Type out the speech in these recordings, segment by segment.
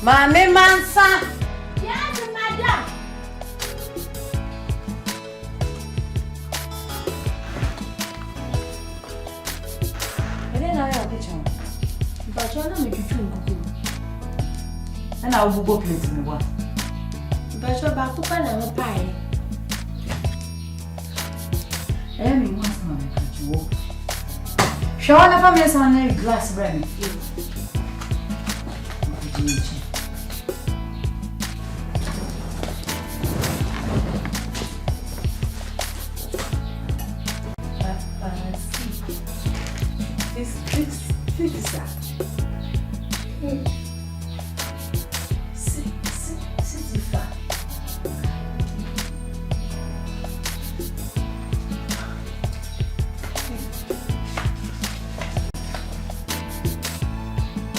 Mami Mansa. Yes, madam. And then I have kitchen. But you're not making true. And I will go play in the one. But you're back to a pie. Amy wants to make you walk. Show all of us on a glass brand.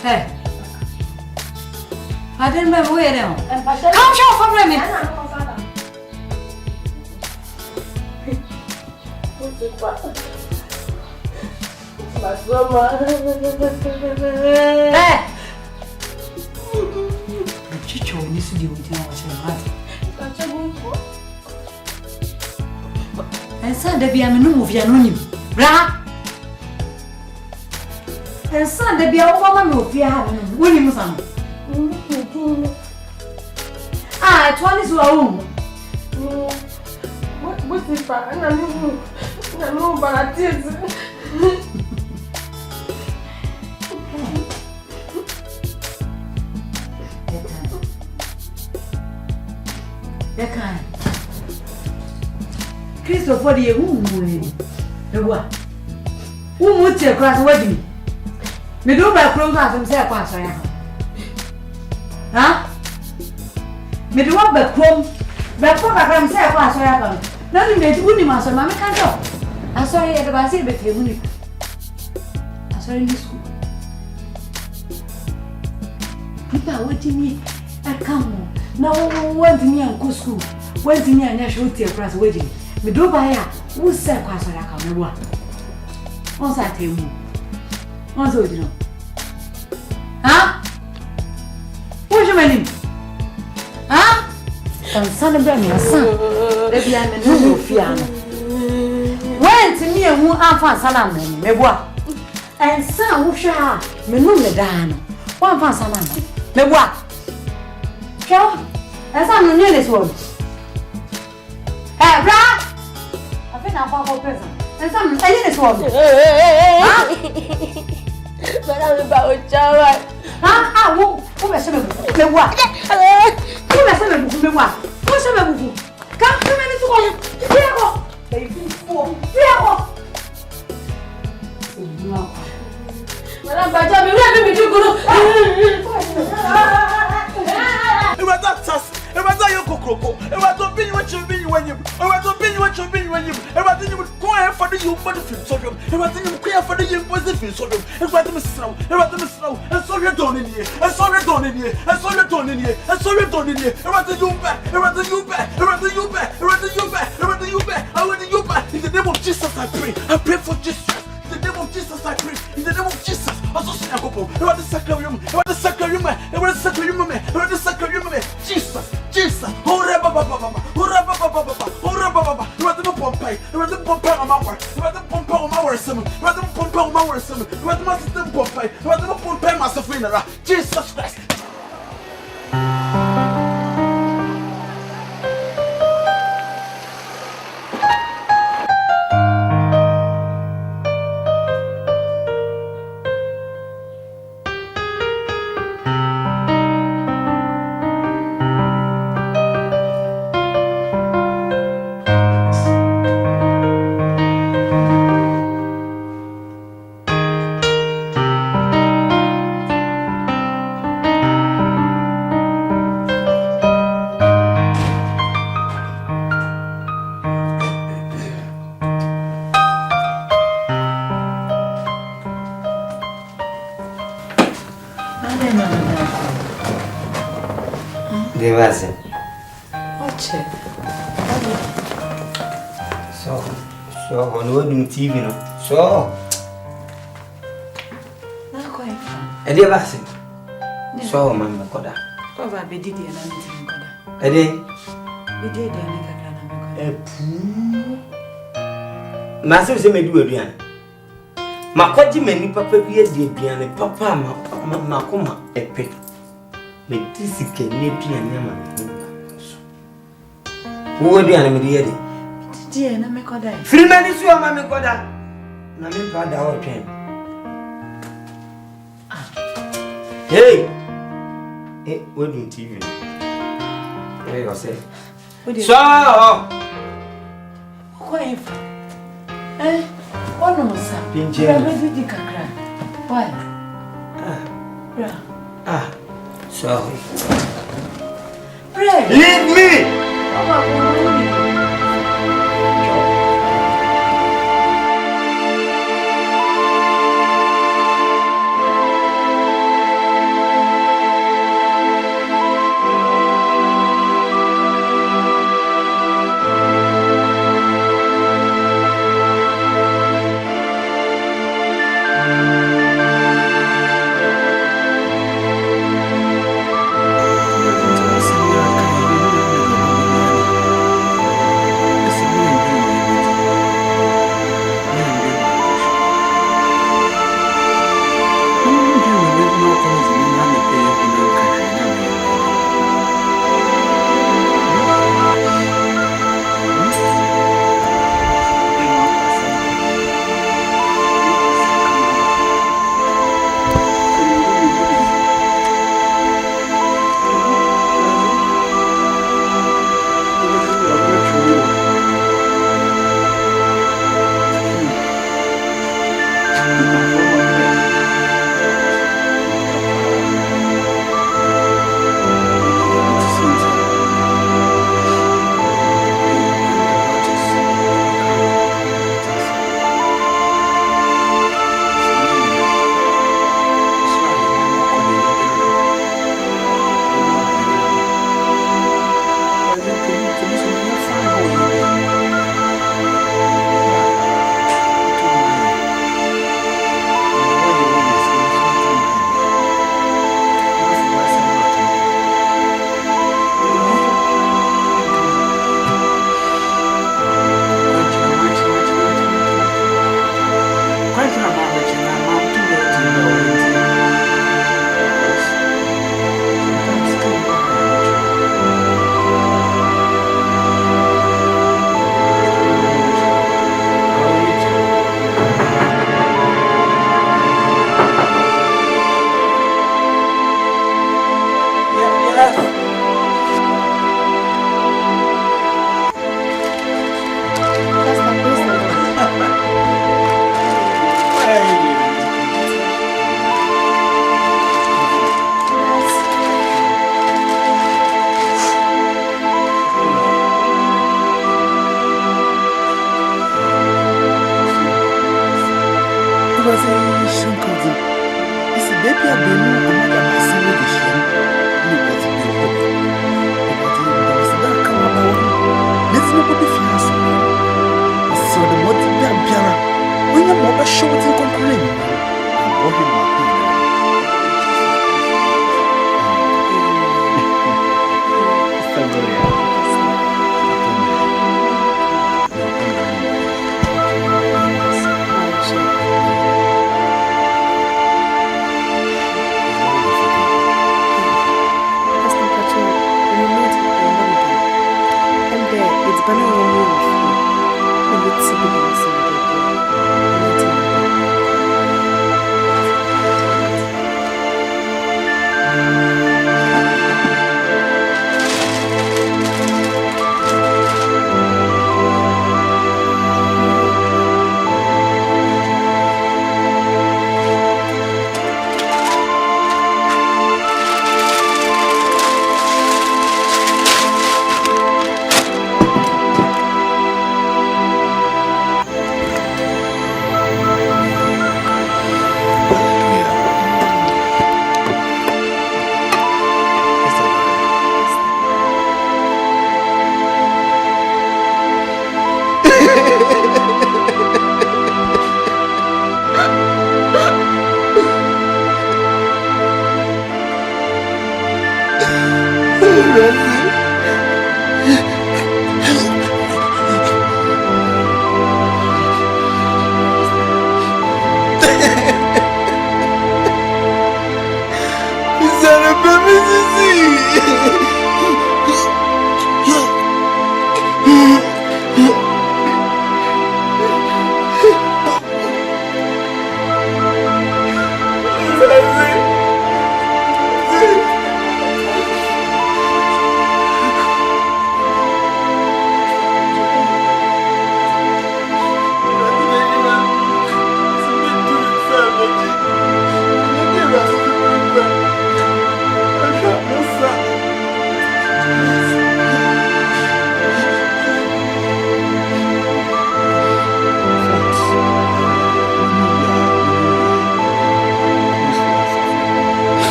Hey, I didn't remember where they are. Come show for me. Hey, Chicho needs to deal with you. And Sunday be a menu of Yanunim. Bra. And Sunday be a woman of Yanunim. William Sam. Ah, 20 is your own. What's it for? I know, but I did. Christopher, the room. The what? Who would take across wedding? Me do back close out himself. Huh? Me do what back home? Back for himself. Nothing made good in my son. Mamma can't talk. I saw you at the Basil between you. I saw you in school. People waiting me. I come. Now, went to me and go school. Went to me and I should take across wedding. Me do buy ya. Who said across when I come? Once I tell you. Once I do. Huh? What's your name? Huh? Son of my son. Maybe I'm a new fiano. Went to me and who are for Salam, me bois. And son who shall me no me dan. One for Salam, me bois. Show as I'm near this one. Hey, Brad! I think I'm for present. And some I did this one. Huh? But I'm about Java. Huh? Who is me what? Who is me what? What's a movie? Come to me to one. Here, baby, for no. Well, I'm by Java. Let me do good. It was that. It was your cocoa. It was to be what you be when you. It was to be what you be when you. It was you would cry for the you for the film. So it was you cry for the you for the film. So it was the snow. It was the snow. And so you're done in here. And so you're done in here. And so you're done in here. And so you're done in here. It was the you back. It was the you back. It was the you back. It was the you back. It was the you back. I want the you back. In the name of Jesus, I pray. I pray for Jesus. In the name of Jesus, I pray. In the name of Jesus, I so say I go. It was the sacrament. It was the sacrament. It was the sacrament. It was the sacrament. Jesus. Jesus, hurrah, baba, hurrah, baba, hurrah, baba. You are the Pompey. You are the Pompey on my work. You are the Pompey on my work. You are the Pompey on my work. You are the Master Pompey. You are the Pompey Master Funeral. Jesus Christ. Devase. Watch it. So on wedding TV no. So. Not quite fun. Devase. So, Mamma Coda. Over be did and anything coda. A day? We did and Master say, may do again. Makoji many papa be a dear piano, papa, Macoma, a pet. May this is a nappy and yammer. Who would be animated? Dear, and I make coda. 3 minutes, you are Mamma Coda. Mamma Coda, our train. Hey! Hey, what do you TV? There you say. So, quiet. Eh? What no, sir? Pinch. Why? Sorry. Pray. Leave me!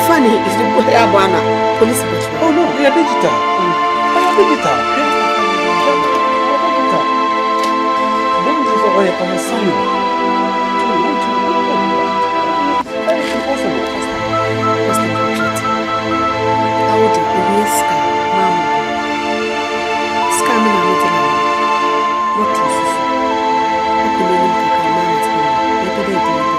Funny is the boy Abana police patrol. Oh no, we are digital. Digital. Don't use all your consign. Very impossible. What's the project? How would you be scam? Mama. Scamming and not what was this? How could you look at mama to me? Maybe they did it.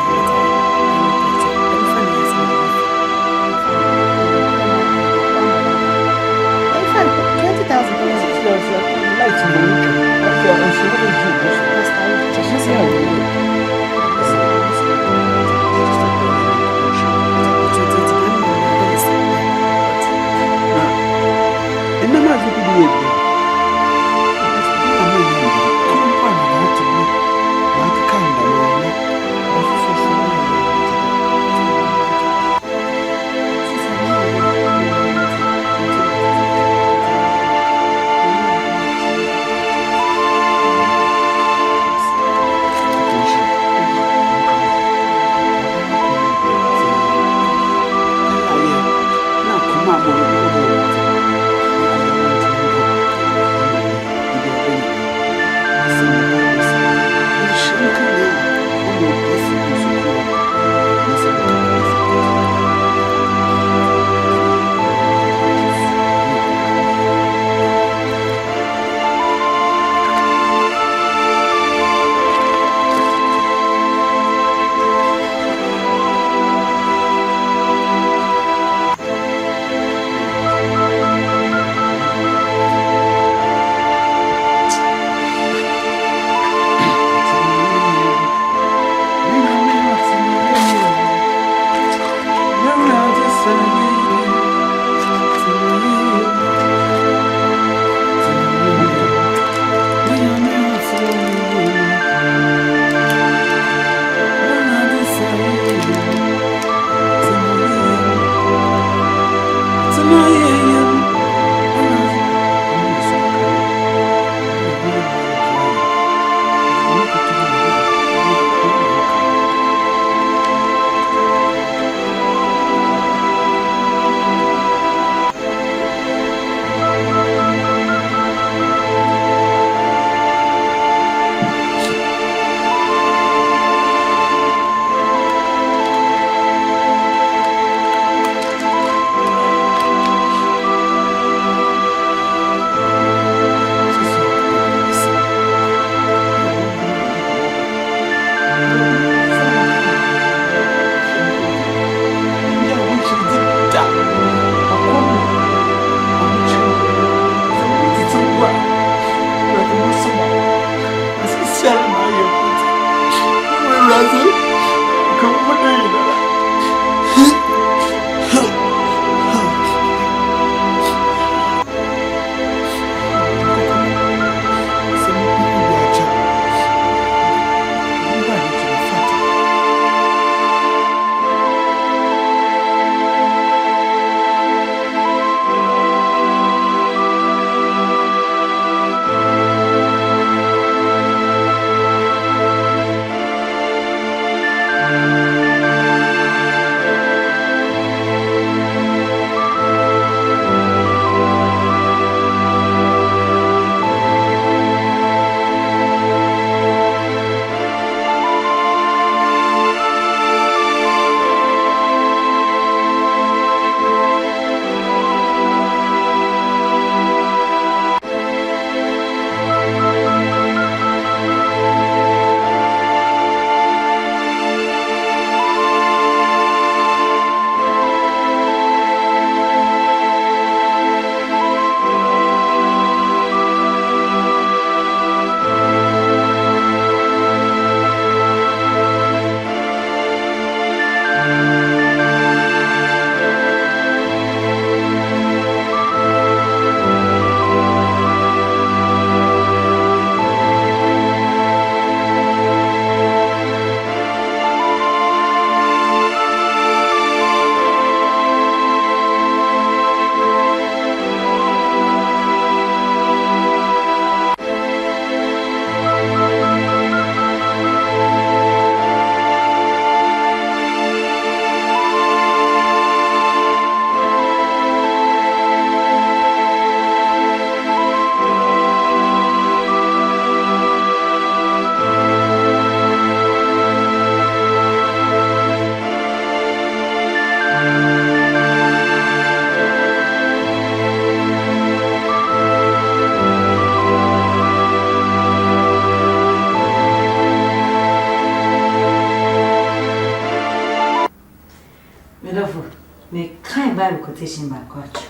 me kind Bible quotation by culture.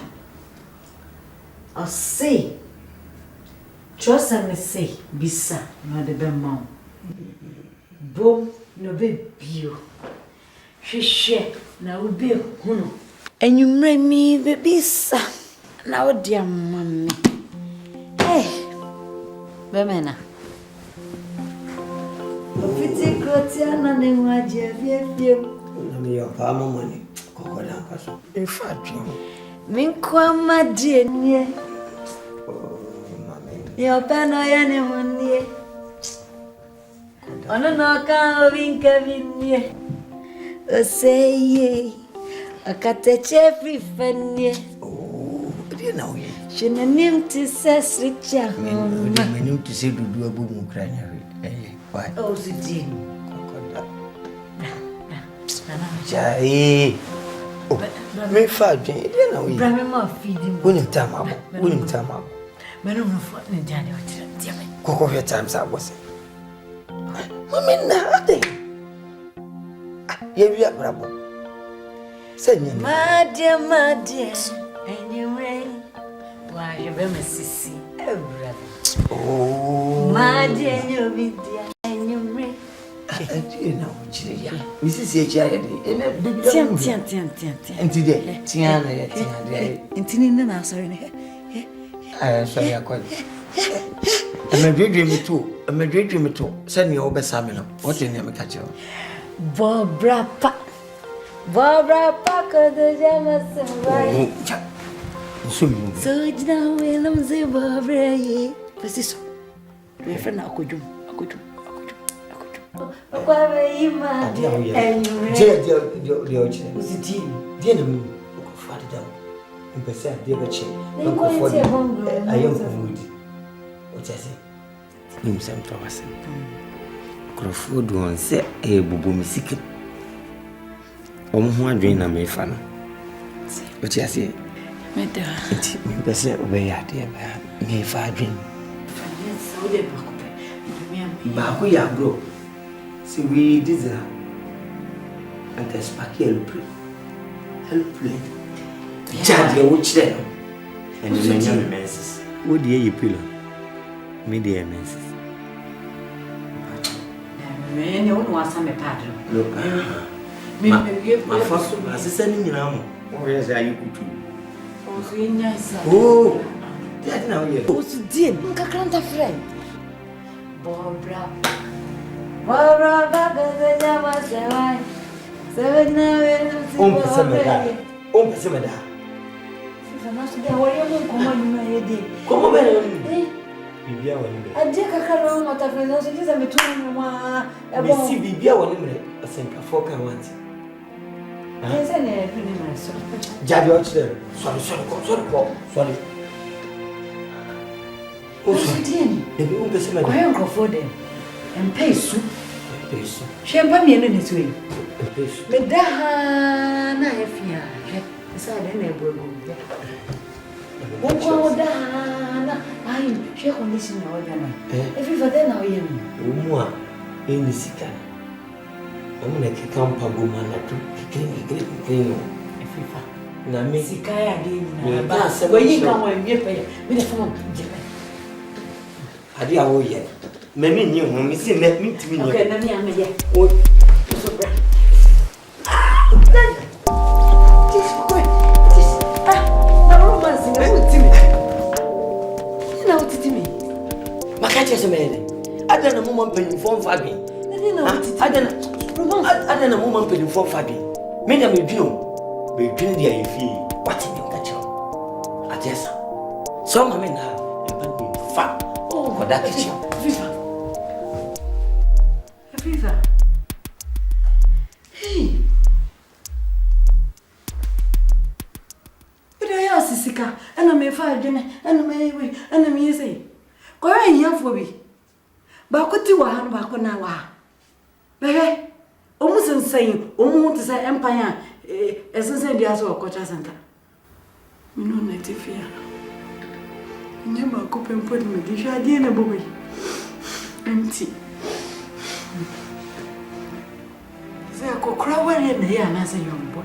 I'll say, trust me say, bisa, no the be mom. Boom, no be bio. She na ubi hunu. And you made me baby sa. Now dear mommy. Hey, Bemena. Ofiti krotia ne waje vie. Na me your farm money. Kokoda kaso. In fact, Min kwa madie nie. Yo pano ya ne honie. Ono no ka obinka binie. O say ye. Akateche free fanye. oh, dear now ye. Shina nim to says richa. Menim to say do abu mu kranya. Why? Oh, Sidi. Kokoda. Jai. Oh, me fa dwen. Dear now ye. Brame ma feeding. Wonim tamabo. Wonim tamabo. Meno no for ne jani o tira. Diame. Koko your times I was. Mama na ade. Ye wi abrabo. Say me. Madia. And you rain. Why you be my sissy? Oh. Madia you be there. And you rain. You know, Chia. Mrs. Chia, Tian. and today, Tiana, Intinin na sorry. I sorry, I call it. I'm a great dreamer too. Send me over Samuel. What's your name, catch you? Bobra pa, the Jamas. So now we'll say Bobra ye. Preciso. My friend, I could do. Crawford won say a bubu misiki. Omo adwen na me fa no. What you say? Me da. Enti me pese obey ade ba. Me fa adwen. So de Ba ko ya bro. See we diesel. And the sparky help play. Charge your watch there. And you many menses. What do you pillow? Me the menses. Me no one some padre. Look. My first my sister ni na mo. Where is you kutu? Oh, so nice. Oh. That now here. Oh, so dear. Nka kranta friend. Bobra baga the jama sewai. So now we'll Pese me da. Fifa na so dia wori mo komo ni ma yedi. Como bem? Bibia woni me. Ade kakalo mata friend so diza metunu ma. Me si bibia woni me. Asenka foka want. Ese ne fini ma so. Jadi o chire. Sorry. O so dien. Ebi pese me da. Kwa yonko for dem. Empesu. Shempa mienu ni tuwe. Medaha na efia. Isa de na ebo. Wokwa odaha na ayi she condition na odana. Efi fade na oye mi. Omu a eni sika. Omu na kikampa goma na tu kikiri no. Efi fa. Na me Sika ya de ni na ba. Oyi kan wo emi pe ya. Me de fama jepe. Ade a wo ye. Memi nyi ho mi si me mi timi nyi. Okay, na mi ame ye. O So bra. Makache semene. Adana mama mpeni form fabi. Adana mama mpeni form fabi. Me na me dwino. Me dwino dia yefi. Wati me kache. Ajesa. So mama na mpeni fa. Oh, for that kitchen. Viva. Hey. Ida ya sisika. Ana me fa adwene. Ana me we. Ana me yese. Kwa hiafo bi. Ba ko ti wa han ba ko na wa. Bebe. Omu sensan. Omu tse empire. Esensan dia so culture center. Me no na tifia. Nyama ko pempo de me di sha die na bobe. Empty. Say I could cry when you are not a young boy.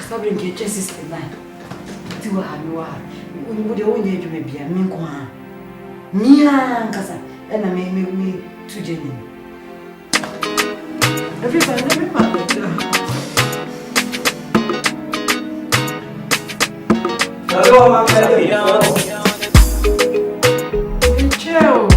Sabrin ke chesi line. Tiwa hanuwa. Ubude onye adwuma bia me nko ha. Mia nkasa na me tuje ni. Everybody Hello, Mama. Ciao.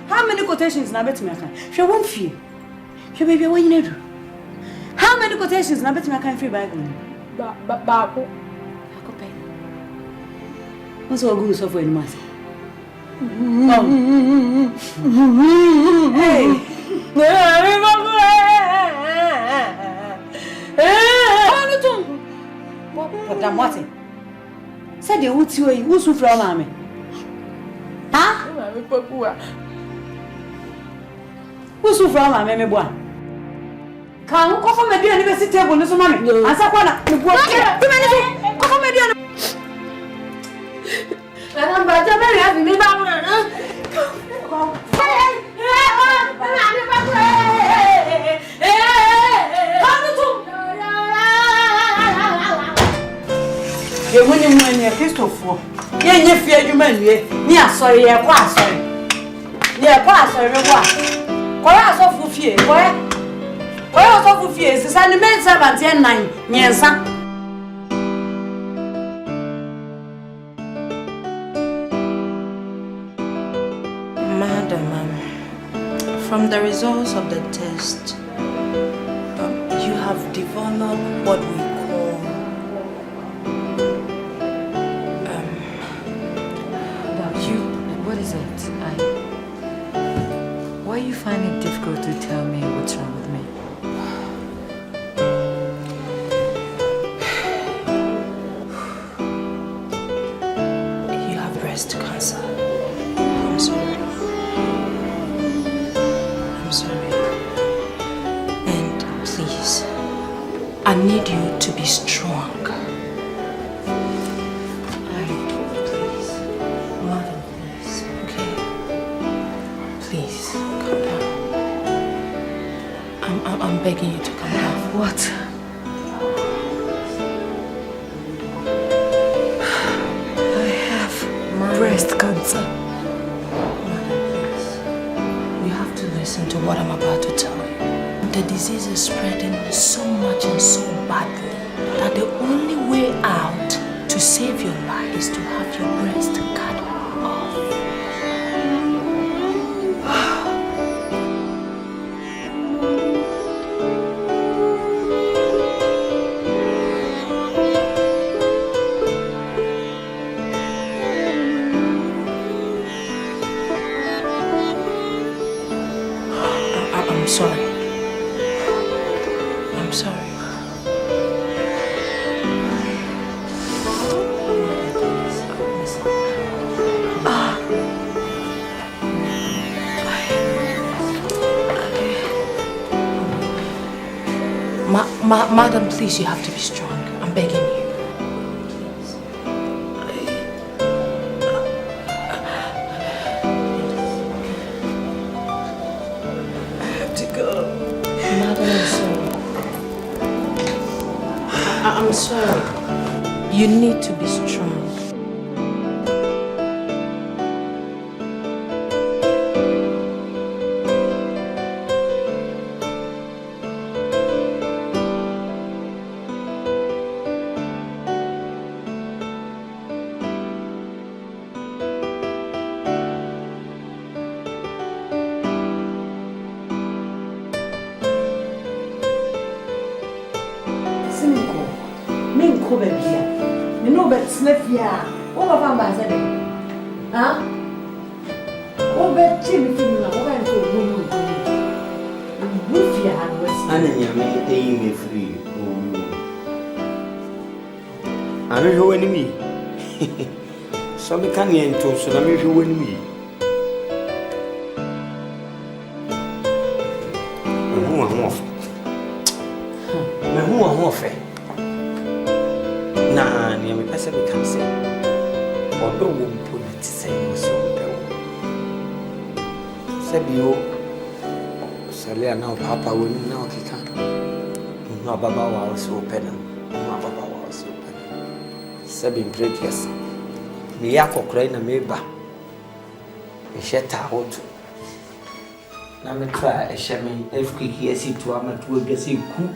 How many quotations na bet me kan? She won't fear. She baby when you do. How many quotations na bet me kan free Bible? Baako. Ako pe. What's all good so for any mass? Hey. What am what? Said you would see who so from mama. Ha? Who's from my member one? Can't go from a university table, no, mammy. Answer one. Come from a dear. I'm about to marry me. Ye woni mu anya Christopher. Ye nye fie adwuma nwie. Ni asori ye kwa asori. Ye kwa asori me kwa. Koya asofo fie, koya. Koya asofo fie, sisa ni men servant ye 9 nyensa. Madam, from the results of the test, you have developed what we call what is it? Why you find it difficult to tell me what's wrong with me? You have breast cancer. I'm sorry. I'm sorry. And please, I need you to be strong. Please. Madam, please. Okay? Please, calm down. I'm begging you to calm down. What? I have breast cancer. Madam, please. You have to listen to what I'm about to tell you. The disease is spreading so much and so badly that the only way out to save your life is to have your breast cut off. I'm sorry. I'm sorry. Madam, please, you have to be strong. I'm begging you. I have to go. Madam, I'm sorry. I'm sorry. You need to be strong. Minko bebia. Me no bet snafia. O ba fa mba se de. Ha? O bet chi mi fi na o ba nko mu mu. Bufia han wasi. Ana nyame eyi me free. Ame hwe wani mi. So me kan ye nto so na me hwe wani mi. Me hu ho fe. Na ni me pese be kan se. Odo wo mpo na ti se yo so mpe wo. Se bio sale na papa wo ni na okika. No baba wa so pena. No baba wa so pena. Se bi previous. Me yakokra na me ba. Me sheta hoto. Na me try ehye me efkiki esi to amatu agase ku.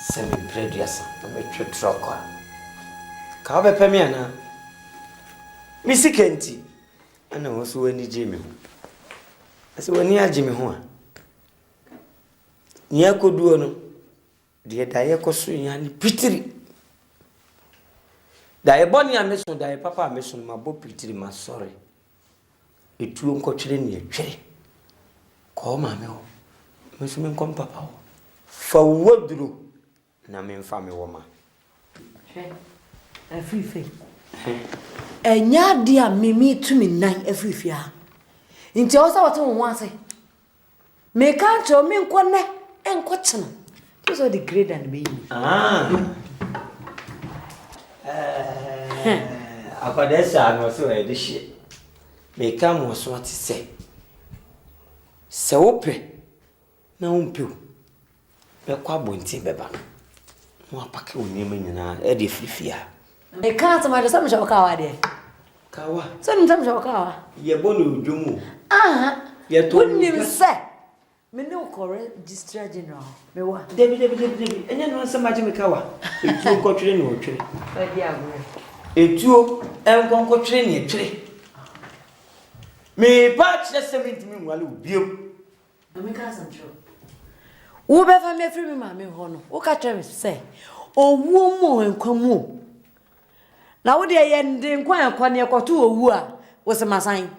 Seven previous, I'm a truck. Carve Pemiana Missy Kenty, and I was when Jimmy. I said, when near Jimmy Hoa near Coduano, dear Diaco swing and pretty. Diabonia Mason, Dia Papa Mason, my boy pretty, my sorry. It won't coach in your tree. Call my mill, Miss Minkum Papa. For what do? Na me mfa me woma Afifi enya dia mimi tumi nan afifi a nti o sa wote wo ase me kan cho me nkone enko chena this is the grade and me akodesa no so e de hye me kan mo so ate se wope na umpe be kwa bonti beba no apake wo nneema nyina e de frifia e can't imagine some show kawa de kawa some show kawa ye bonu odwomu ye to wouldn't say me no correct district general me wa Debi enya no nsema je me kawa etuo kotwere ne otwere fa dia agure etuo enkonkotwere ne etwere me ba kire 70 mi nwale obiom me ka some show wo be fa me free me ma me ho no wo ka tell me say owu mu enkwamu na wo de ye ndi nkwan ne ekoto owu a wo se masan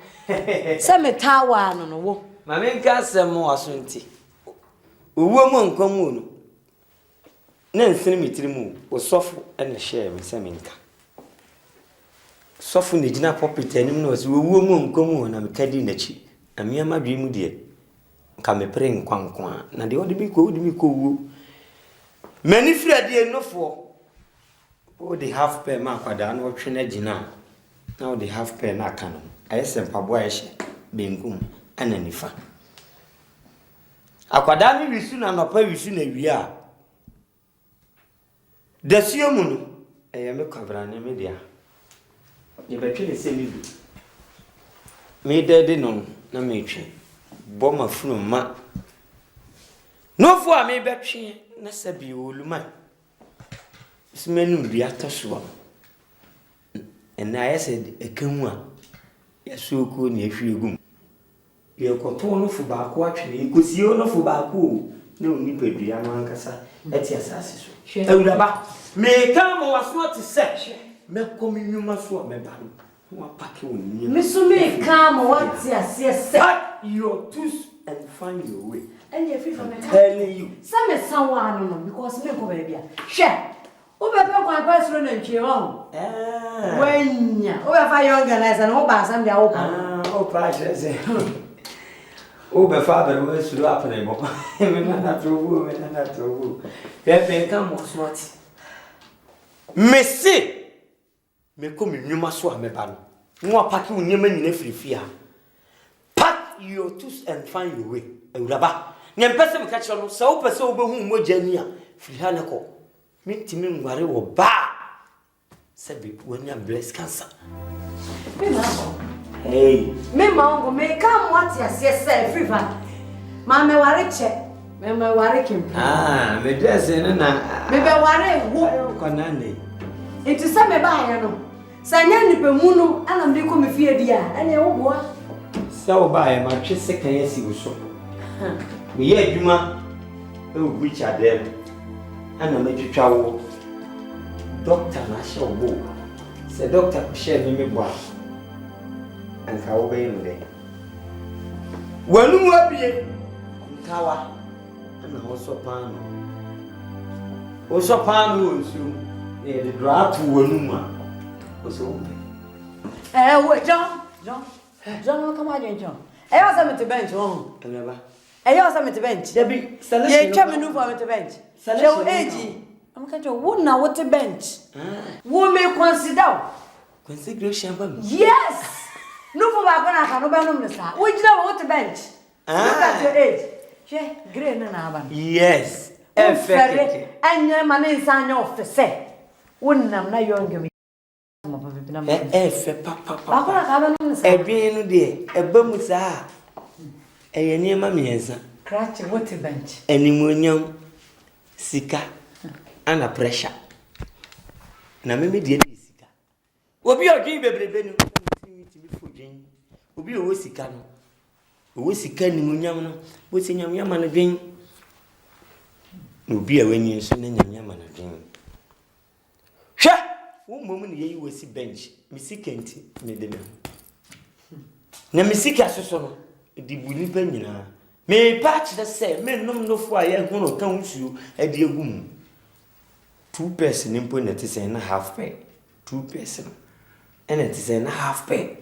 se me tawa no wo ma me nka asem waso nti owu mu nkwamu no na nsene mitiri mu osofo ene share me se me nka sofo ne gina pulpit anim no so owu mu nkwamu na me kadi nachi amia madwe mu de nka me pre nkwankwa na de odi mi ko owu mani frade enofo o de half pair ma kwada na otwe na gina na o de half pair na aka no ayese mpabo ayehye benkum ana nifa akwada ni wisu na nopa wisu na wia dasio mu no eye me kwabra na me dia ye betwe ne se lidu me de no na me twe bo ma funu ma no fo a me betwe na sabi oluma smenu bia toso en na ayese ekamu a yasuoko ne ahwiegum ye koto no fu ba ko atwe ekosio no fu ba ko na oni padua no ankasa eti asase so awuraba me ka mo waso ati se me komi nyuma so me ba no wa pake woni me so me ka mo wati ase se your tools and find your way and you free from me telling you some someone no because me ko ba bia hwe o be pe kwa pasro na ntwe ho wanya o be fa organize na o ba sam dia o pa o pa se o be fa ba we suru apne mo me na trovu pepe kan mo swati mesi me ko me nwuma so a me ba no wa paki unyema nyina frifia pack your tools and find your way awuraba ne mpese me ka kire no so pese wo behu mogani a firi ha ne ko mentimi ngware wo ba sabi wanya bless cancer me ma hey me ma ngo me ka mo wati ase se free fa ma me ware che me ware kim me dress na me be ware wo kona ne enti se me ba ya no sanya nipa mu no ana me ko me fie dia ene wo boa se wo ba ya ma twe sekan yesi wo so me ye adwuma e wo bucha dem ana me twitwa wo doctor na she obo se doctor ko share me boa anka wo be no de wanu abie nkawa ana ho so pan onsu e de draft wanu ma o so we John come on John was am to bench on eleba was am to bench debi selection ye twa me no for me to bench show age I'm kind of wo na what bench wo me consider consecration ba me yes no for ba gonna ka no be no me sa wo gina what bench look at your age she grey na aba yes effect anya mane nsanya ofese wo nam na young papa akora ka ba no sa edwen no de eba mu sa eye niema miensa crash what bench animonyam sika ana pressure na meme de sika obi odwen bebrebe no timi fodwen obi owo sika no owo sika animonyam no bo se nyam na dwen obi a wani so na nyam na dwen hwe wo mom ne yeyi wasi bench misika nti me de me na misika soso no di buni pa nyina me patch the say me nom no fo aye hu no kan usuo ade agum 2 person impo na ti say na half pay 2 person and it is na half pay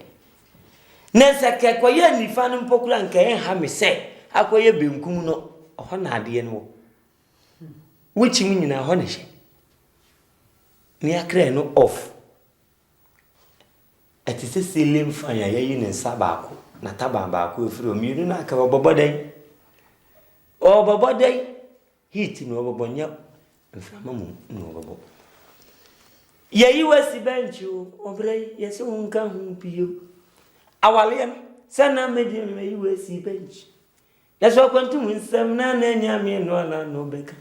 na sake koye nifa no mpokura nka en ha me say akoye benkum no ho na ade no wuchi mu nyina ho na hye ni akra no off it is a selim fan ya yi ne sabako na taba baako efiri omiru na aka bobodan heat no bobonya Mfamamu no. Ye was the bench you, Obre, yes, you won't come home to you. Our Liam, Sana made him a USC bench. That's what I'm doing. Some nana no becker.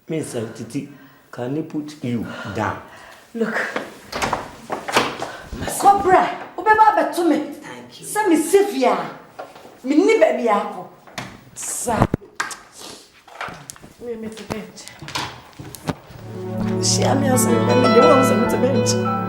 Miss Titi, can you put you down? Look. Cobra, Obeba to me. Thank you. Some is Sylvia. Me ni baby apple. Sa. Me to bench. She am here saying that the ones on the bench.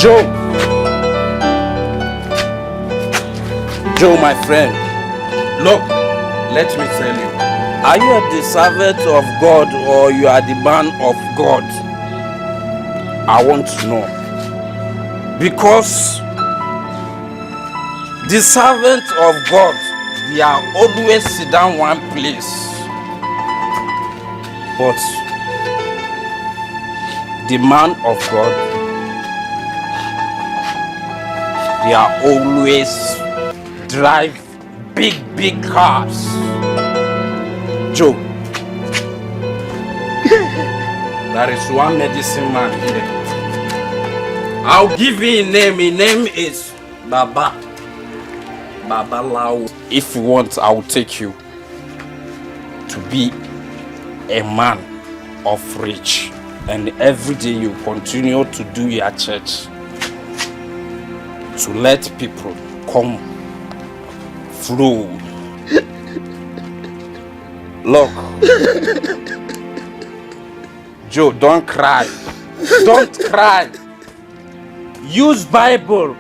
Joe, my friend, look, let me tell you. Are you the servant of God or you are the man of God? I want to know. Because the servant of God, they are always sit down one place. But the man of God, they are always drive big cars. Joe, there is one medicine man here. I'll give you a name. His name is Baba Lao. If you want, I'll take you to be a man of rich, and every day you continue to do your church to let people come flow. Look, Joe, don't cry. Don't cry. Use Bible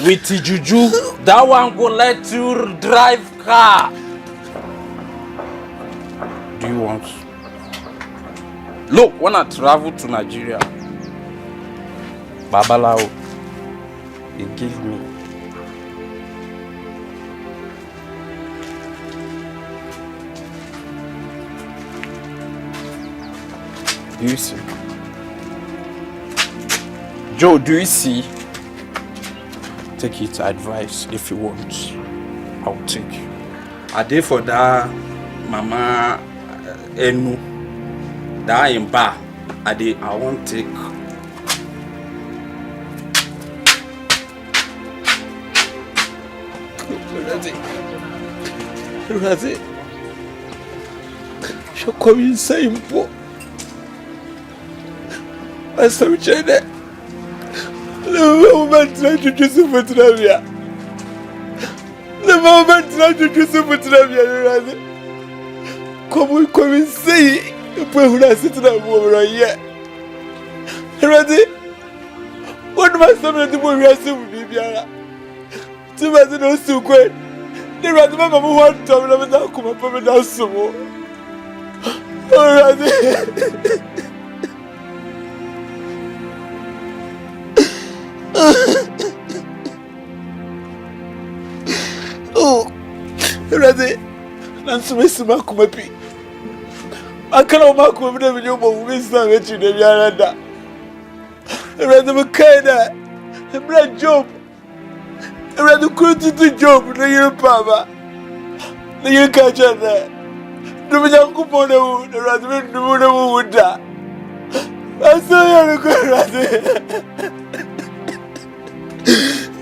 with juju. That one will let you drive car. Do you want? Look, when I travel to Nigeria, Babalao, he gave me. Do you see? Joe, do you see? Take it advice if you want. I'll take you. I did for that Mama Enu. That in bar. I won't take. Razi. Shoko insane po. I saw China. The moment I to Joseph Travia. The moment I to Joseph Travia, Razi. Come insane. When I sit down over here. Razi. What must I do with Bibiara? Two months no so good. The Razi Mama one time I was come up with us so. Razi. Oh, Razi, Nancy Makumapi. I can't mark with them in your move, Mr. Richard, the Yarada. Razi Makana, a black job. Razi couldn't job, the year Papa. The year catcher there. The Vijanku for the wood, the Razi, the wood die. I saw you, Razi.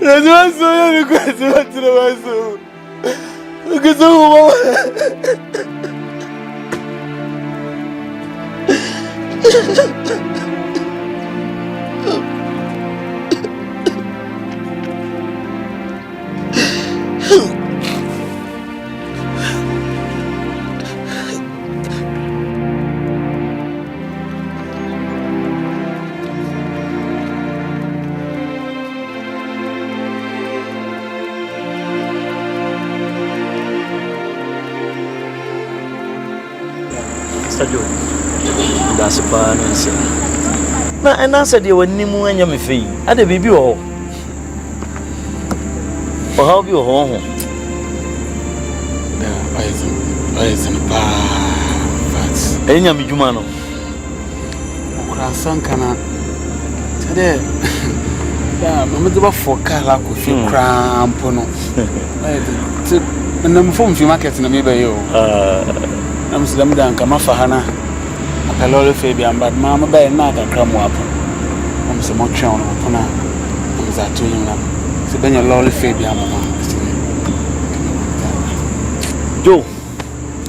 Razi, I saw you, Razi, what to the Razi. Look at the That's a bad answer. Now, and I said you were Nimu and Yamifi. I did baby or how you home? I isn't bad. Any of you, man. Son cannot today. Mamma, the for Carla could feel crampono. And I'm from market in the Mayo. I'm slim down, come off for Hannah. A lolly Fabian, but Mamma Bay not a crumb up. I'm so much on upon her. I was at 2 young. So then your lolly Fabian, Joe,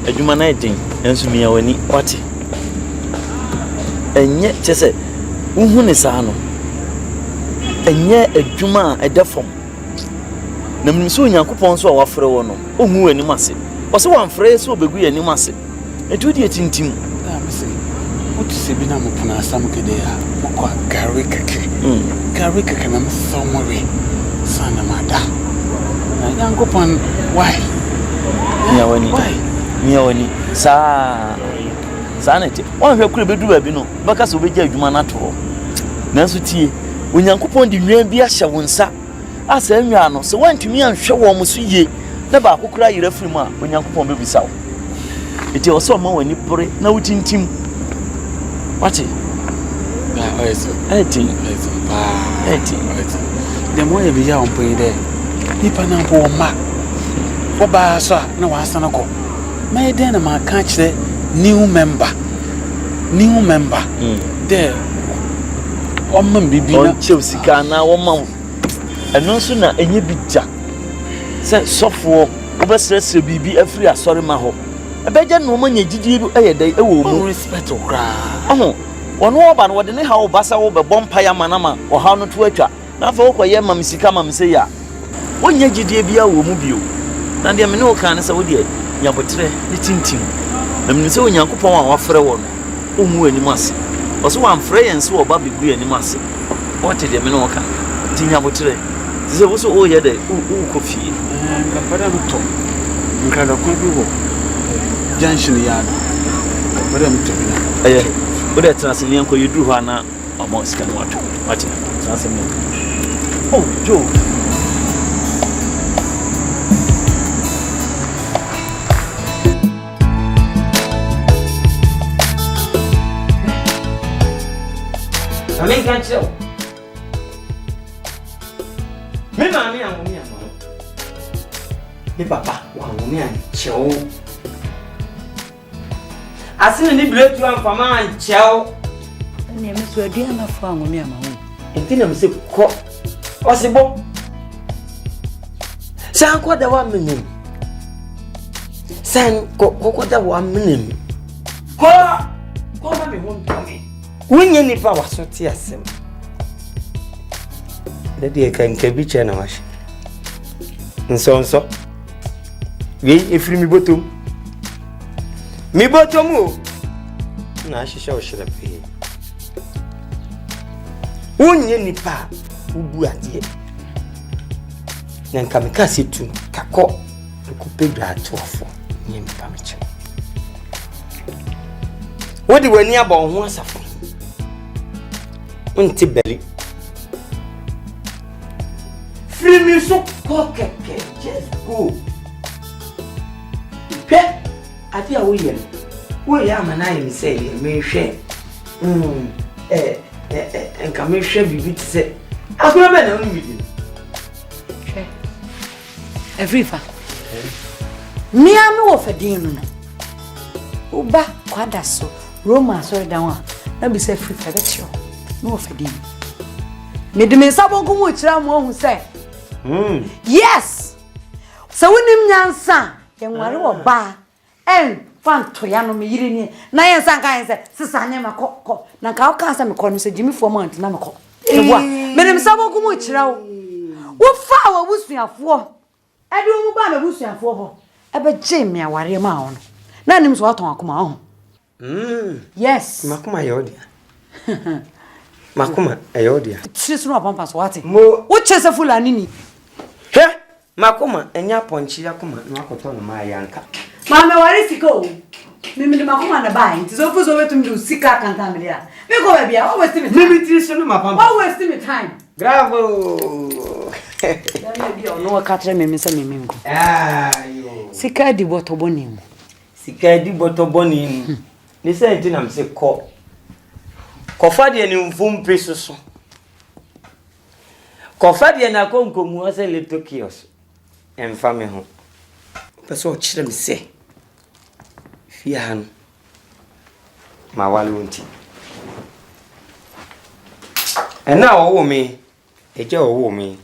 a humanating, answer me when he party. And yet, just say, Uhunisano. And yet, a Juma, a deform. Namin Yakupon so our frono, Umu and Nimasi. Was one phrase so be and Nimasi. A 2 year team. What is Sibina Mupuna Samkidea? Gary Kaki. Gary can somewhere, son of my dad. Young upon why? Why? Sanity. One of your do no, because we get human at all. Nansuti, when Yankupon the name be a shawunsa, as a miano, so went to me and show almost ye, never could cry your frima when Yankupon baby sow. It was so more when you put it, no team. What it? 18. The more you be young, pay there. Nipa na po ma. Oba so na wa asana ko. My den ma catch the new member. There. Omman bibi na Chelsea kana woma. Eno so na enye bija. Se sofo obesrese bibi afri asori ma ho. Ebeje no ma nya gidie bi eyedai ewo mu respect okra. Ono oba no de ne ha obasa wo be bompa ya manama o ha no to atwa. Na fa wo koye mam sika mam se ya. Wonya gidie bia wo mu bio. Na de me ne wo kan se wo de nyabotre ne tintim. Na me se wo Nyankopon a wafre wo no. Omu anim ase. Oso wan frɛ yɛn so oba begu anim ase. What de me no kan. Ti nyabotre. Ti se wo so o ye de wo kofie. Kapada no to. Nka da kwa bi wo. Junction yard. Kapada no to na. Wo de trans ne enko yeduru ho ana omo sika no wato. What? Trans me. Oh, Joe. I can't tell. Me mammy and me, papa, one me and chow. I seen any blood to for man chow. The name is where dear enough for me, and then I'm sick. What's it? San what the 1 minute. San what the 1 minute. Call me home to me. When you nipa waso ti asem da de kan kabiche na wash nso we efiri mi botom o na hihye o hire pe wonye nipa ubu ade na nka me ka setu kakọ ko pedra atofo nye nipa meche wodi wani aba ho asafo unti beri free me so kokeke just go pe ati awo yen wo ya amana yin say me hwe enka me hwe bibi ti se akura be na unu midi hwe everyfa mi ami wo fedin no uba kwada so Roma so down na be say free federation no fedin me de me sabo gumu kira mo hu say yes so wonim nyansa yenware wo ba fanto ya no me yire ni na yensa kan say sisa nya makọ na ka o kan say me kọ no say jimi fo mant na makọ eboa me de me sabo gumu kira wo fa wa busuafo ade mu ba me busuafo ho ebe je me aware ma ho no na nim so aton akoma ho yes makoma yodia makoma ayodia tisi no pampa so wate wo chese fulani ni he makoma enya ponchi yakoma no akoto no ma yanka mama wari sika o mimi de makoma na bai nti so fuso wetu mi sika kanta mi dia me go ba bia o waste me mimi tisi no mapampa o waste me time bravo dan bia no katre mimi se mimi ngo ayo sika di boto boni mu sika di boto boni mu ni se nti na mse ko kofa de ni mfum pesoso kofa de na konkomu ase leptokios emfa me ho peso o kire me se fia han ma wale wonti ena owo me eje owo me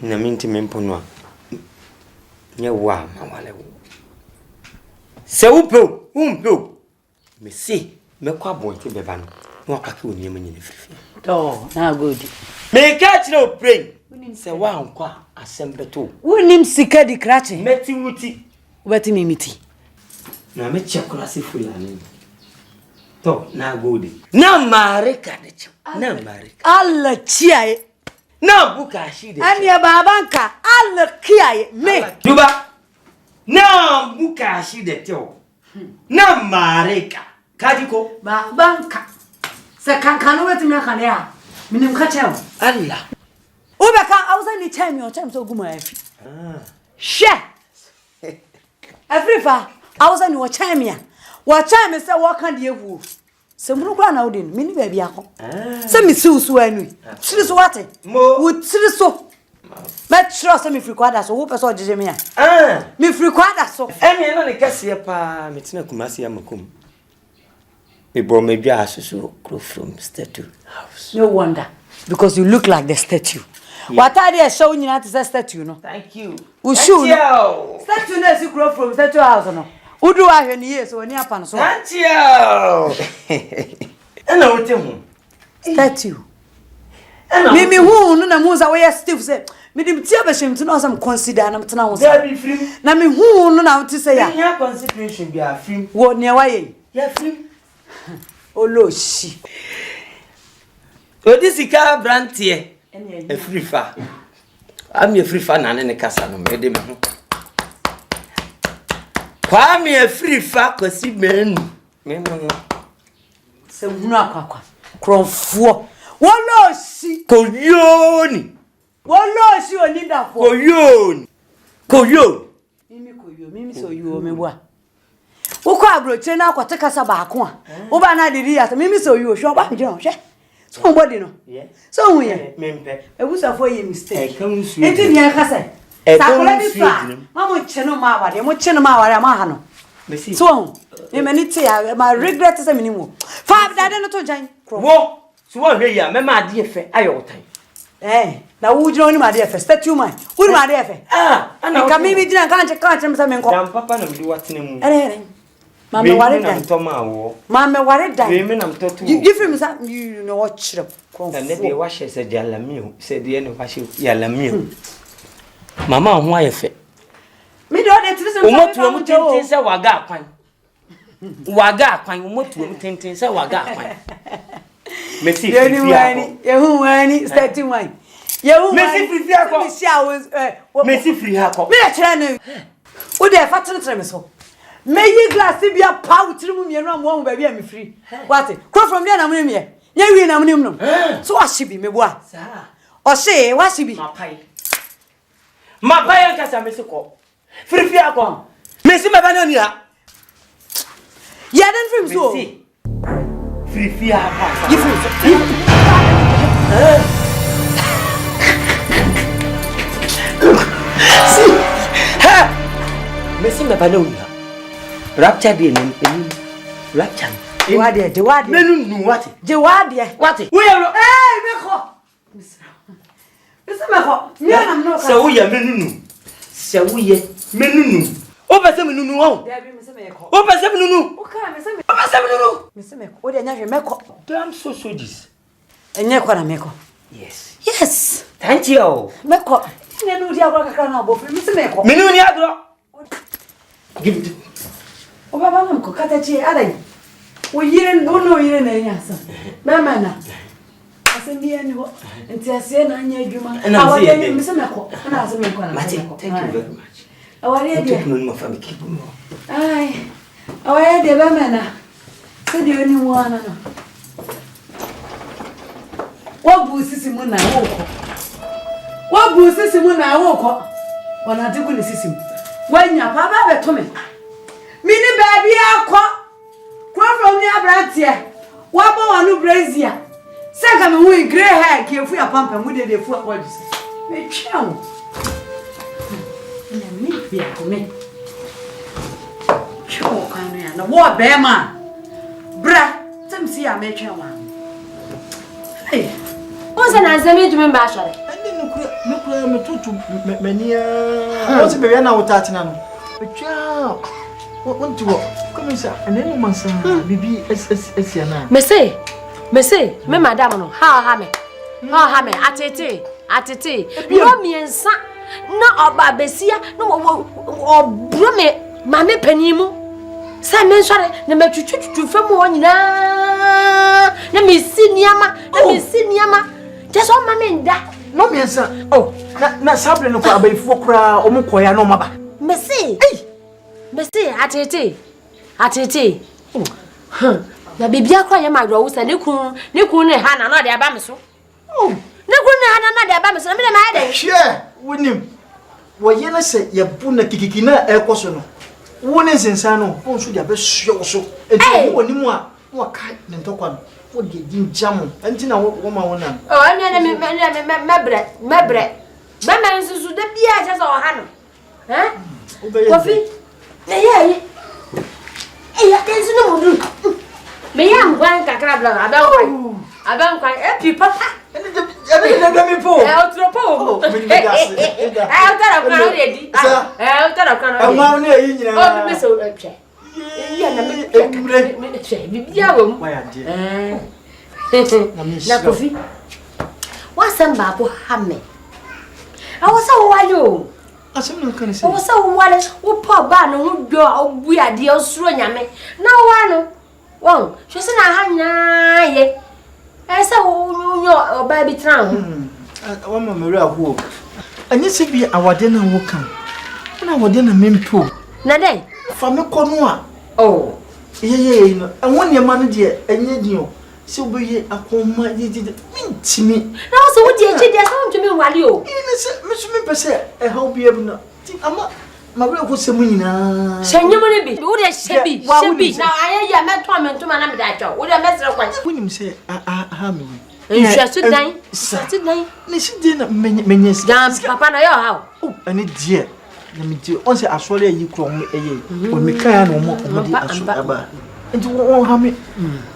na minti mempono a nye wa ma wale wo se upo me se me kwa bonti beba no no akake oni ema nyine frifi to na good me catch no pray se wa nkwa asembeto wonim sika di krache meti wuti wati mimiti na me chekura se fulani To na gode. Na marika da ci. Na marika. Allah kiyaye. Na buka shi da. Aniya babanka Allah kiyaye me. Duba. Na buka shi da kyau. Na marika. Kaji ko? Babanka. Sa kankano wetu me kan ya. Minim ka chewo. Allah. Ube kan ausa ni chemi o chemi so guma yafi. She. Afrifa, ausa ni wo chemi ya. Wo chemi se wo kan de ewu. Se munu kwa na odin, mini baby akọ. Se mi si usu anu. Tiri so wate. Wo tiri so. Ma tro se mi free kwada so wo pese o jeje me ya. Mi free kwada so. Emi na ne kase pa metina kumasi amakum. Me bro me bia asusu grow from statue house. No wonder, because you look like the statue. Yeah. What are they showing you not to statue no? Thank you. Ushu. Statue na si grow from statue house no. Udu ahwe ye so oni apa no so. Thank you. Ena wote hu. Statue. Mimi hu no na muza we Steve say. Me dim tia be shim to no some consider na mtena ho. There be free. Na me hu no na mti say ya. Ya consideration be a free. Wo ne wa ye. Ya free. Oloshi. Odisika brantie. A free fa. I'm a free fa na ne kasa no me de me ho. Kwa me a free fa kosi menu. Me no. Se hunu akwa. Kronfuo. Woloshi. Koyoni. Woloshi onida fo. Koyoni. Koyoni. Mimi so you me bua. Uko abroche na akwate kasa ba ako a. Wo ba na diri ya mimi so you hwe ba nje no hwe. So body no. Yeah. So hu ye. Mempe. Ebusafo ye mistake. E kan su. Enti ni akasa. Sakola bi fa. Mamo cheno ma aware, mo cheno ma aware ma ha no. Mesi. So hu. Me mani te ya ma regret say minimo. Fa dade no to jan. Wo. So wo hwe ya me ma ade efe ayo tan. Na wujiro ni ma ade efe statue man. Uri ma ade efe. Ana ka mi bi jina kan che me nko. Dan papa na bi watene mu. Mame ware dan. Mame ware dan. Me na mtoto. You feel me say you know what chirep. Na ne de wa hye se jala mi o. Se de ne wa hye yala mi o. Mama ho ayefe. Me do de tiri se omotu mu tenten se waga akwan. Waga akwan omotu mu tenten se waga akwan. Messi free akwan. Yehu wani statue wine. Yehu Messi free akwan. Messi was Messi free akwan. Me kire no. Wo de fa tire me so. Me yi glass bia pa utiri mu mienu am wo ba bia me free. What? Come from there na mu me. Nya wi na mu no. So washibi me boa. Sa. O se washibi. Mapai kasa Messi ko. Free akwan. Messi me ba na ni ha. Ya den film so. Free akwan. You free. See. Ha. Messi me ba na ni ha. Rapture de ni Rapture. Wade de wade. Menu nu what? Je wade. What? We me ko. Mr. Mako, me na no ka. Se wo ye menu nu. Se wo ye menu nu. O ba se menu nu o. There be Mr. Mako. O ba se menu nu. O ka Mr. O ba se menu nu. Mr. Mako, o de nya hwe meko. Damn so this. Enye ko na meko. Yes. Yes. Thank you. Meko. Ne no dia kwa kakra na obofre Mr. Mako. Menu ni agro. Give it. O baba na mko kata chi adan. O yire no yire na nya sa. Mama na. Asembi ani ho. Nti ase na anya adwuma. Awale ni Mr. Mako. Na ase me kwa na. Thank you very much. Awale dia. Take no family keep no. Ai. Awale dia ba mana. Se dia ni wana na. Wabu sisi mu na woko. Wabu sisi mu na woko. Wana digu ni sisi mu. Wanya baba be to me. Mini baby akwa. Kwa from ni abrantie. Wabo wanu brazier. Saka me hu grey hair ke fu ya pampa mu de fu akwa disi. Me twao. Na mi bia ko me. Twao kan ya na wo be ma. Bra, tamsi ya me twao. Hey. Onse na nzeme dwuma mba ahore. Nukura metutu mania. Onse be na wotatina no. Twao. Won't you come inside and then mansa bibi es yana. Mese, me madam no. Ha me. Atete. No miensa na oba besia no obro me mame panimu. Say me sorry, na me twetwetwe fam ho nyina. Na me siniama, na me siniama. Just on my nda. No me answer. Oh, na sabre no ko abaifo kra omukoya no maba. Me say. Me say atete. Oh. Na bibia kwa ya madro wo say ne kun ne ha na no de aba me so. Oh. Ne kun ne ha na de aba me so. Me de ma de. Hwe, wonim. Wo ye na se ye bu na kikiki na ekoso no. Wo ne nsensan no, wo nso de abehwe so. Enti wo ni mu a, wo kai ne ntokwa no. Wo de jinjam. Enti na wo ma wo na. Oh, anya na me mebre. Mama nsusu de bia je so ha no. Kofi. Ne ye. Ya tensu no mudu. Me ya ngwan kakra bla aban kwan pipa. Ene de mi po. Otropo. Me ni gase. Otara kwan ready. Otara kwan. Ama ne yi nyina. Oh, me so twa. Ya na me twa. Bibia wo mu. Why ade? Na Kofi. Wasamba ko hame. Awasa wo wayo. Asem no kan se. Awasa wo wale wo pa ba no hu do obu ade osuro nyame. Na wa no. Won, hwese na ha nyaaye. Esa wo nyo oba bi tran ho. Wa ma meru aho. Ani se bi awade na wo kan. Na awade na mempo. Na dai, fa me kono a. Oh. Ye no. Enwo ne ma no de enye din o. Se oboye akoma yidi mintimi. Na wo so wo de echi de so ntumi nwale o. Ine se me so me pese e ha obi ebu na. Ti ama Mabro ko semu nyina. Shenyemo ne bi. Wo de shebi. Na aye ya meto amentuma na me da cho. Wo de mesre kwan. Wonim se ha me wi. Nhwasu dan. Sati dan. Ne si de na menye Gam papa na yo ha. Oh, ani die. Na me die. On se asole yi kro mo eye. O me kan na mo di aso aba. Enti wo ha me.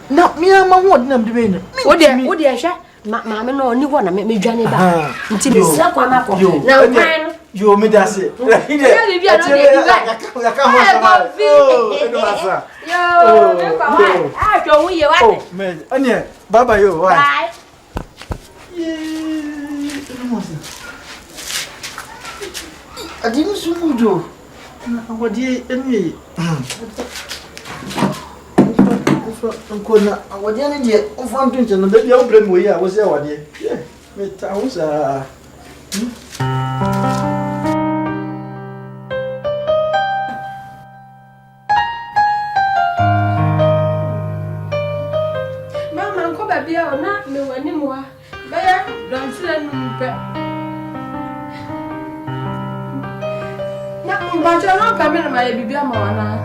Na me ama ho de na me de be na. Wo de hwe. Maame no ni ho na me dwane ba. Nti me sra kwa ma ko. Na kwan. Yo me da se. Ya bibia no de bi. Ya ka ho sama. Oh, edo asa. Yo, me kwa wa. Ah, jo wu ye wa. Oh, man. Anya, baba yo, why? Bye. Adi musudo. Awadi eni. Nkona awadi eni die, onfa ntunche no da bia obrem wo yi a wo se awadi. Me ta ho sa. Bia ona me wani moa baya dansira numpe na mbacho na kamera ma bibia ma wana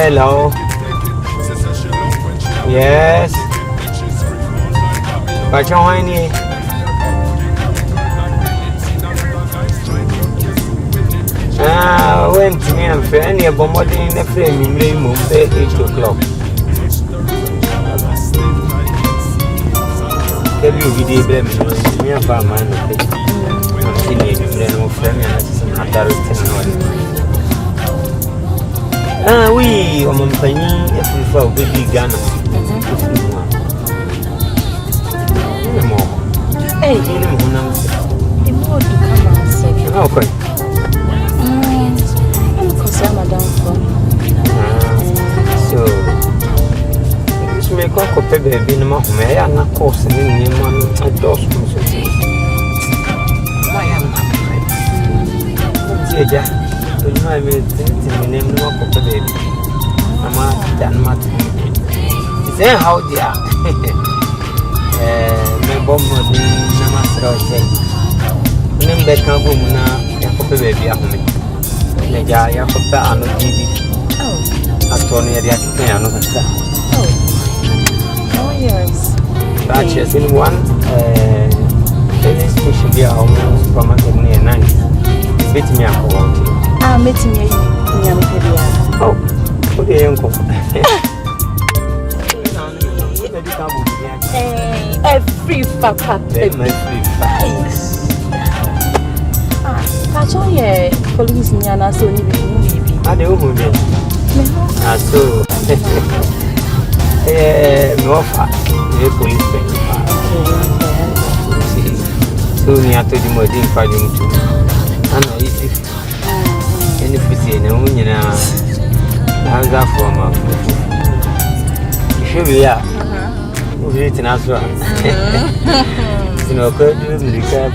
Hello. Yes. But you're whining. Went to me and friend, you're bombarding the frame in the room, 8 o'clock. Tell you, we did blame me and my man. I'm seeing you, no friend, and some other we, on Penny, if we fall, baby Ghana. Hey, you know, the more to come and say, okay. So, this may come up a baby in my home, and of course, in the money, I just want to see. Why am I? Yeah, my name, no up a baby. I'm done, Martin. Say how they are. My bomb was in Namaste. Name that come home now, a baby at me. Naja ya kopta ano TV. Atoni ya kike ano kasa. Oh yes. Batches in one filling station dia home supermarket near nice. Bit me akọ. Meet me nyam pedia. Oh. Okay uncle. Every papa. Every That's all, yeah. Police in Yana, so you be. I don't know. So, no fat, the police. So, you have to do more than 5 minutes. I know if you see no one, you know, how's that from? You should be here. We're eating as well. You know, could you do the cab?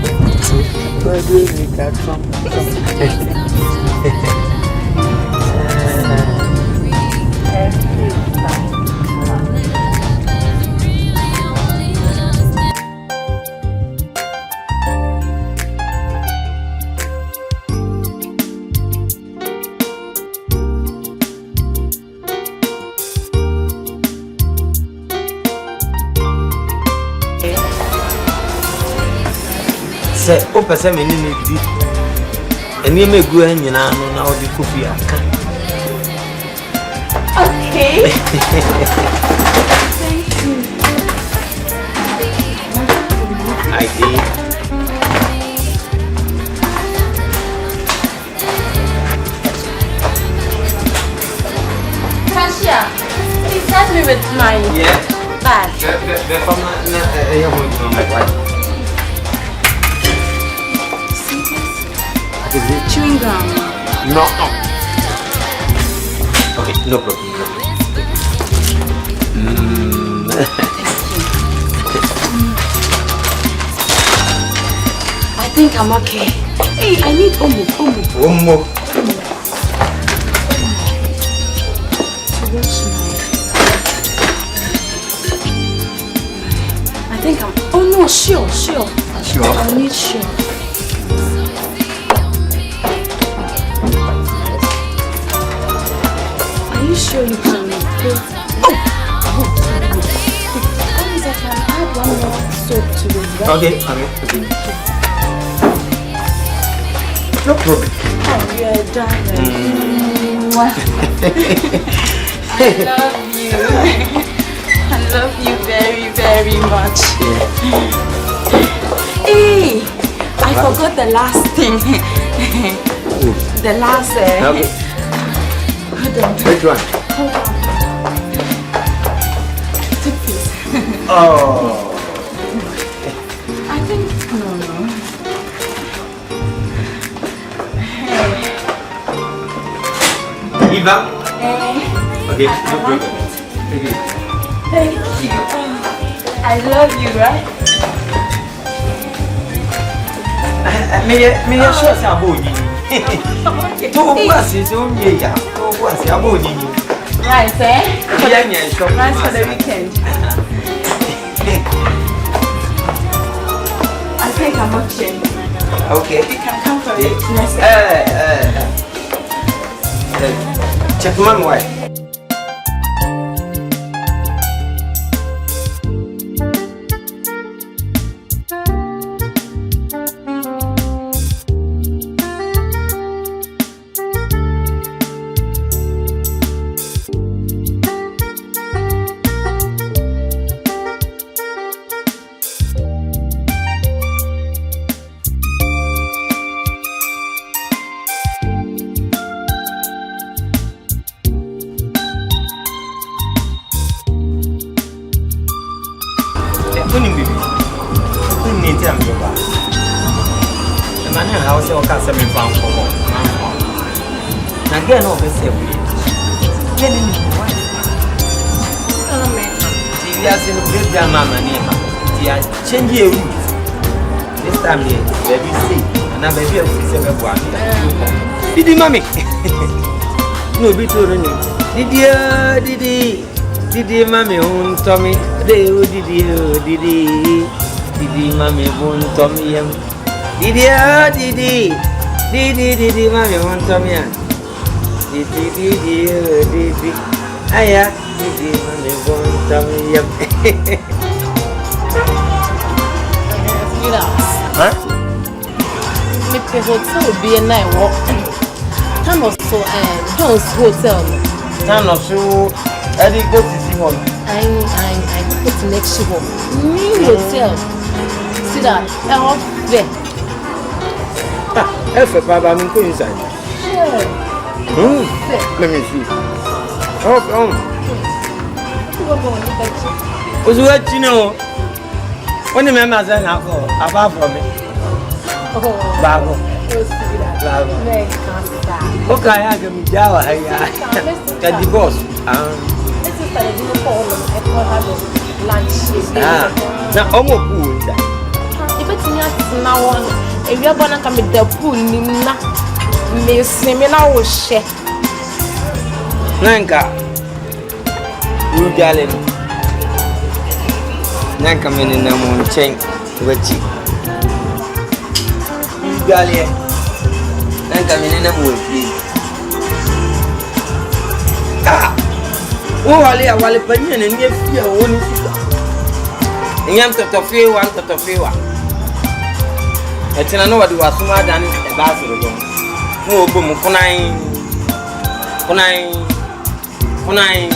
Where do you get from? Say, oh, person, you need it. And you may go and you know, now the coffee. Okay. Thank you. I did. Cassia, please help me with my bag. Chewing gum. No. Okay, no problem. I think I'm okay. Hey, I need Omo. I think I'm. Oh no, sure. I need sure. Are you sure you can make it? I can add one more soap to it, right? Okay. No problem. Oh, you're a darling. I love you. I love you very, very much. Hey, I forgot the last thing. The last. Okay. Hold on. Which one? Hold on. Take this. Oh. I think no. Eva. Okay. I No problem. Thank you. I love you, right? Me sure say aboni. To wasi so me ya. To wasi aboni. Right, eh? Yeah, shop. Nice for the weekend. I think I'm okay. Okay. We can come for it. Check man why. Only baby. Only need to go back. The man in the house will cast me from home. Again, over say we. Getting what? She has in the great mama name. She has changed your route. This time here, baby see. And I'm baby will say one. Did you mommy? No, be too running. Did mommy own Tommy? They would did mommy own Tommy? Did mommy own Tommy? Did Aya, did mommy own Tommy? Huh? The hotel will be a night walk. Time of so John's hotel. Time of so Eddie go to see one. I put next year. New hotel. See that? Out there. If a papa I'm going inside. Sure. Let me see. Oh, was what you know? When the members are now apart from me. Oh, Babo. Okay, I can be Java. I divorce. This is the lunch. Now, almost cool. If it's now on, if you're gonna come with the pool, Miss Semina will share. Nanka, you darling. Nanka, men in the moon chain, which you darling. Nanka, men in the moon. Ah, oh, I will pay and if you want to. Yam to few one to few. It's an over to a summer than a bathroom. No, Kunai.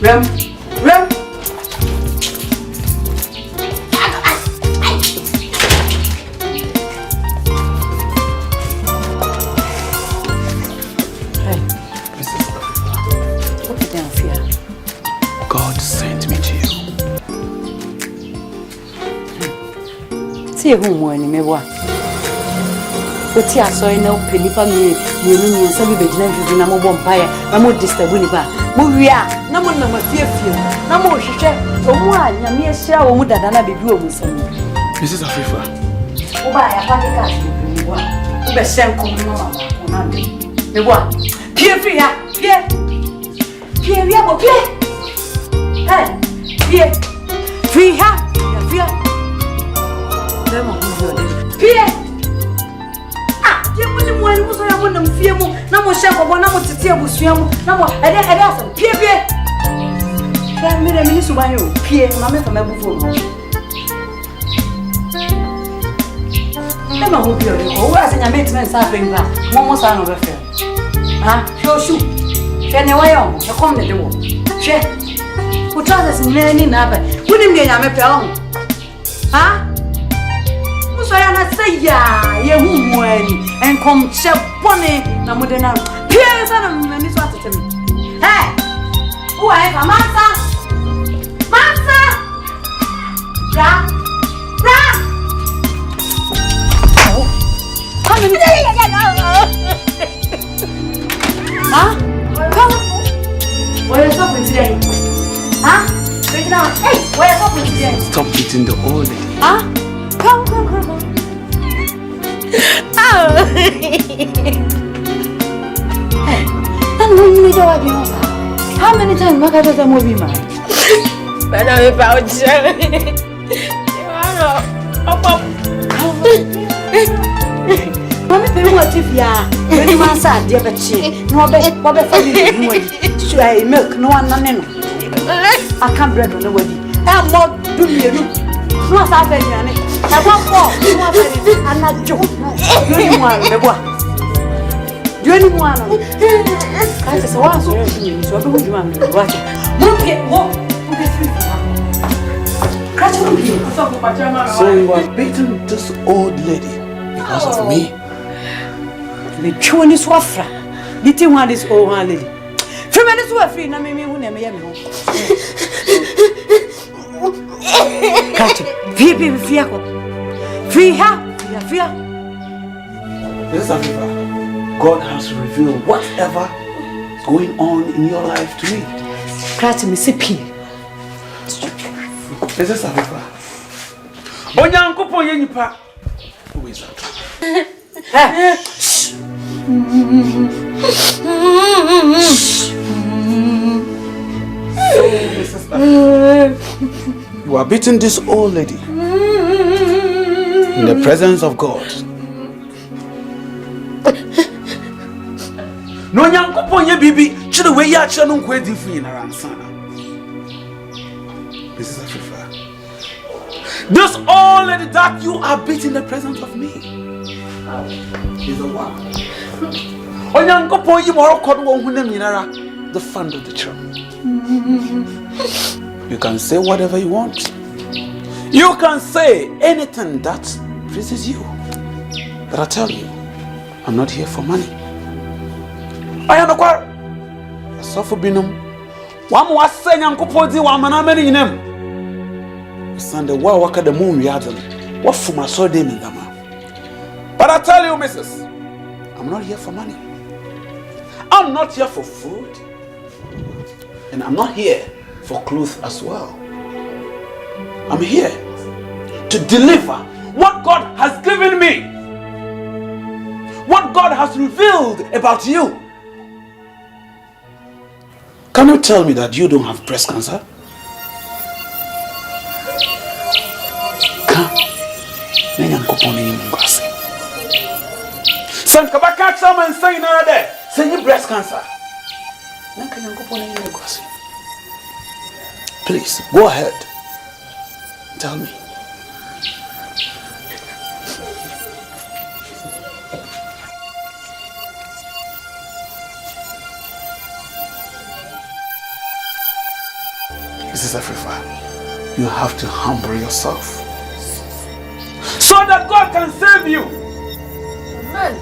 Rem. Hey, sister. Put it down here. God sent me to you. See who money me wa. What you saw in no penny for me. You know, some of the gentlemen na mo bompire. Na mo disturb ni ba. Mo wia. Na mo na ma fiefie. Na mo hwehwe. Omu a nyame ehia wo mu dada na bebi wo mu sam. Mrs. Afifa. Wo ba ya pa ke ka se ni wa. Wo be sen ko no mama ko na de. Me wa. Pie free ha. Pie wia bo pie. Hey. Pie. Free ha. Ya pie. Demo ko de. Pie. Muni mwani muso ya muna mfiemu na mo shako bo na mo titi abusuamu na mo ede asem pie ka mire mini subanyo pie mama fa mabufu no ema ho bio ko wa senya meeting sa fenga mo sa no be fe ha shoshu fe ne wayo e kom ne dewo she utaza sineni na ba kuni mde nyame pe on ha ya na say ya ye hu mwani en kom che bone na modena pie sana mani so atete me hey who ai ka masa ra oh come ni ha come where is up today ha break down hey where is up today Stop eating the old lady. ha come oh and when you do what you want how many times am I going to movie man but I'm about you know Mami pe wo ti fia. Eni ma sa de be chi. No be fa ni ni wadi. Try milk no one no. I can't bread on the wadi. E mo du mienu. No sa fa ni ane. E bo po. No fa ni anajo. Ni mo an be bo. Duani mo an. Ka se wa so ni so be hujuma mi wa. Mo ke wo. So you are beating this old lady because of me? The chewing is wafra. The thing one is old one lady. From minutes were free, na me who never yam. Catch it. Free her. Fear. This is God has revealed whatever is going on in your life to me. Catch me, sippy. This is Aviva. Onyankopo yenipa. Who is that? You are beating this old lady in the presence of God. No onyankopo ye bibi chire we ya chire no kwedi fu na ransana. This is Aviva. This old lady that you are beating in the presence of me is a one. Onyankopo yi moro kodo wo hunam nyinara, the fund of the church. You can say whatever you want. You can say anything that pleases you. But I tell you, I'm not here for money. I am a choir. ASOFO binum. One was saying Yankopo di wa manameni inem. Sunday, why waka the moon yadam? What for my soul dem in dama? But I tell you, Mrs., I'm not here for money. I'm not here for food. And I'm not here for clothes as well. I'm here to deliver what God has given me. What God has revealed about you. Can you tell me that you don't have breast cancer? Saying there, say breast cancer. Please go ahead. Tell me. Mrs. Afrifa, you have to humble yourself so that God can save you. Amen.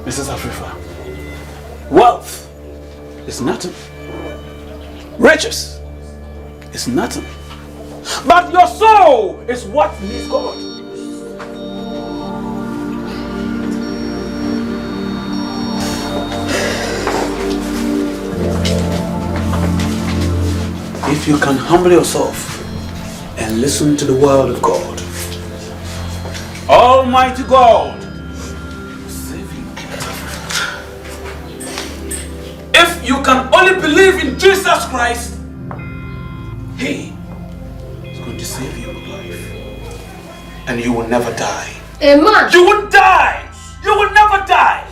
Mrs. Afrifa, wealth is nothing. Riches is nothing. But your soul is what needs God. If you can humble yourself and listen to the word of God, Almighty God will save you. If you can only believe in Jesus Christ, He is going to save your life. And you will never die. Amen. You won't die. You will never die.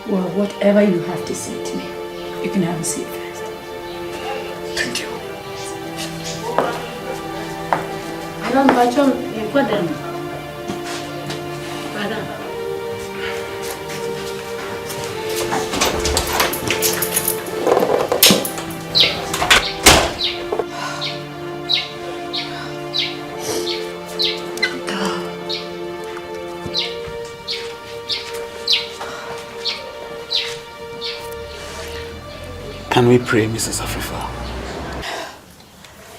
Well, whatever you have to say to me, you can have a seat first. Thank you. Can we pray, Mrs. Afifa?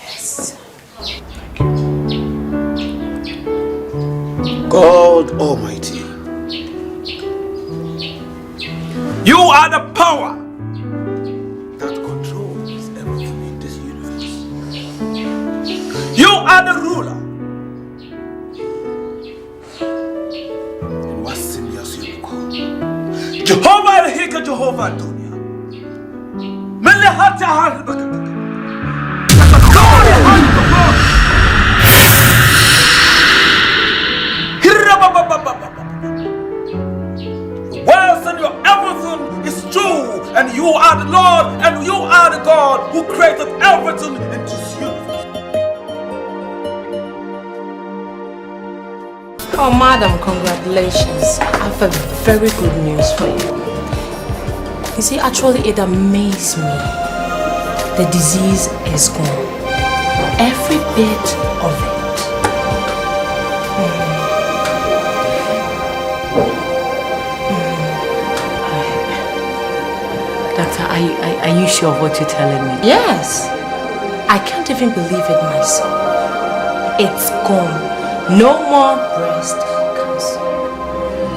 Yes. God Almighty, you are the power that controls everything in this universe. You are the ruler. And what's in your call? Jehovah Hika, Jehovah Dunya. and you are the Lord, and you are the God who created everything into this universe. Oh, madam, congratulations. I have a very good news for you. You see, actually, it amazed me. The disease is gone. Every bit of it. Doctor, are you sure of what you're telling me? Yes. I can't even believe it myself. It's gone. No more breast cancer.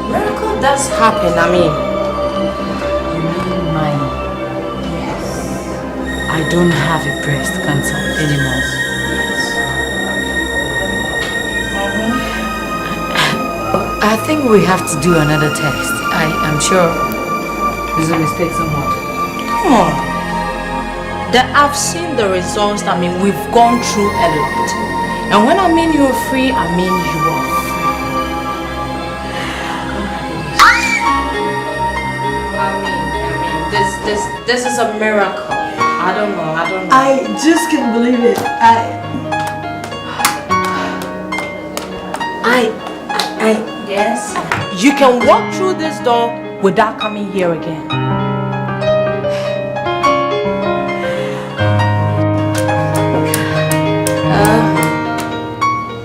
Miracle does happen, I mean. You mean mine? Yes. I don't have a breast cancer anymore. I think we have to do another test. I'm sure there's a mistake somewhere. Come on. I've seen the results. I mean, we've gone through a lot. And when I mean you're free, I mean you are free. This is a miracle. I don't know. I just can't believe it. Yes. You can walk through this door without coming here again.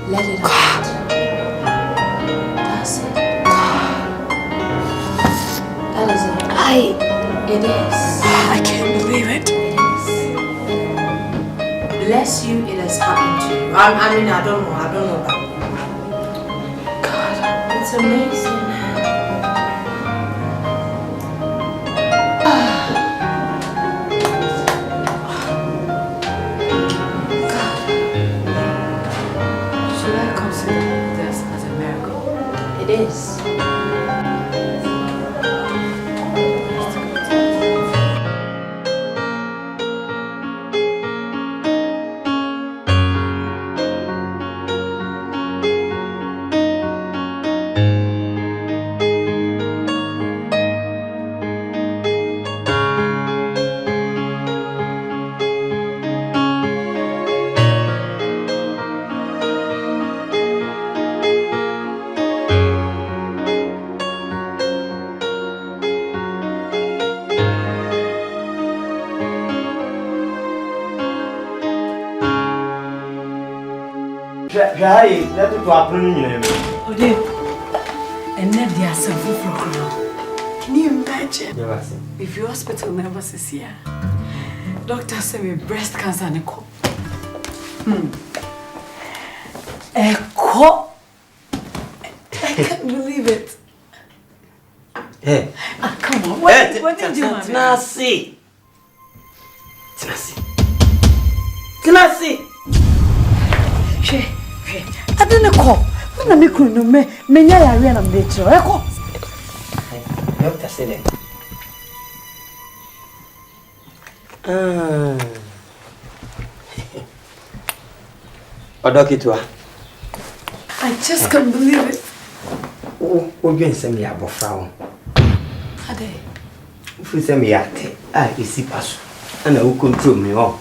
Let it out. That's it. That is it. It is. I can't believe it. It is. Bless you, it has happened to you. I mean, I don't know. God, it's amazing. Should I consider this as a miracle? It is. Hey, let it happen. Ode, and then there are some food program. Can you imagine? If your hospital never says here, doctor said me breast cancer and echo. Echo. I can't believe it. Hey. Come on. What did you want? Tenasi. I don't know. I'm not going to me. Many are real and nature. Doctor said it. I just can't believe it. We're going to send me a buffer. Ade. If you send me a tea, I see pass. And I will control me all.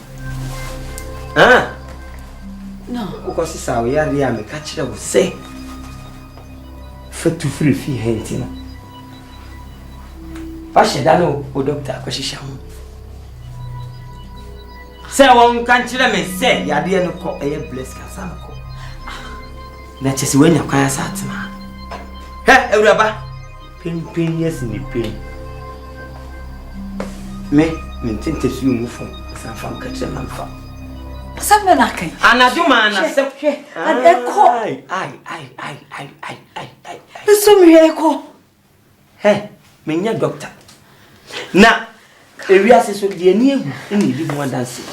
No. Because it's our year, I may catch it. I will say, for to free fee hunting. Fashion, I know, O doctor, because she shall. Say, one country, me say, ya dear no call a blessed Casanco. That is when you cry, Satima. Hey, Euraba, pain, yes, in the pain. Me, maintain to see you move from San Francisco and Fam. Something I can. And I do, man, I said, and echo. I. It's so me echo. Hey, me, your doctor. Now, if you are so dear, you need more than see.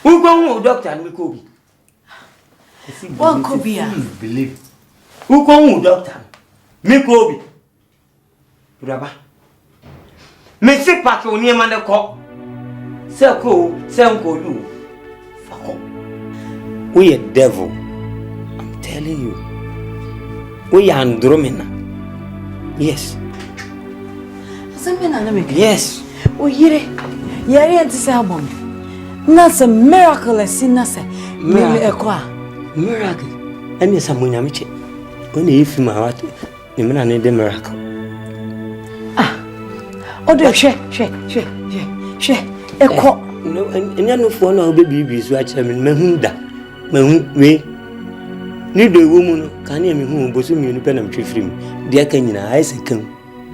Who go, doctor, and we could be. One could be. Believe. Who go, doctor? Me could be. Brother. Me see pack on your man the cop. Say go you. Fuck up. We a devil. I'm telling you. We are Andromeda. Yes. Asemena na make. Yes. O yire. Yare enti se abon. Na se miracle na se. Mele ekwa. Miracle. Emi samunya meche. Oni ifi ma wat. Emena ne de miracle. Odo hwe. Ekọ. No, enya no fo na obebibi so a kire me mahunda. Mahu we. Ni do ewo mu no, kan na me hu boso mi nu pe na mtwe firi mu. De aka nyina ai se kan.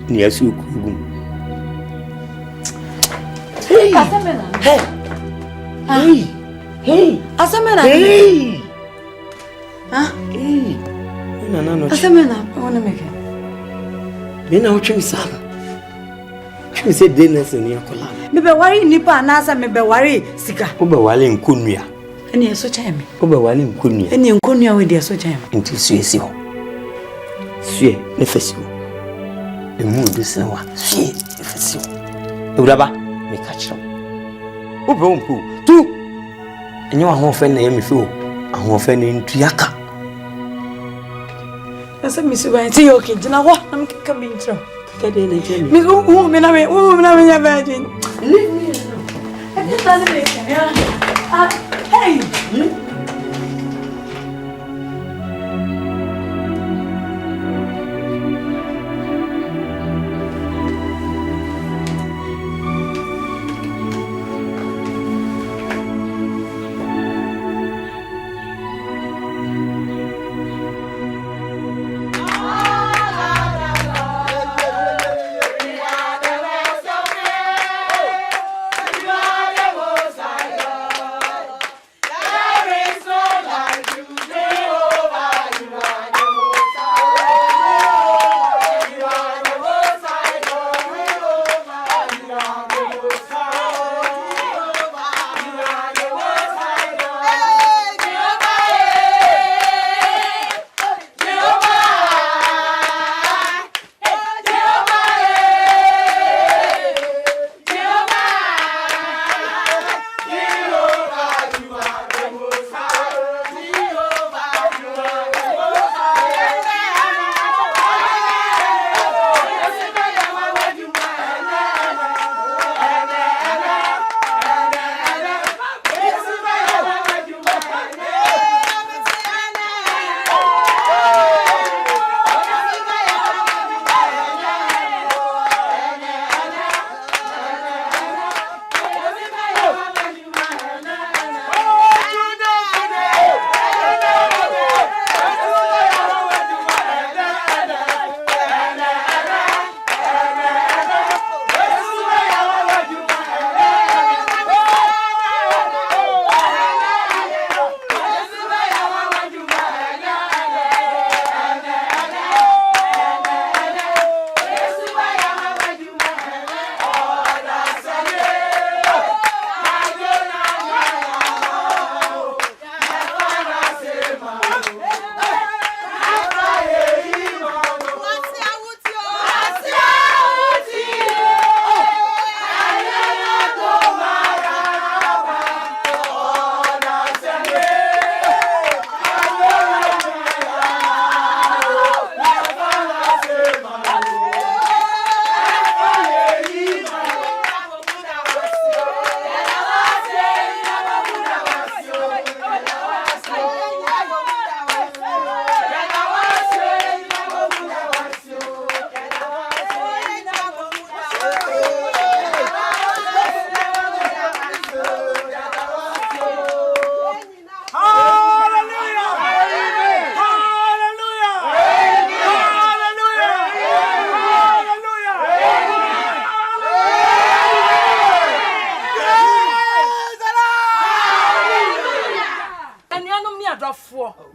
Ni asu okugum. Hey. Asemena. Hey. Asemena. Hey. Ah? Hey. No. Asemena, I want to make it. Me na wotwe misaba. Twe se de na se ni akola. Me be worry nipa na asa me be worry sika. Wo be wale nkonua. Eni eso chae me. Wo be wale nkonua. Eni nkonua we de eso chae me. Nti suesi ho. Sue ne fesi ho. Emu de se wa. Sue ne fesi ho. Ewuraba me ka kire. Wo be wonku. Tu. Enye wa ho fe na ye me fi ho. Ahon fe ne ntuaka. Asa mi su ba nti okay jina ho na me ka bi ntro. Kede na je Me me na me ya virgin. Leave me alone. I just doesn't make sense. Hey.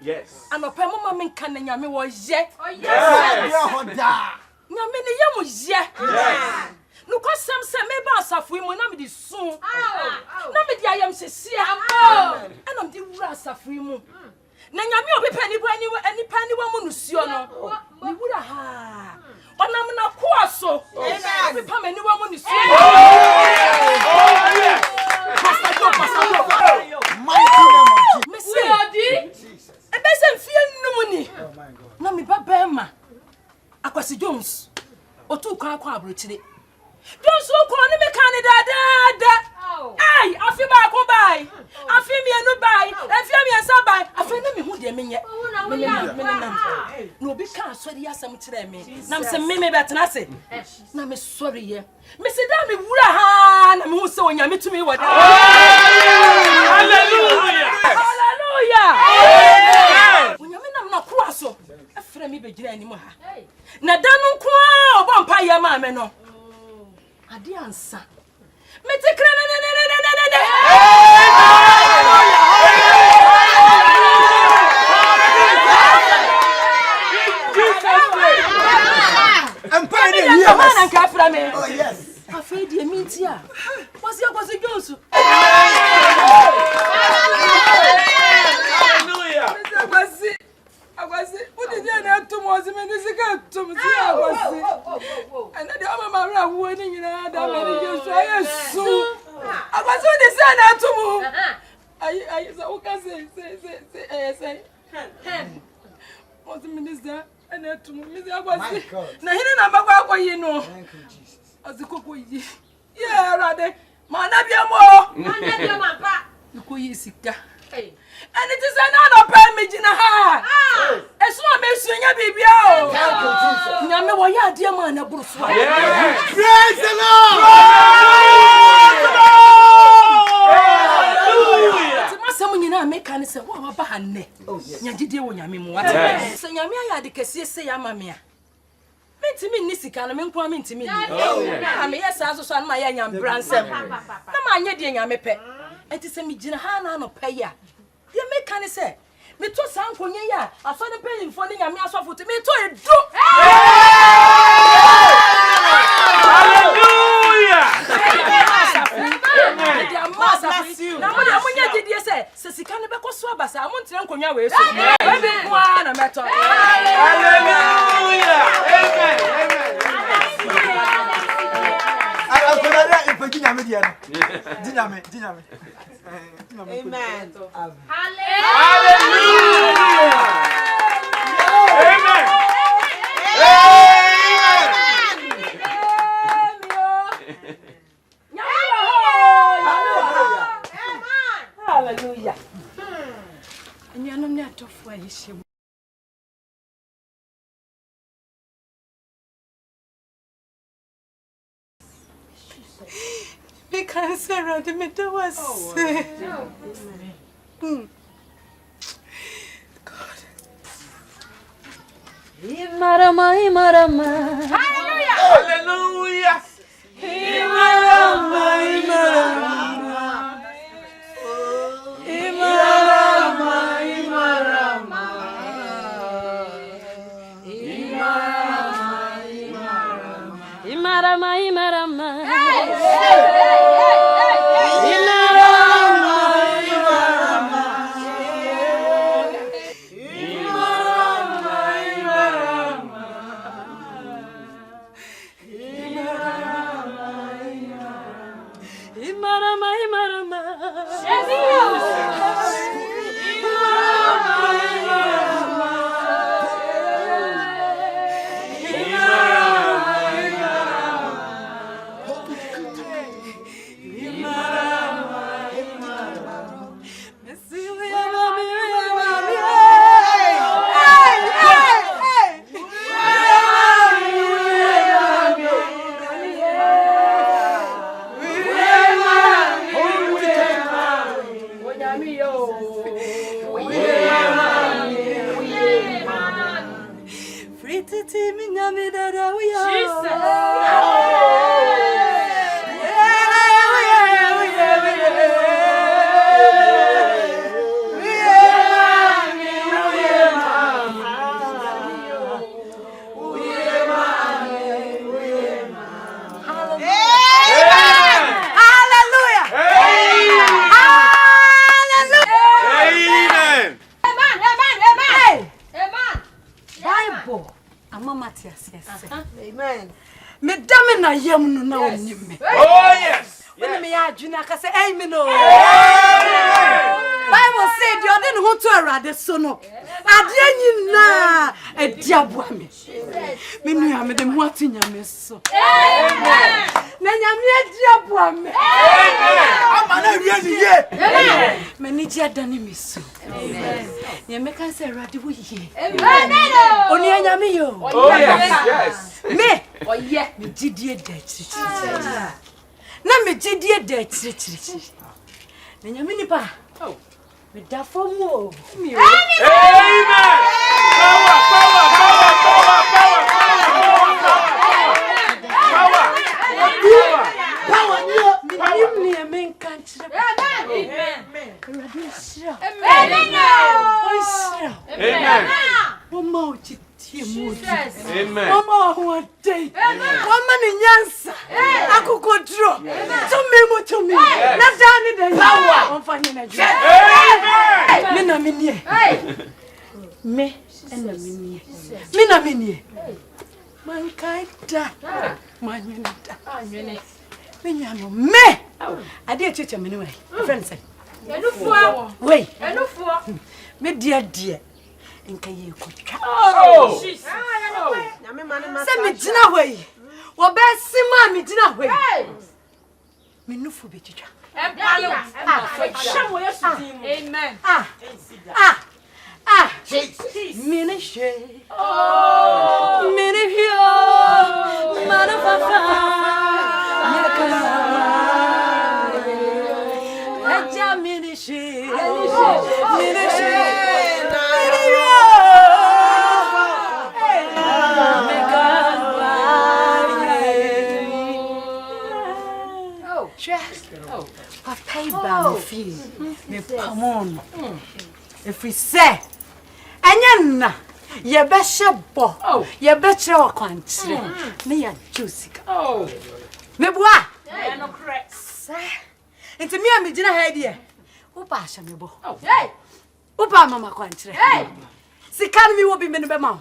Yes. And a pemo man can nyame was ye. Yes. Nyame ne yam ye. Yes. No cause some say me ba asafo mu na me di sun. Na me di ayam sesia. And am di wura asafo mu. Na nyame opepa ni bu ani pa ni wa mu nusuo no. Ni wura ha. Onam na ko aso. Opepa me ni wa mu nusuo. Na me ba bema Akwasi Jones otu kan kwa abrochire sorry asam kire me. Na me se me betena se. Na me sorry ye. Me se da me wura ha na me hu se onyame tumi wada. Hallelujah. Hallelujah. Onyame nam na ko aso. Efra me begira anim ha. Na da no nko a obo mpa ye ma me no. Ade ansa. Me te kra ne. Oh yes. Afraid you meet here. What's your Jones? Hallelujah. I was it. What did you have to was a minute ago to me? And the other man winning in another many so I was on the sun out to move. Say, what's the minister? And to me, I was now he didn't know you know. Thank you, Jesus. As the cook, yeah, rather, Manabia more. You could use it. And it is another permit in a heart. As one may swing a baby out. Now, why are dear man a bush? Praise the Lord! Someone you know, make and say, what about her neck? Oh, yes. You did when you mean what? So, Yamia, the Cassia say, Mamma. Meant to me, Nissy can mean coming to me. I mean, yes, I was on my young grandson. Come on, you're doing a mepe. It is a Mijana no pay ya. You make can say, me to sound for ye, I saw the penny for the ASOFO to me to a do. Hallelujah! Now, what did you say? Says he can't be swabas. I want to know way. Hallelujah! Amen. Hallelujah. And you're not tough for his. Because Sarah, the middle was. God. Imarama. Hallelujah! Hallelujah! Imarama. Amen. Madame na yam no na onime. Oh yes. When me ya dwuna ka say amen no. Bible said you dey no to arade so no. Ade nyina ediaboa me. Me nua me de mu atinya me so. Amen. Na nyame ediaboa me. Amen. Amana wi ani ye. Amen. Me ni je dane me so. Amen. You make us say ready with you. Amen. Only I am you. Oh yes. Me. Oh yeah. Me did you that. Na me did you that. Na nyame nipa. Oh. Me da for mo. Amen. Power. Amen. Mama, one day. One man in Yansa. I could go draw. To me. Not down in the power. I'm finding a job. Mina Minie. Me and the Minie. Mina Minie. Mankind. Man, me. I did teach him anyway. Friend said, wait, me dear. And can you cook? Oh, send me dinner way. What best see me dinner way? Me no for be teacher. Amen. Ministry. Oh, ministry. Come on. If we say, Anna, you better bo, you better country. Me a juicy. Oh, me boy. No correct. It's me and me dinner idea. Who pass me bo? Hey, Upa mama country. Hey, see, can me will be minimum.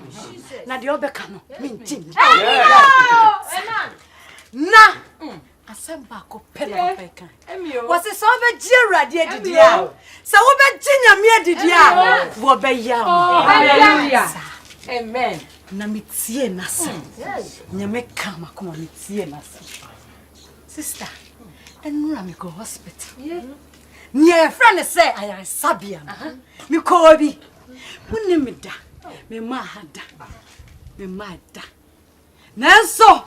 Now the other canoe, minting. Na. Asemba ko pela beka. Was it so be jira dia dia. So we be jinya me dia. Wo be ya. Hallelujah. Amen. Na mitie na se. Nyame kama ko mitie na se. Sister, enura me go hospital. Near friend say I am Sabian. Me ko obi. Woni me da. Me ma hada. Me ma da. Nanso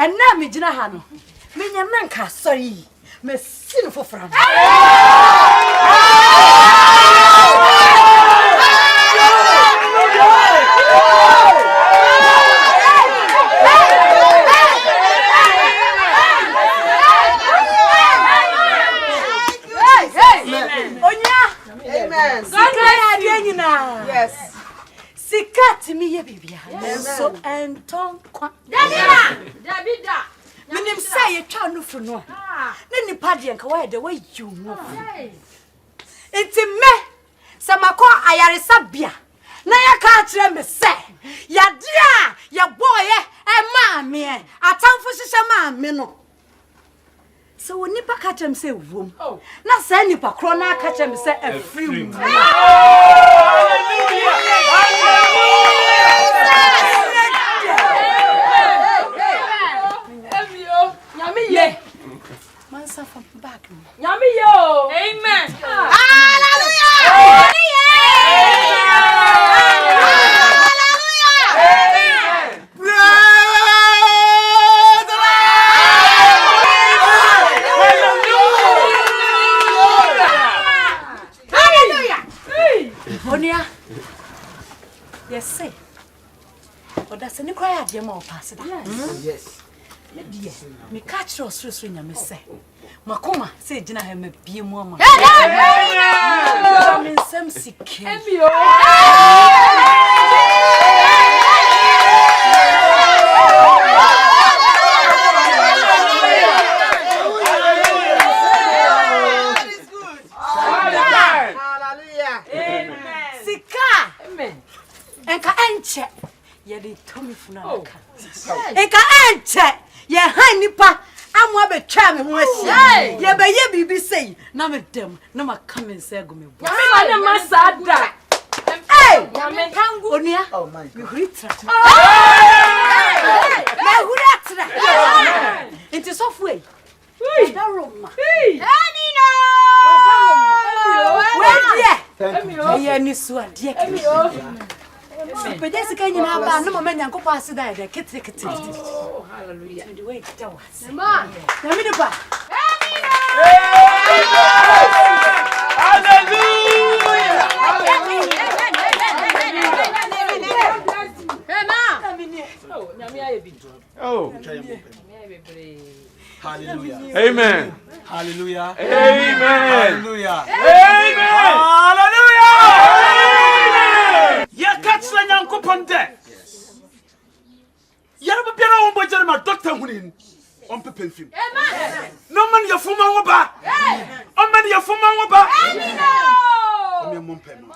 and now me jina hano. Me nyananka sorry. Me sin for Fran. Amen. Yes. Sikati mi ye bibia. So enton kwa. Davida. Minim say ye twa no fru no. Na nipa de nka wa de wa yu no. Enti me samako ayaresa bia. Na ya ka kire me say ya dia ya boye e ma me atamfo hihye ma me no. So when nipa ka kire me say wom. Na say nipa kro na ka kire me say afrim. Mansa from back. Yummy yo. Amen. Hallelujah. Hallelujah. Monia. Yes, say. But that's any cry at your mouth, Pastor. Yes. Me catch your swing and me say, Makoma, say, Dina, I may be more. I'm in some sick. Sika, amen. And Kanche, ye did Tommy Funa. And Kanche. Ye ha nipa amwa be twa me ho asia ye be ye bibi sei na me dem na ma come and say go me bo me ma na masada eh ya me kangu onia oh my god me huritra me huritra into software da roma hey anino wa da roma Thank you. I miss one, dear. But that's a kind of no man and go past that. Kitty. Oh, hallelujah. The way it was. Come on. Hallelujah. Oh. Hallelujah. Amen. Hallelujah. Amen. Hallelujah. Amen. Hallelujah. Ya catch la nyankopon de. Ya ba bia na wo bojere ma doctor hunin. On pepe film. Amen. No man ya fuma wo ba. On man ya fuma wo ba. Amen. On me mon pema.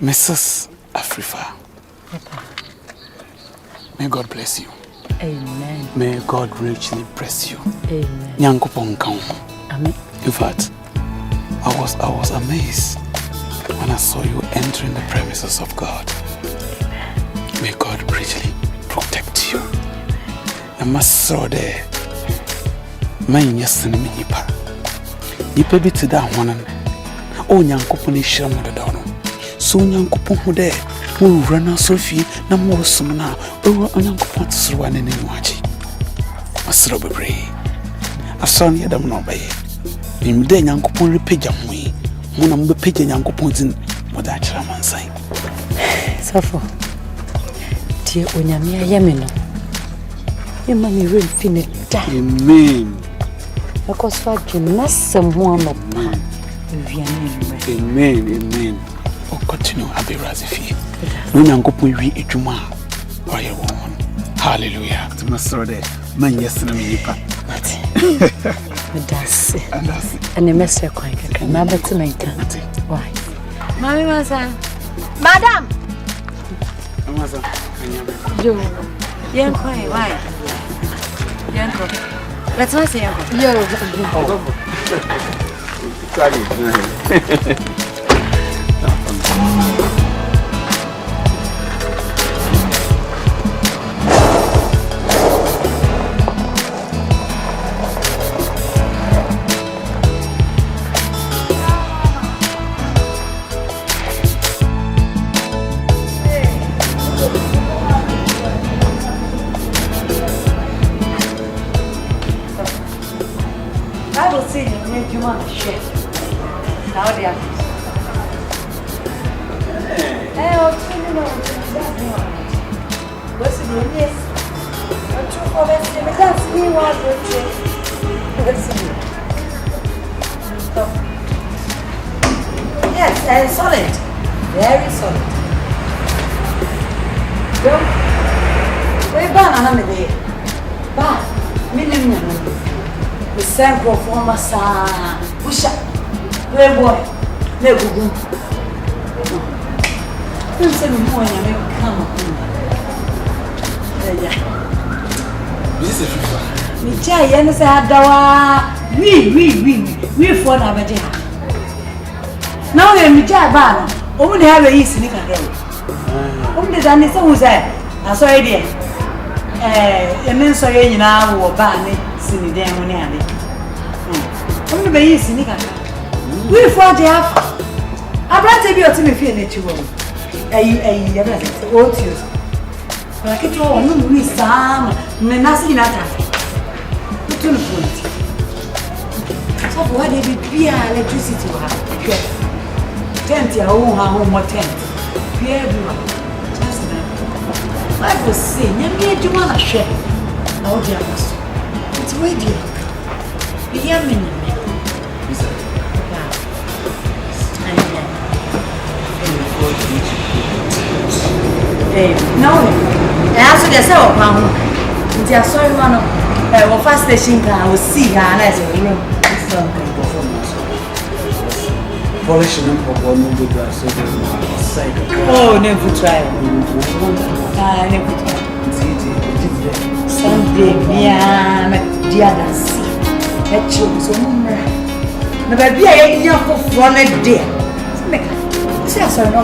Mrs. Afrifa, may God bless you. Amen. May God richly bless you. Amen. Nyankopon ka wo. Amen. In fact, I was amazed when I saw you entering the premises of God. Amen. May God richly protect you. I must saw there. Man yesene me nipa. Nipa bi te da honan. O Nyankopon ehira mo da no. So Nyankopon ho de mo wura na sofie na mo som na o Nyankopon tsoro ne ne wachi. Asro bebre. Ason ye dam no baye. Nim de Nyankopon repagya ho yi. Mo na mo be pagya Nyankopon din mo da kira mansan. Safo. Tie onyame ayeme no. E ma mi real fine da. Amen. Because for gymnasm ho no pa. Amen. Amen. Oh, continue abi razifi. No Nyankopon wi edwuma a oye won. Hallelujah. Tumasoro de man yesna me nipa. That's and the message quite can never to make it. Why? Mommy Masa. Madam. Masa. Yo. Young quite why? Young. Let's not say yo. I will see you you want to share. Now they are. What's the name? Yes. But you for let's see me that's me was yes, solid. Very solid. We ban on me there. Ba, minimum. The same performance, push up, play boy, play good. Don't say me more and make come up. This is FIFA. Me try, you say Adawa. We for na beje. Now me try ba no. Omu dey have a easy nika dey. Omu dey dan say who say? I saw it there. Emen so ye nyina wo ba ni sini den ho ni ade. Omu be yi sini kaka. We for dey have. Abrante bi o ti me fie na chi wo. Ayi abrante o ti o. Para que tu no we sam, me nasi na ta. Tu no point. So for dey be pia electricity wa. Tent ya o ha ho mo tent. Pia everywhere. I was saying, you need to want to share. Now, dear, it's ready. Be a minute. No. I also get so pound. They are sorry, man. Well, fast station car, I will see her and I say, room. It's not performance. Polishing them for one good so side. Oh, never try. Never try. Sunday, yeah, dear Nancy. That you so much. No, baby, I ain't for one a day. Say, sorry, no,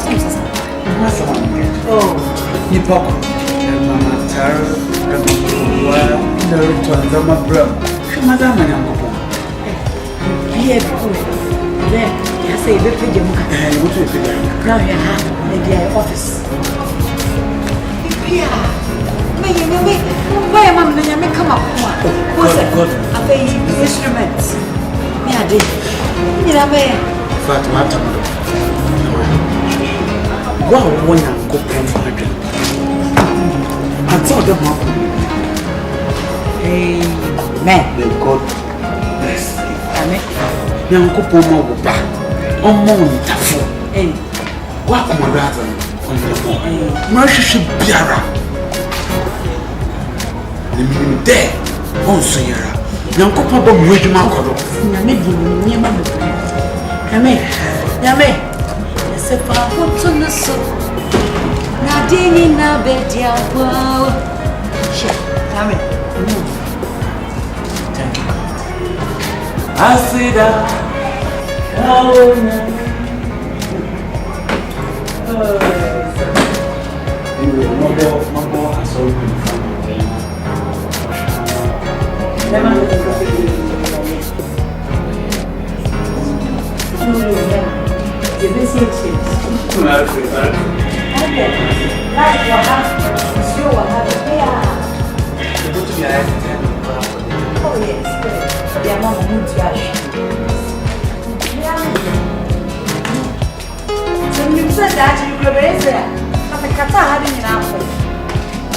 oh, you talk. Mama Tara, the returns of my brother. Madame, and I'm going. Be everywhere. Then, I say, the pigeon. What do you think? Now you have the office. Yeah. Why am I going to come up? What's it? I pay instruments. Yeah, I did. You know, Fatima. Wow, when I go pen for her. I told them how. Amen. May God bless you. Amen. Young couple more back. On morning, tafu. What my brother on the phone? Mercy Biara. The minute there, on Sierra. Young couple of Wage Marco. Yame. Se fa hoto no so na dini na bedia wo she come thank you asida kawonya mambo aso This is it. Okay. Like what happened? It's your what happened. Oh yes, good. Yeah, Mama, need to rush. Yeah. So you said that you could raise it. I'm a cat having an apple.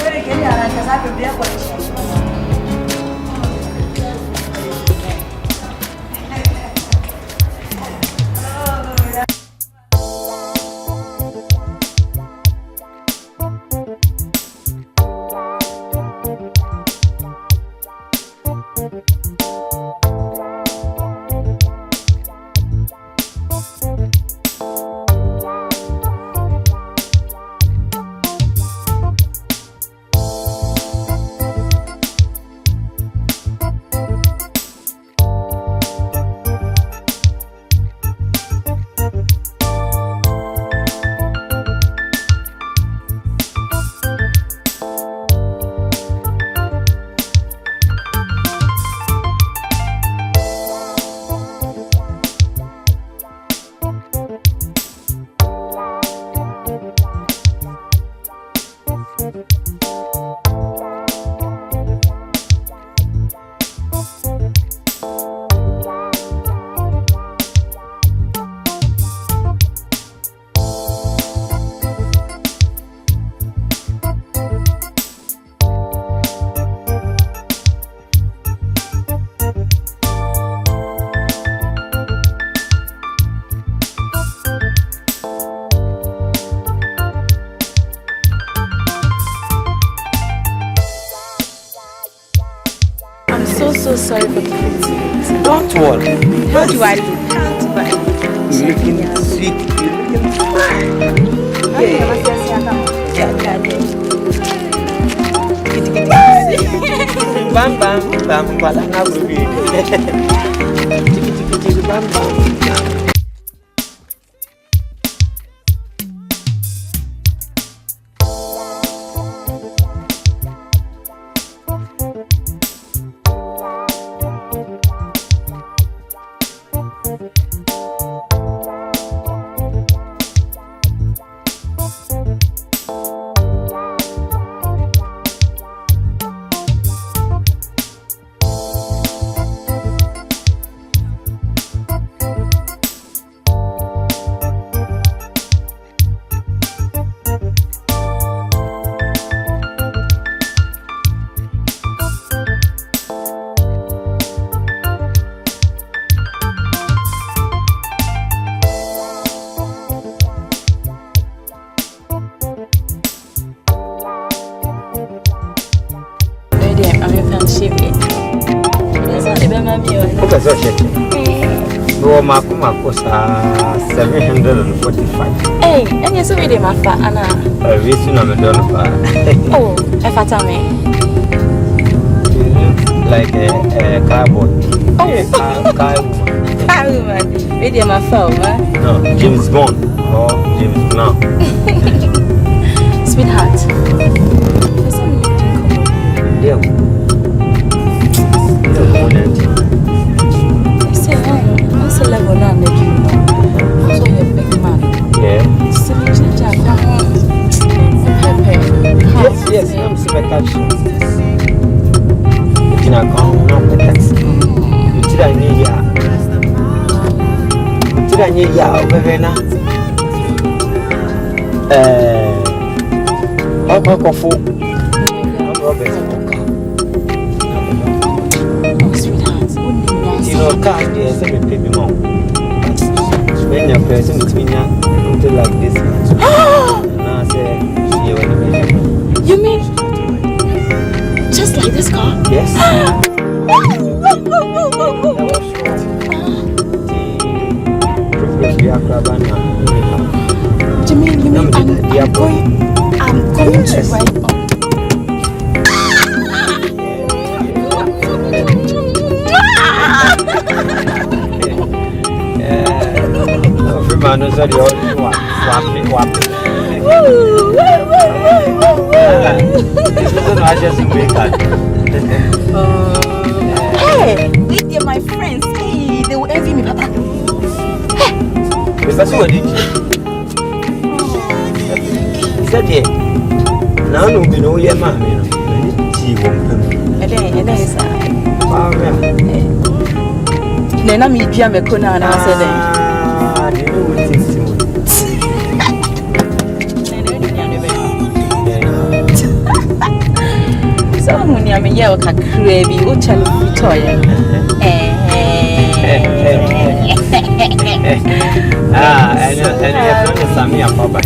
Very good, because I could be able to change. So sorry for the Don't worry. How do I look? You're looking sweet. You're looking fine. Bam bam bam bala na rubi. Bam bam. Okay, so check. No, Makuma cost 745. Hey, and you're so ready, my fat Anna. We soon am done. Oh, if I tell me. Like a cardboard. Oh, car woman. Ready, my phone, man. No, James Bond or James Brown. Sweetheart. There's something you can come on. Yeah. What's the level now, Nick? So you're a big man. Yeah. Yes, I'm super catching. It's not going on the taxi. It's not near. It's not near Verena. Papa Coffo. You know, car, yes, I'm a baby mom. When you're present with me now, until like this. And I say, you mean just like this car? yes. You mean I'm going to ride on? Man, no, sorry, all one. This is not just a great card. Hey, they're my friends. Hey, they will envy me, Papa. Hey, Mr. So, what did you? He said, yeah. Now, no, we know your mammy. She won't come. And then, Oh, yeah. Then I'm eating a cona and I said, you know what it is. someone I mean, yeah, crazy, which I love to and your friend is Sammy and Papa.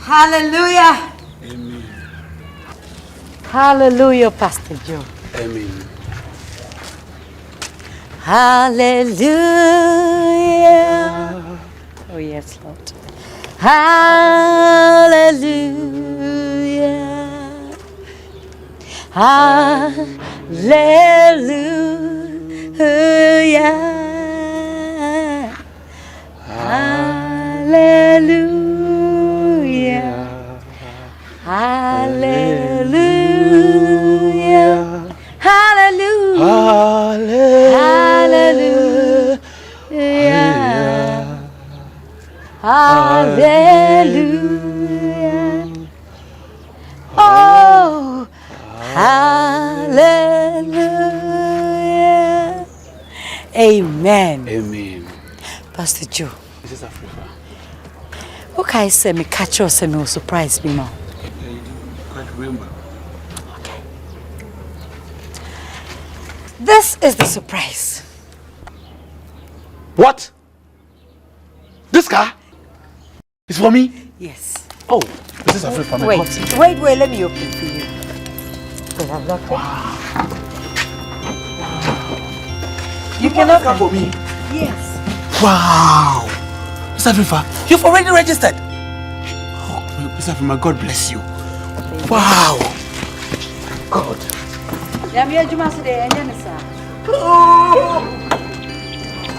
Hallelujah. Amen. Hallelujah, Pastor Joe. Amen. Hallelujah. Oh, yes, Lord. Hallelujah. Hallelujah. Hallelujah. Hallelujah. Hallelujah. Hallelujah. Hallelujah. Oh, hallelujah. Amen. Amen. Pastor Joe. This is Africa. Okay, say me catch us and me will surprise me now. Can't remember. Okay. This is the surprise. What? This car is for me? Yes. Oh, this is Africa. Wait, let me open for you. Wait, I'm not Wow. You can open for me. Yes. Wow. Miss Africa, you've already registered. Oh, Miss Africa, God bless you. Wow. God. I'm here, Juma, today, and then, sir. Oh.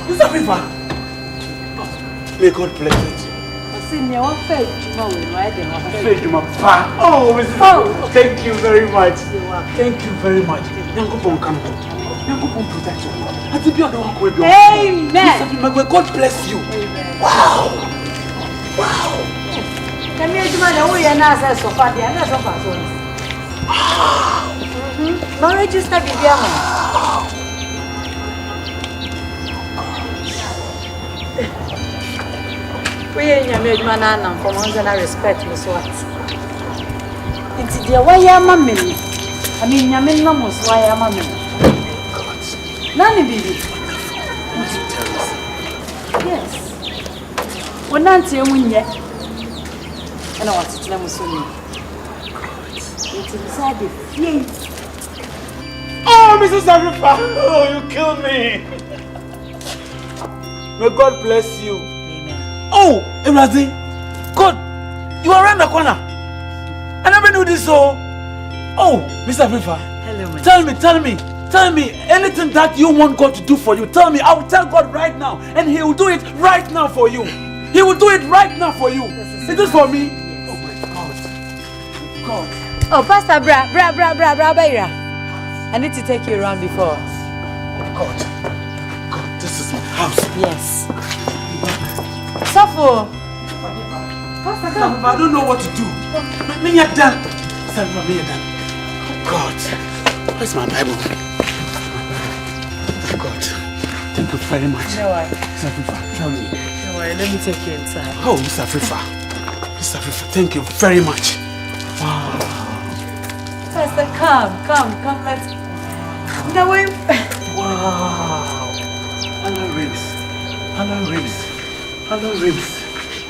Mr. Viva. May God bless you. Oh, Mrs. Thank you very much. Thank you very much. Amen. May God bless you. Wow. Wow. Register we ain't made man and come on and respect me so what. It's the way I'm a minute. I mean, I'm in no most why I'm a minute. Nanny baby. Yes. When Nancy win yet. I know what's name was soon. It's inside the feet. Oh, Mrs. Afrifa! Oh, you killed me! May God bless you. Oh, Emrazi, God, you are around the corner. I never knew this, so. Oh, Mr. Afrifa. Hello, man. Tell me anything that you want God to do for you. Tell me, I will tell God right now, and He will do it right now for you. He will do it right now for you. Is this for me? Oh my God. Oh, Pastor Bra, Baira. I need to take you around before. God, this is my house. Yes. Suffer. Pastor, come. I don't know what to do. Me you're done. God, where's my Bible? God, thank you very much. No worry. Mr. Afrifa, tell me. Don't worry, let me take you inside. Oh, Mr. Afrifa, thank you very much. Wow. Pastor, come, let's. No way. Wow. Hello, ribs.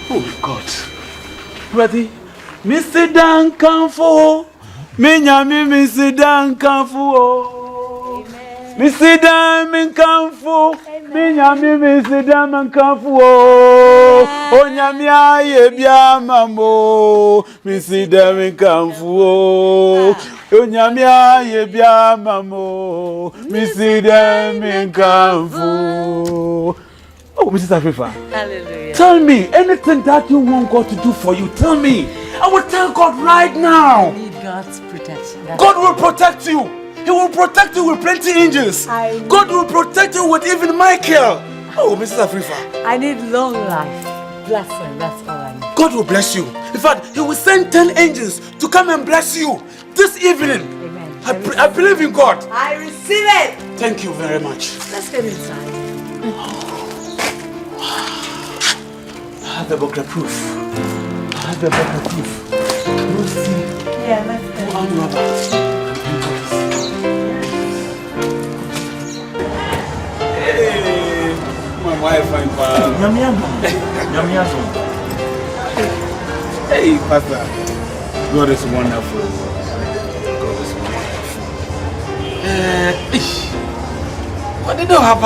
Oh God. Ready? Mr. Duncan for Minyami, Mr. Duncan for Mr. Duncan for Minyami, Mr. Duncan for Onyamia Yebia Mammo, Mr. Duncan for Onyamia Yebia Mammo, Mr. Duncan for. Oh, Mrs. Afrifa. Hallelujah. Tell me anything that you want God to do for you. Tell me. I will tell God right now. I need God's protection. God will protect you. He will protect you with plenty angels. God will protect you with even Michael. Oh, Mrs. Afrifa. I need long life. Blessing, that's all I need. God will bless you. In fact, He will send 10 angels to come and bless you this evening. Amen. I believe in God. I receive it. Thank you very much. Let's get inside. I have the book of proof. We'll see. Yeah, let's go. Hey, my wife and Hey, Pastor. God is wonderful. What did you have?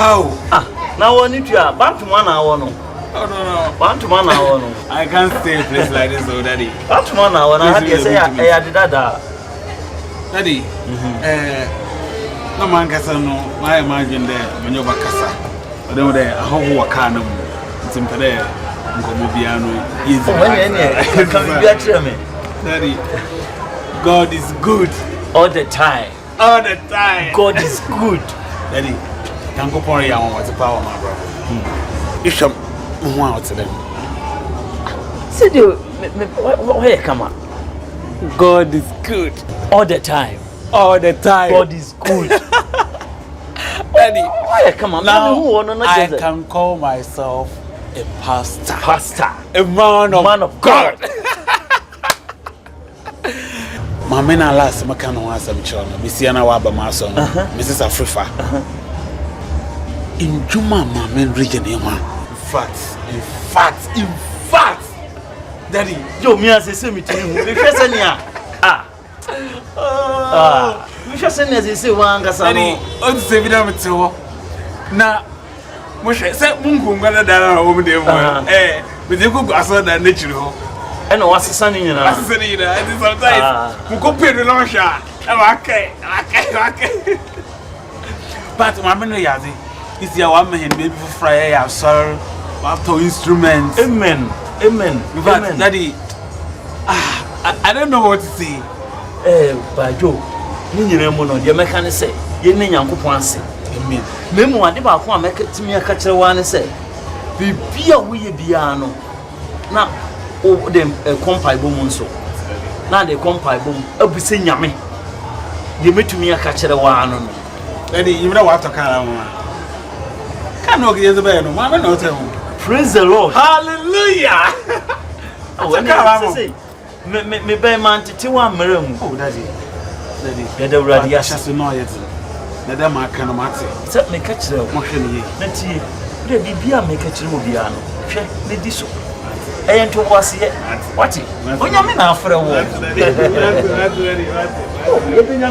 Now I need to back to 1 hour. No. Oh, no. 1 to 1 hour. No. I can't stay in a place like this, Daddy. Back to 1 hour. I had to say I did that. Daddy, no man can say no. I imagine there when you're back. I don't know there. I hope you are calm. It's in there. Daddy, God is good. All the time. All the time. God is good. Daddy, can't go for you. What's the power, my brother? If I'm out to them. See you. Where come on? God is good. All the time. All the time. God is good. Daddy, where come on? Now I can call myself a pastor. A man of God. My men are last. My can answer me. Messiana Waba Mason. Mrs. Afrifa. In Juma, my men region. In fact. Daddy, yo, me as a semi to you. We first we just send as you say one. Daddy, on save it up to now. Moshe say mungu ngana dara wo mu dem we dey go aso da nature and what's the sun in you now? Sometimes we go pay the lunch okay. But my man yazi This year, one man baby for Friday. I'm sorry. After instruments. Amen. Amen. But Daddy, I don't know what to say. Bajo, you know, the mechanic say, you need Uncle Ponce. Amen. Memo, I never want to make it to me a catcher one and say, be a wee piano. Now, oh, them a compile boom so. Now they compile boom, a be saying yammy. You met to me a catcher one. Daddy, you know what to call one. Can't get the bed, no matter not. Praise the Lord. Hallelujah. Oh, I say, me bear man to 1 million. Oh, Daddy. You're the radiation. To know it. Let them make a matter. Set me catch the machine. Let's see. The BBA make a chill piano. Check the disso. I ain't to was here. What? When you're now for a walk. Oh, you've been a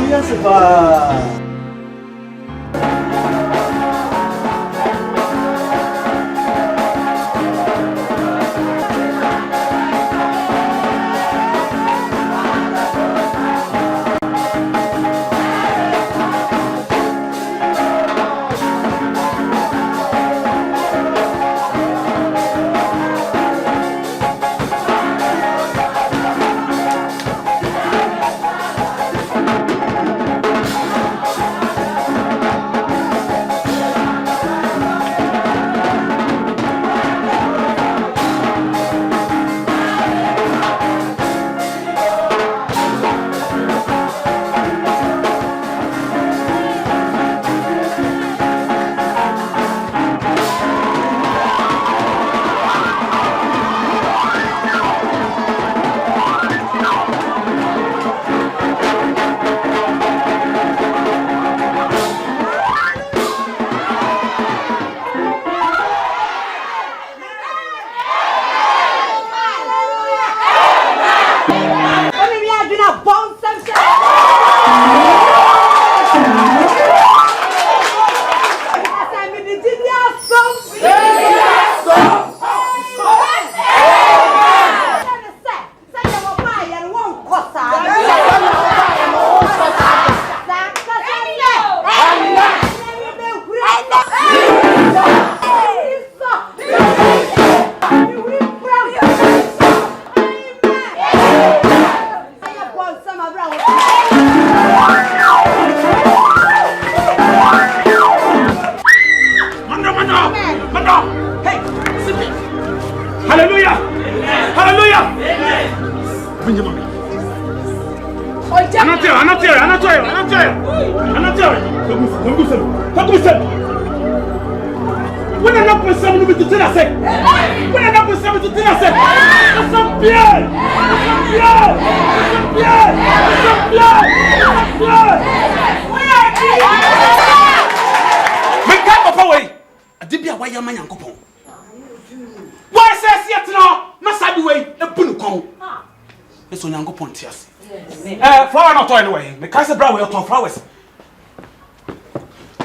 flower not anyway. The castle brown will talk flowers.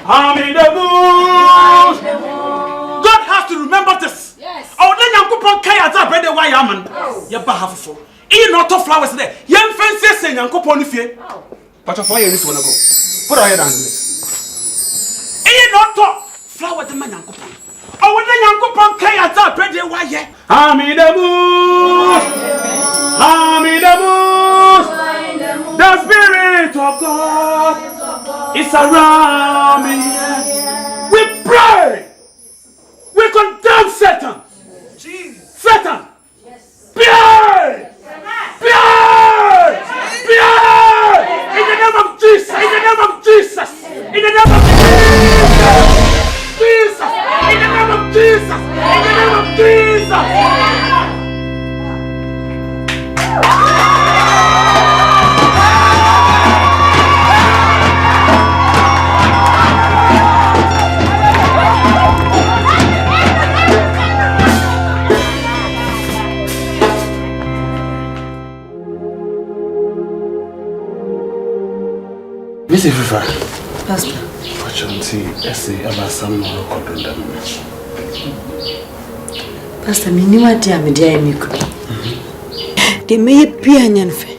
I'm in the mood. God has to remember this. Yes. Oh, then you go pon kaya za bread why yaman. You ba half for. E not of flowers there. Yem fancy say you go pon fie. But of why you this wanna go. Put your head down. E not of flower the man you go pon. Oh, when you go pon kaya za bread why ye. I'm in the mood. I'm in the mood. The Spirit of God is around me. We pray. We condemn Satan. Satan. Fear. Fear. Fear. In the name of Jesus. In the name of Jesus. In the name of Jesus. In the name of Jesus. In the name of Jesus. Mr. Fifa. Pastor. Fortunately, essay about some more condemn. Pastor, me ni wati amedia miku. De meye pia nyanfe.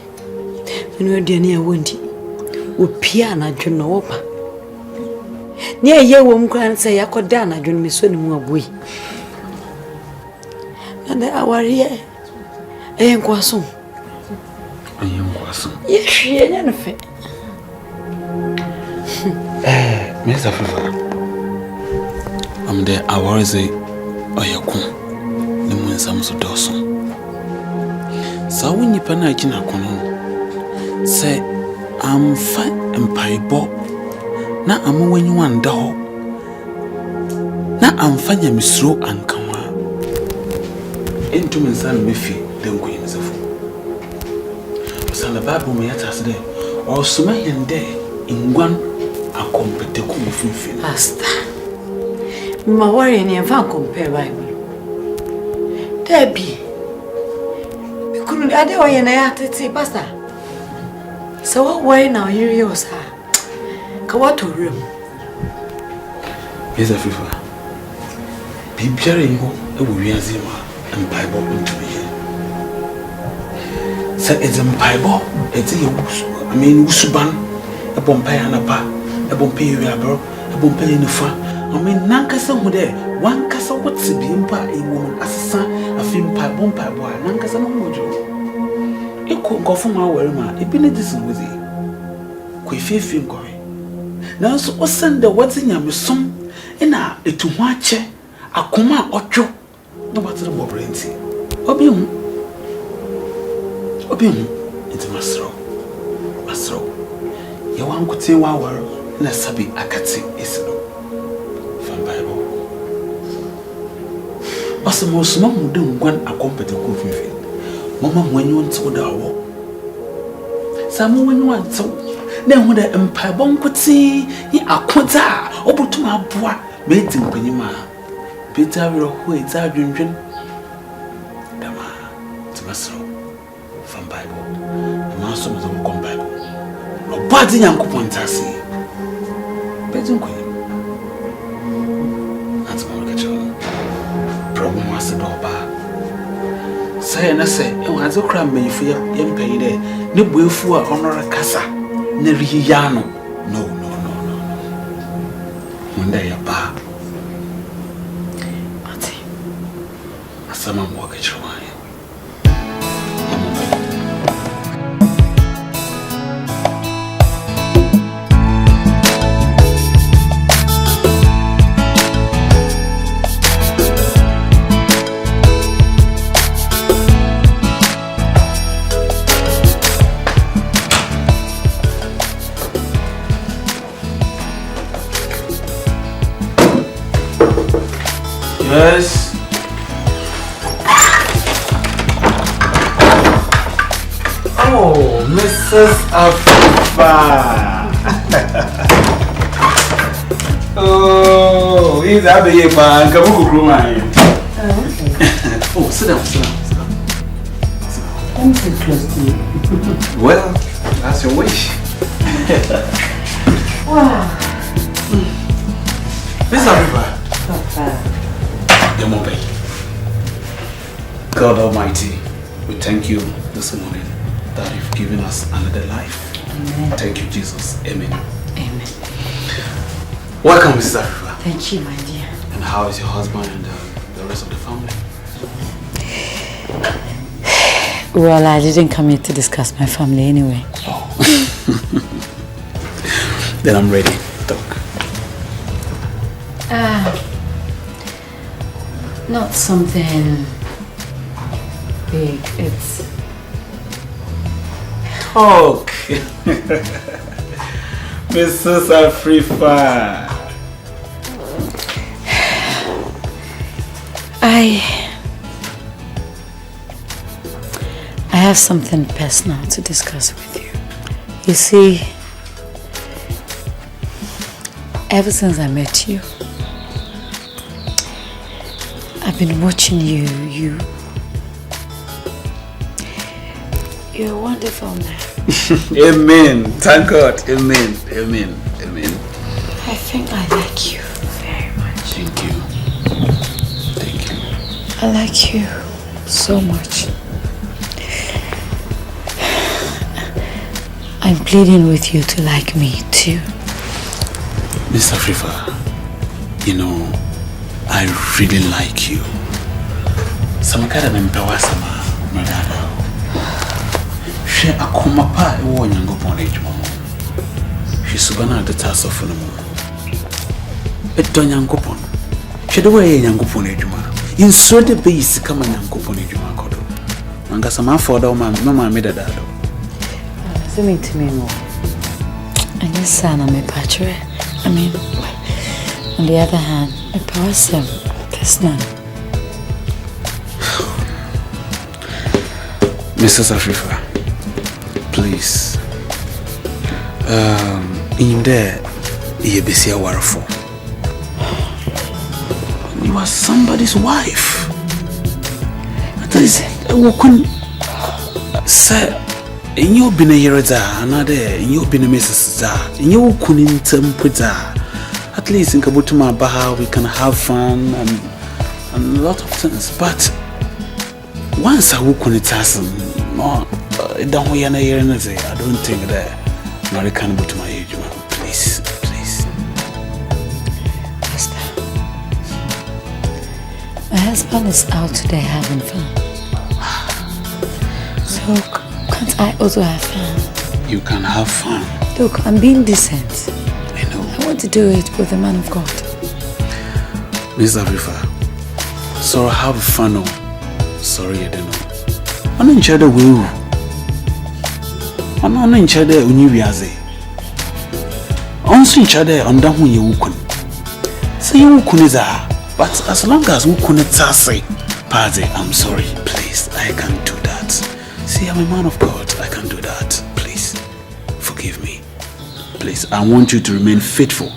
Menu aduane a wondi. Wo pia na dwono wo pa. Near ye won't cry and say, I could down. I don't miss any more boy. And our here, I am Quasson. I am Quasson. Yes, she ain't anything. Mr. Fifa, I'm there. I was a Oyakun, the moon some so dozen. So when you pen, I can say, I'm fine and piebo. Now I'm when you want dog. Now I'm fine, I'm slow and come out. Into my son, Miffy, then go in the phone. Son, the Bible may at us there, or so and there in one. Pastor, my worry and you can't compare Bible. Debbie, you couldn't add it and I had to say, Pastor. So what way now you use her? Come out to room. Yes, Africa. Be bearing you a Wiazima and Bible into me. Say it's a Bible, it's a Usuban, a Pompeianapa. A bumpy, a bumpy in the front. I mean, Nankasa would there. One castle what's to be in a woman as a son, a film pipe, bumpy boy, Nankasa no mojo. It could go from our man, it been a decent with you. Quiffy film going. Now, so what's send the what's in your son in a to watch a coma or cho. No matter the brainty. Obium, it's a master. You want to say, wow. Na sabi akati isino from Bible. Asa mo suma mu de ngwan akompete ko fifi. Mama mwanyu nto da wo. Samu mwanyu nto na hu da empaibo nkuti yi akoda obutuma aboa meti mpanyima. Peter ro ho eza adwendwen. Dama tmasro from Bible. Ma so mo ko Bible. No badi nyankopon tasi. Better queen. That's my catcher. Problem was the door bar. Say, and I say, you want to cram me for your young pay there. No will for honor a casa. Neriano. No. One day a bar. I summon walk at your wine. Yes. Oh, Mrs. Afifa. Oh, he's happy man. Come on, oh, sit down. I'm so close to you. Well, that's your wish. Wow. Mrs. Afifa. God Almighty, we thank you this morning that you've given us another life. Amen. Thank you, Jesus. Amen. Amen. Welcome, Mrs. Afrifa. Thank you, my dear. And how is your husband and the rest of the family? Well, I didn't come here to discuss my family anyway. Oh. Then I'm ready. Talk. Not something big. It's talk. Mrs. Afrifa. I have something personal to discuss with you. You see, ever since I met you, I've been watching you. You're a wonderful man. Amen. Thank God. Amen. I think I like you very much. Thank you. I like you so much. I'm pleading with you to like me too. Mr. Frifa, you know, I really like you. Samakada mempewa sama madada. She akoma pa ewo Nyankopon ejuma. She subana de ASOFO no mo. Edo Nyankopon. She de way Nyankopon ejuma. Inso de base kama Nyankopon ejuma kodo. Manga sama for da mama me dada do. So me to me more. And this son I'm a patron. I mean, on the other hand, a person, there's none. Mrs. Afrifa, please. In there, you be see a warful. You are somebody's wife. At least, sir. In your been a year, another, in your been a Mrs. In your couldn't temper. At least in Kabutuma Baha, we can have fun and a lot of things. But once I walk on it, no, don't we? I don't think that Mary can go to my age. Please, please. Pastor, my husband is out today having fun. So can't I also have fun? You can have fun. Look, I'm being decent. I know. I want to do it with the man of God. Miss Afrifa, sorry, have fun. Oh. Sorry, I don't know. I'm not in charge of you. I'm not in charge of you. I'm in charge of who you can. Say you can, but as long as you can say, Padre, I'm sorry, please, I can't do that. See, I'm a man of God, I can't do that. Please, forgive me. Please, I want you to remain faithful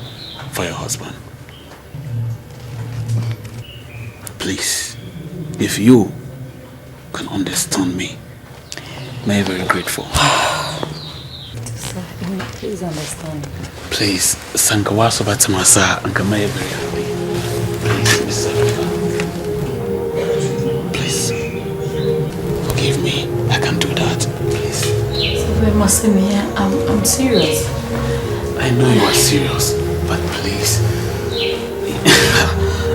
for your husband. Please, if you can understand me, may I be very grateful. Please understand. Please, Sankawaso Batamasa and Kamaya very happy. Please, Mr. Please, forgive me. I can't do that. Please. So I'm serious. I know you are serious, but please.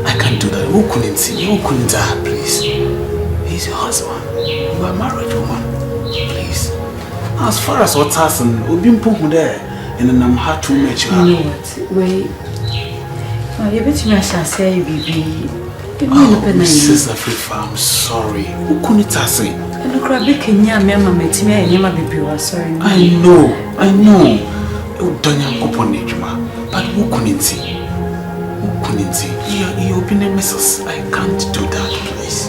I can't do that. Who couldn't see? Who couldn't die, please? He's your husband. You are a married woman. Please. As far as what's happened, we've been put there and then I'm hard to make you happy. You know what? Wait. You bet me I shall say, baby. Oh, Mrs. Afrifa, I'm sorry. Who couldn't say? I know. You don't have open but who couldn't see? Who couldn't see? You've been a Mrs. I can't do that, please.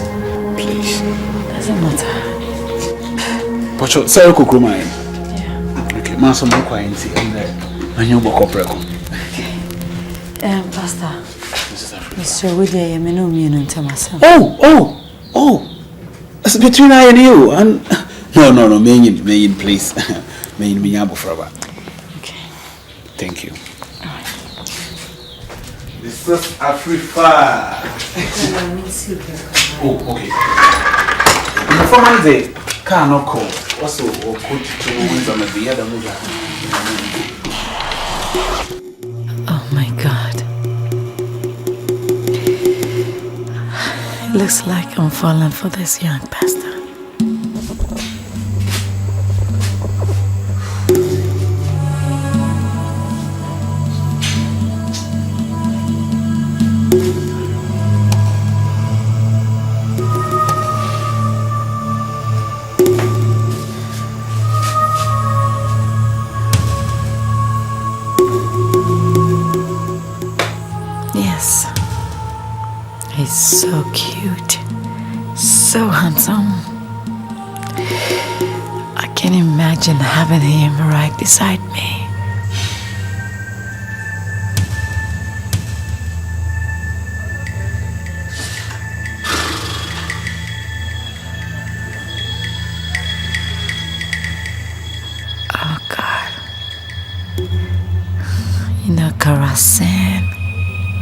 Please. Doesn't matter. But you're sorry, Kukruma. Yeah. Okay, Master Moko and you walk up. Okay. Pastor. Mr. Woody, I'm no mean until myself. Oh! It's between I and you. And no, Mayin, please. Mayin Minyabo forever. Okay. Thank you. Alright. This is Afrifa. Oh, okay. Before Monday, car no call. Also, or coach to wins on the other movie. Oh my God. It looks like I'm falling for this young pastor. Yes. He's so cute, so handsome. I can imagine having him right beside me. Oh God. You know, caressing,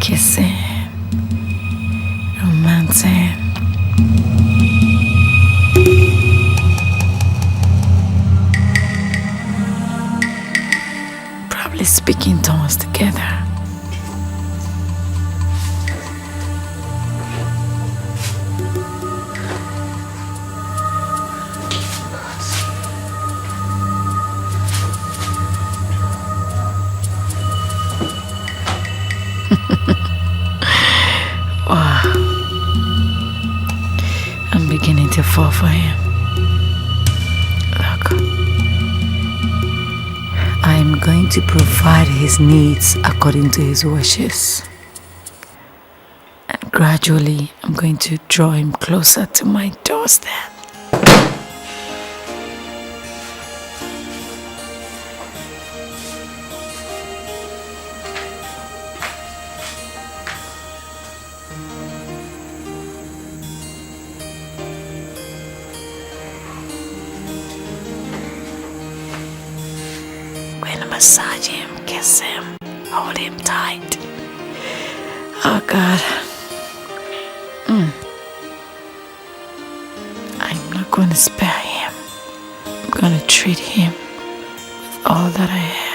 kissing, romancing. Probably speaking tongues together. fall for him. Look, I'm going to provide his needs according to his wishes. And gradually, I'm going to draw him closer to my doorstep. Massage him, kiss him, hold him tight. Oh God. I'm not going to spare him. I'm going to treat him with all that I have.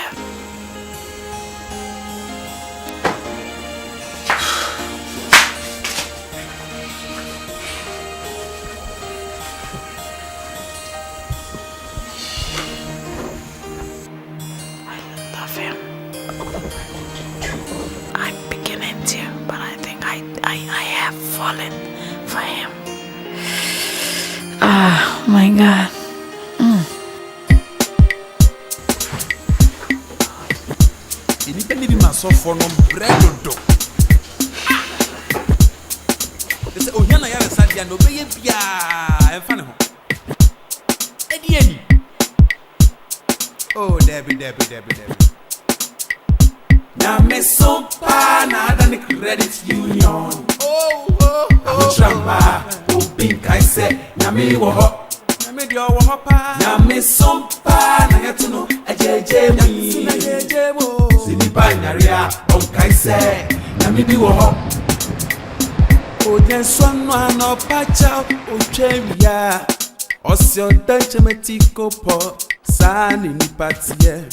Oh my God. Independently myself for no bread do. They say oh yana yare sadia no be bia e fa ne ho. Edi eni. Oh Debbie. Now me so pa na da credit union. Oh drama. Pink I say na me wo ho. Na me dio wo ho pa. Na me so pa na ya to no ajeje mi. Na ajeje wo. Sini pa nyaria on kai say na me bi wo ho. O den so no ano pa cha o twemia. Osio danchemetiko po sa ni patie.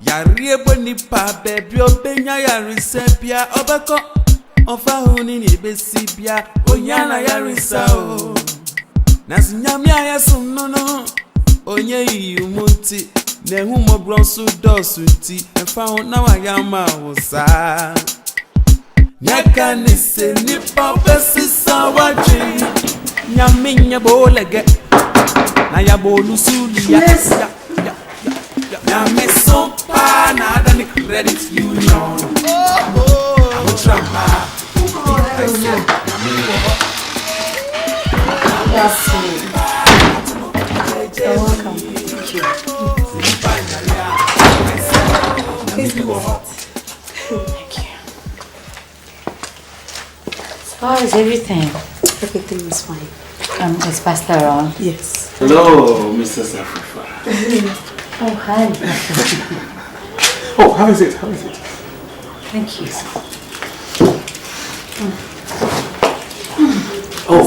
Yari ebo nipa bebi obenya yari sepia obeko ofa huni ni besibia onyana yari sao nasinyami ayesum no onye yumuti nehu mo bronsu dosu ti efa na wayama wosa nyaka ni se nipa besisa waji nyaminya bolege na ya bolusuli ya na me so pa na da credit union. I'm a drama. That's it. You're welcome. Thank you. Please be Thank you. So how is everything? Everything is fine. Is Pastor around? Yes. Hello, Mr. Safifa. Oh, hi. Oh, how is it? Thank you. Oh.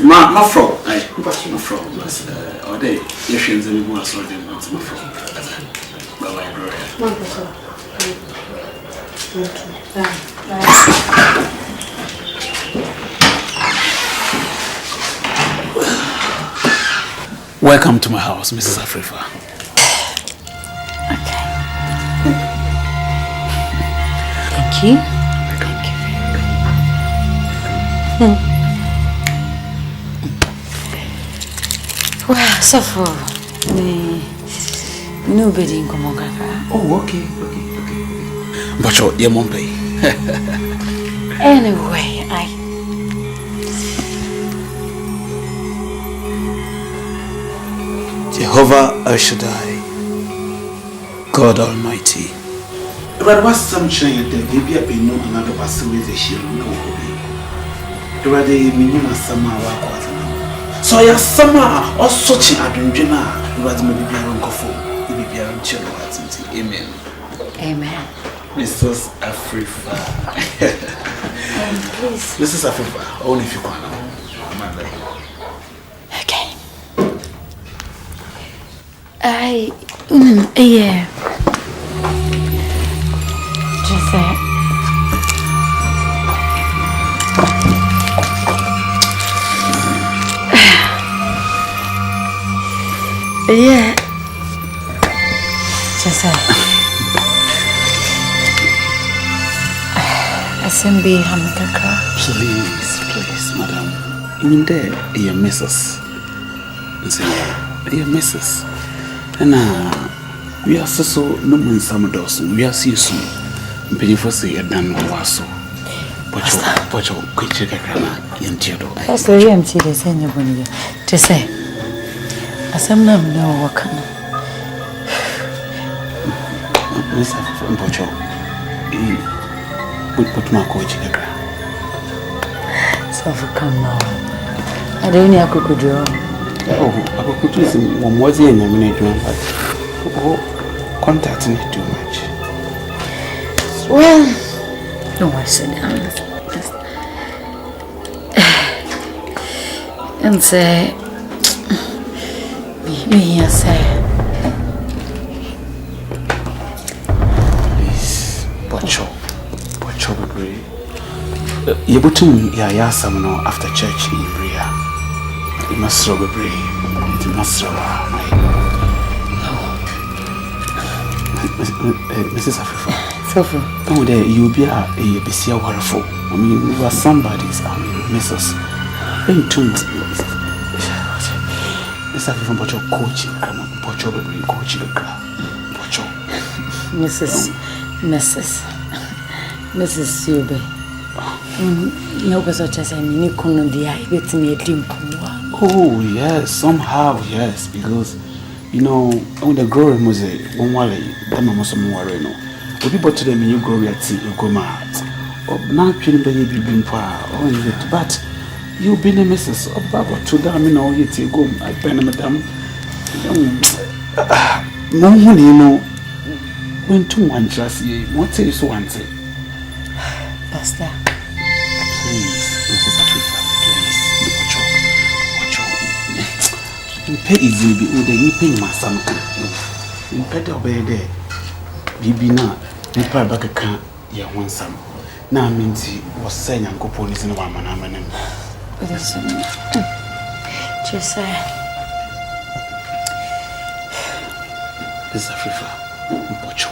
My frog. My frog. All day. Yes, she's in the world, so I didn't want my frog. Welcome to my house, Mrs. Afrifa. Okay. Thank you. Well, so far, nobody in Komogaka. Oh, okay. But your mom pay. Anyway, Jehovah El Shaddai, God Almighty. But what's some change that maybe I've been known another person with a shield no hobby. Rather, minima summer work. So I summer or such a dungeona, rather maybe be a uncle for, maybe be a children. Amen. Amen. Mrs. Afrifa. Please. Mrs. Afrifa, only if you can. Okay. Yeah. Just that. Yeah. Just that. Asembe Hamikaka. Please, madam. In there, you miss us. You miss us. And we are so no one some doors. We are see soon. Penny for say a done wasso. Pocho, quick check a grana, Yantio. That's the empty the same one. To say, as I'm not no work. Miss Pocho, we put my coach in the ground. So for come now. I don't know how to do. Oh, I could do some more than a minute, but contacting it too much. Well, no, I said and say, me, I say, please, Pocho, baby. You put him, yeah, some after church in Bria. You must throw a brave. You must throw Mrs. Afrifa. Sofa. Oh, there you be a BC wonderful. I mean, you are somebody's Mrs. Into Mrs. Afrifa, Pocho coach, Pocho, baby, coach the crowd. Pocho. Mrs. Sube. No, but such as I mean, you couldn't be able to make him come. Oh, yes, somehow, yes, because, you know, when the growing was a one wally, then I'm also more, you know. When people to them, you grow at tea, you go mad. Or not treating baby being far, but you've been a missus of Baba to them, you know, you take go, I pen madam. No one, you know, when two one just ye, what say so one say? Pastor, please, Mrs. Africa, please, pay easy be with the pay my son. In better obey there. Bibi na, you pay back a can, ya one some. Now means he was saying Uncle Police in one man. Just say, Miss Afrifa, Pocho,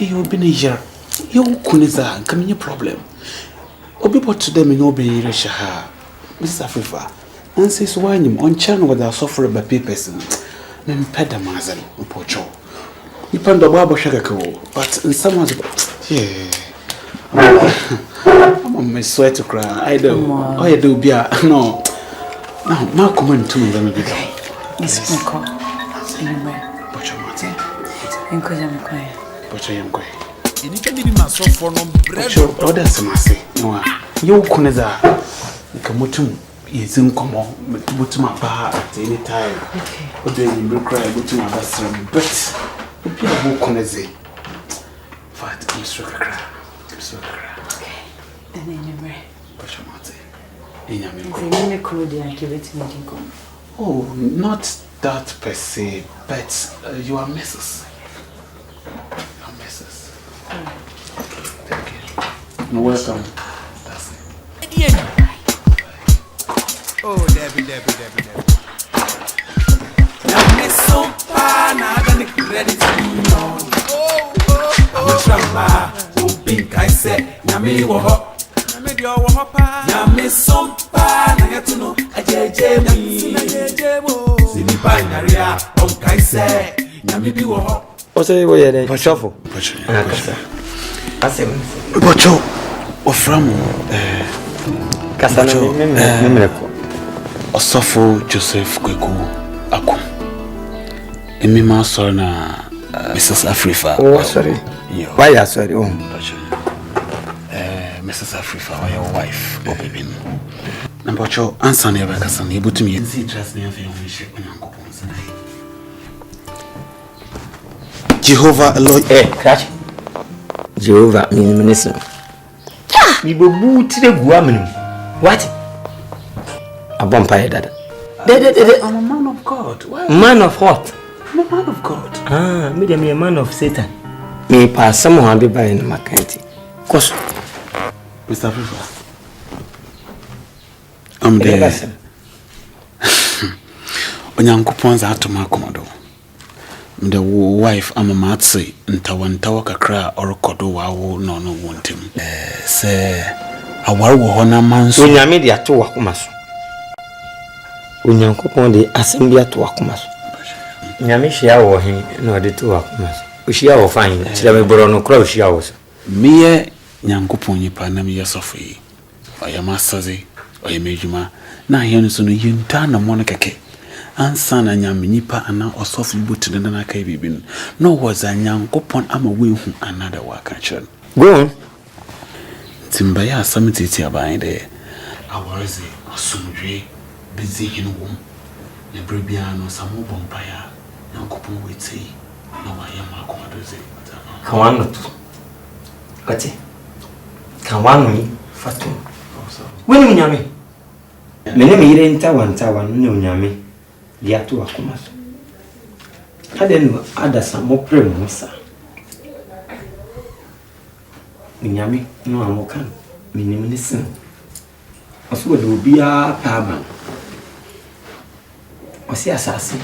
you've been a year. You couldn't come in your problem. Obi put to them in obey Reshaha, Miss Afrifa. And says why you on channel with our software by papers and pedamazel, Pocho. You pan the barber shagako, but in someone's yeah. I'm on my sweat to cry. I don't. Oh, I do be no. Now, Mark went to me. Let me be gone. Miss Mako. Pocho Martin. Pocho Yam Quay. You can be my software no bread. Pocho, oh, that's my say. No, you couldn't. You can mutum. Is in common, but to my bar at any time. Okay. But then you will cry, go to my bathroom. But if you are more crazy, but I'm so cry. Okay. And then you may. But you might say, oh, not that per se, but you are Mrs. You are Mrs. Thank you. You're welcome. That's it. Oh, Debbie. I'm so fine, I'm gonna get ready to be on. I'm a tramba, who pink I said, Yami wo hop. Yami so fine, I get to know a JJ. Simi Panaria, oh, I said, Yami be wo hop. What's the way then? Pocho. Pocho, or from Casano. ASOFO Joseph Kweku Aku. Emima sorry na Mrs. Afrifa. Oh, sorry. Why you sorry? Oh, Mrs. Afrifa, your wife, baby. Number 2, answer never can able to me. See, trust me, Jehovah, Lord, catch Jehovah, minister. We will boot to the woman. What? A vampire, Dad. I'm a man of God. Why? Man of what? I'm a man of God. Ah, me a man of Satan. Me pass someone be buying my candy. Cause Mr. Afrifa, I'm there. Onyankoponza hatu makomodo. the wife amamatse ntawantawa kakra orokodo wawo no wontem se awar wo hona manso onyame de ato wakoma so onyankopon de asem bi ato wakoma so nyame hia wo he na ode to wakoma so ohia wo fan tira me boro no kra ohia wo so miye nyankopon nyipa na miye sofi oyamasaze oyemejuma na hia no so no yinta na mo no keke ansa na nyame nyipa ana osofi butine na kai bibin no was a nyankopon ama wehu another waka chan go on timbaya asamiti ti aban de awarze osumdwe busy hinwom na brebia no samo bompaya nyankopon weti na wayama akomadoze kawano to ati kawano fatu woni nyame mene me yire ntawa ne onyame dia to akoma so adenu adasa mo prem sa nyame no amokan minimini sin oso de obia paaba osi asase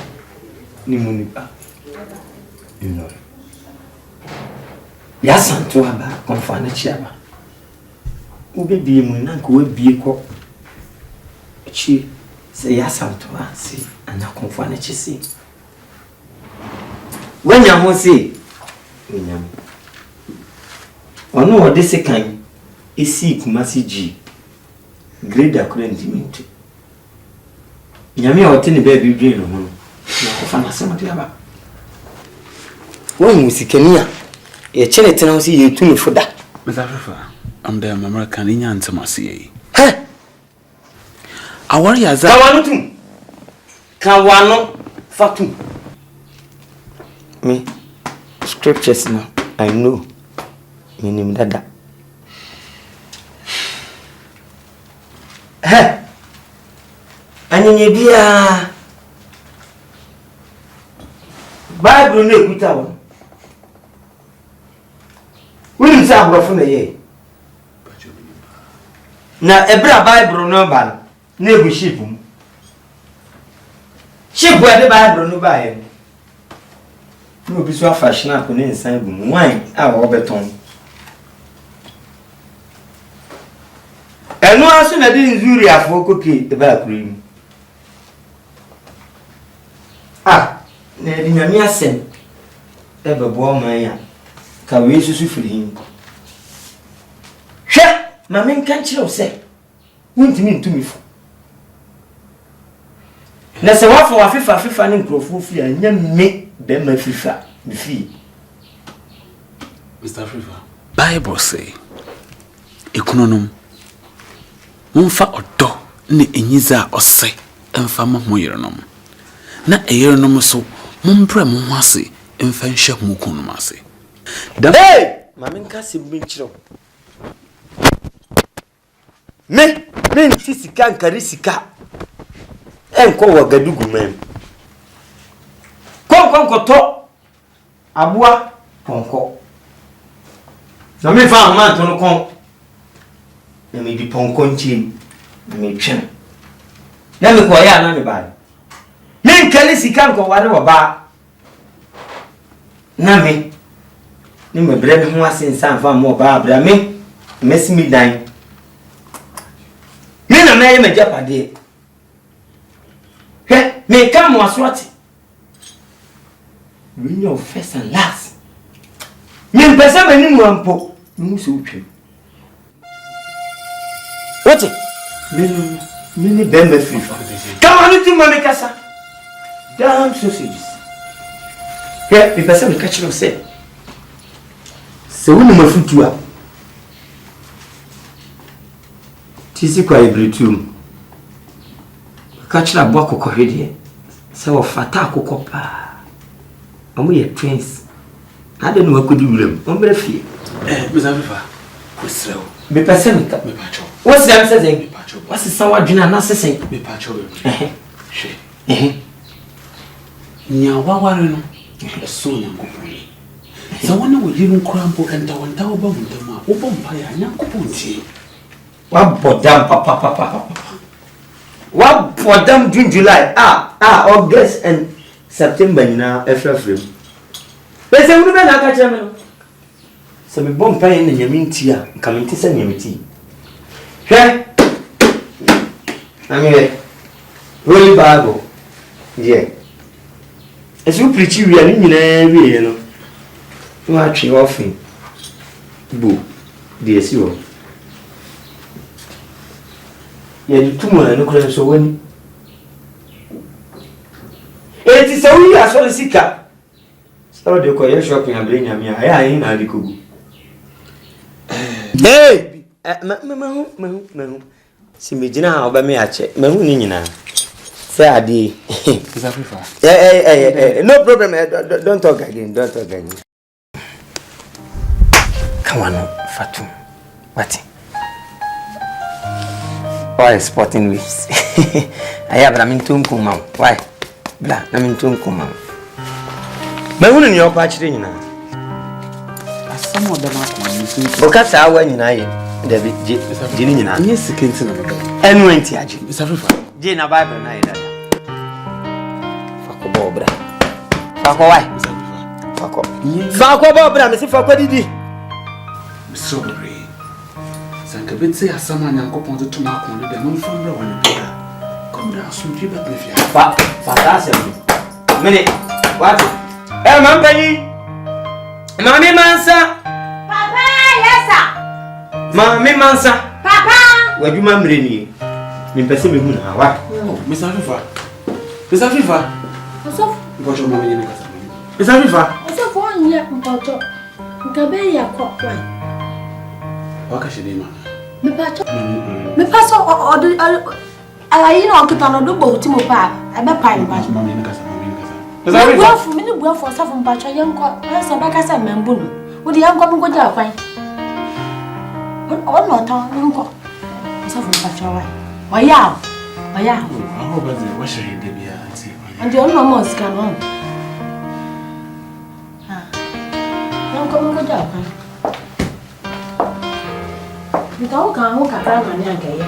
ni munipa no ya santo aba konfana chiaba ubebi mu na ko wabie ko chi se ya santo asi ana konfana chisi wanya ho se nyame ono ode sekan esi kumasi ji grade akure ndimenti nyame a wote ne baby dream no no konfana se mate aba wo musikania ye chene tena si ye tumi foda mezafa am the American inyanze masiye he awari aza kawano fatu me scriptures now I know minim dada he anyenye bia Bible no ekuta won wini sa abrofo na ye na ebra Bible no ba na ebu ship mu ship we de Bible no ba ye no bi so fashion akọ na nsan bu mu wine a wo beton enu aso na de nzuri afọ koke de ba akuri mu na de nyame asem e bebo man ya ka we susu firi hin hwe ma men kan kire se wuntimi ntumi fo na se wafo wafifa ne nkrofo fi anya me be ma fifa me fi Mr. Afrifa Bible say ekunonom mumfa odo ne enyiza ose emfa mahoyerenom na eyerenom so mumpre mo hwase emfa nhye mo kunum ase hey mama nka se bi nchiro me nti sika nkari sika enko wagadugu mem konko to abua ponko na me fa man to no kon na me di ponko nchi na me twen na me ko ya na me ba me nkali sika nko ware wo ba na me ni me bre me ho asensan fa mo ba bra me mesimi dan me na me me japade he me come waswati we know first and last me pesa mani mu ampo mu so utwe what me ni be me free come on to mama kasa damn sausages he me pesa me catch no say se wonu mafutua tisi kwa ibretum catch na bo akoko hwede se wo fata akoko pa amu ye twins ade no akodi wuram o mbere fie Mr. Afrifa kwesrew me pese me pacho what's that say me pacho what's sawa dwuna na sesen me pacho hwe nya waware no so nyankopon so wona wo yiru nkrampo enta oba mutama obo mpaya nyankopon tie wa bodam papa wa bodam June July August and September na efrefrem There's a woman I catch him. Some bomb pine in your mintia, coming to send your tea. Here, I'm here. Holy Bible. Yeah. As you preach, you are in every year. You are actually offering. Boo, dear, you. Yeah, 2 more and no so when it is a we as well as Sika. So they call your shopping and bring me. I ain't a little. Hey, see me dinner over me at check. Mahunina. Say I did. No problem. Don't talk again. Don't talk again. Come on, Fatou. What? Why sporting whips? I have Ramintum Kumam. Why? Blah, Ramintum Kumam. Mahunina, your patch in now. Some of them are because I went in I, David Jinina. Yes, Kinston. And went to Aji. Jane, a Bible night. Fako Bobra. Fako, why? Fako Bobra, Mr. Fako Didi. Sorry. Sankabit say a summon and go on the tomato on the moon from the one. Come down soon, you bet me. Fantastic. Minute. What? Hey, Mammy. Mammy Mansa. Papa, yes, sir. Mammy Mansa. Papa. Where you mammy me? Me person me muna. What? Oh, Miss Afifa. Miss Afifa. ASOFO. What's your mommy in the casa? Miss Afifa. ASOFO on here, Mpacho. Nkabe ya kwa kwa. Waka she dey ma. Me pacho. Me paso ayi na okuta no do bo ti mo pa. E be pa ni pacho. Mommy in the casa. Miss Afifa. Me ni bua for ASOFO Mpacho yenko. E so ba ka sa membu no. Wo di yenko mo ja kwan. O no ta yenko. ASOFO Mpacho wa. Oya. Oya. I hope that what should you be auntie. And you no more scan on. Yenko mo ja kwan. Então, o cara vai me aqui.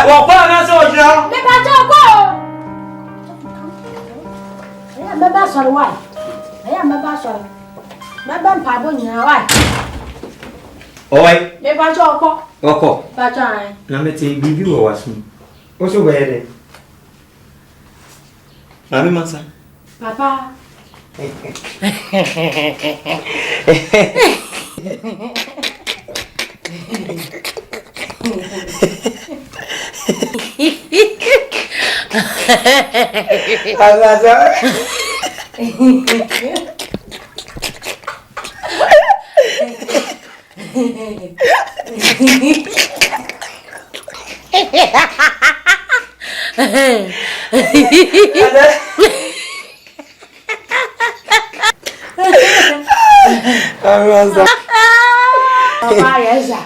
O pão não sou eu. Me bateu o é me baixa o uai. É me baixa. Me bem pago ni uai. Oi. Me bateu o co. Oko. Bateu ai. Na meti bibi o wasu. O so bere. Mami Mansa. Papa. Papa, yes, sir.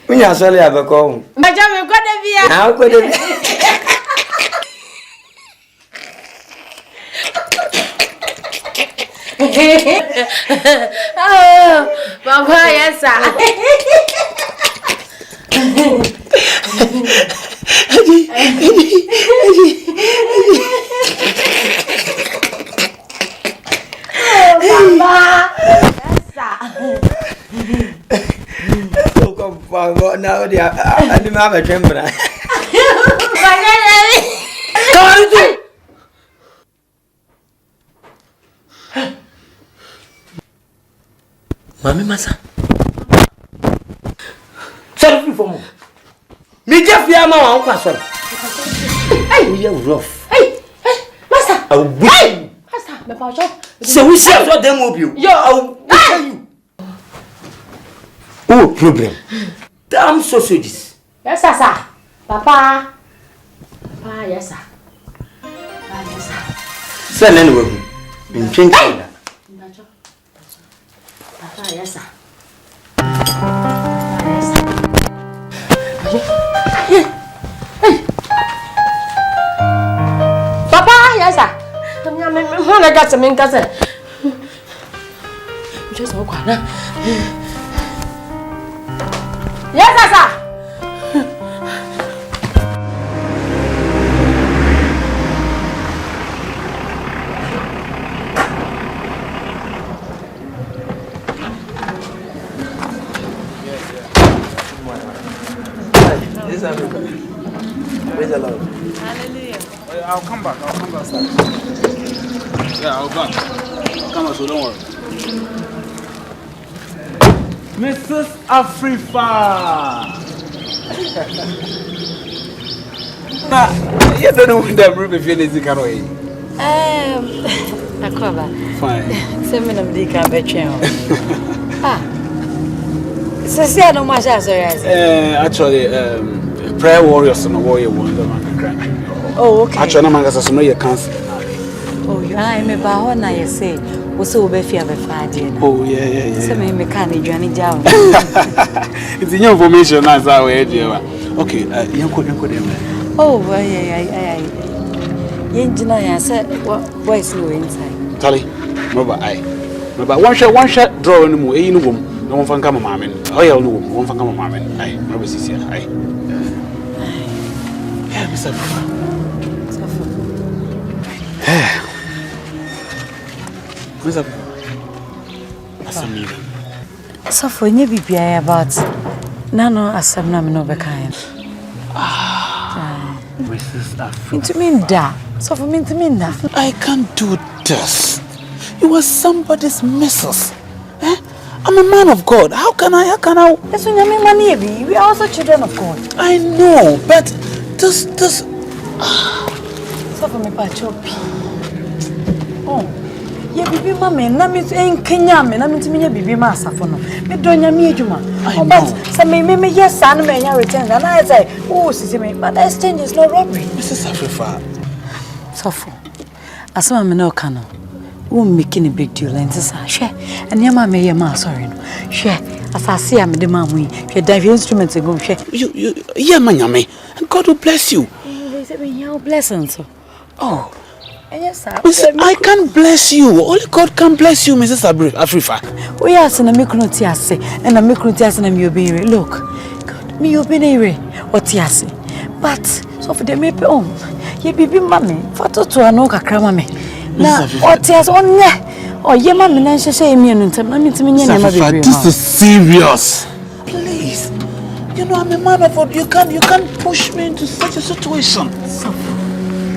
We are sorry about calling. Madam, we got the via. How could it? Oh, Papa, yes, sir. Now they are the mama tremble. Mami Masa. Sorry for me. Me just fear my uncle. Sorry. Hey, we are rough. Hey, Master. I will hey, Master. Me pacho. So we see what them will be. Yo, I will tell you. Oh, problem. Damn sausages. Yes, sir. Papa. Papa, yes, sir. Papa, yes, sir. Send anyway. In change that. Papa, yes, sir. Papa, yes, sir. Papa, yes, sir. I got some in cousin. Just walk on. Yes, sir. Yes, everybody. Praise the Lord. Hallelujah. I'll come back. Sir. Yeah, I'll come. I'll come, so don't worry. Mrs. Afrifa. You don't know when that room if you're lazy, can we? Fine. Send me them dick and betray. So see, I don't much as Actually, prayer warriors and warrior wonder man. Oh, okay. Actually, I'm going to say you cancer. Oh, you are me ba na you say. We so be fear be Friday. Oh, yeah. Say me can journey down. It's new information as I way here. Okay, you could them. Oh, yeah. Yenjina ya say what is no inside. Tali, remember one shot draw in the moon. No one can come, mamma. Oh, yeah, no one can come, mamma. I never see here. Yeah, Mr. What's up? So for you be about no asem na me no be kind. Mrs. Africa. Into me da. So for me into me da. I can't do this. You are somebody's missus. I'm a man of God. How can I? Yes, when you money be. We are also children of God. I know, but this. So for me pachopi. Oh. Yeah, bibi mama na me Kenya me na me ntimi nya bibi ma asafo no. Me do nya me adwuma. But say me yes and me nya return and I say, "Oh, sisi me, but exchange is no robbery." Mrs. Afrifa. Sofo. Asama me no kana. We making a big deal and say, "She, and your mama ye ma sorry no. She, asase am de ma mu yi. She dive instruments go she. You yeah man yame. And God will bless you. They say me your blessings so. Oh. Yes, sir. I can't bless you. Only God can bless you, Mrs. Afrifa. We are saying me couldn't say, and I me couldn't say me obey. Look, God, me obey. What you say? But so for the me ye bibi mami. Fato to ano kakra mami. Na what you say on ne? Oh ye mami na sheshe me anu ntem na me ntimi nye na ma bibi. This is serious. Please, you know I'm a man of God. You can't push me into such a situation.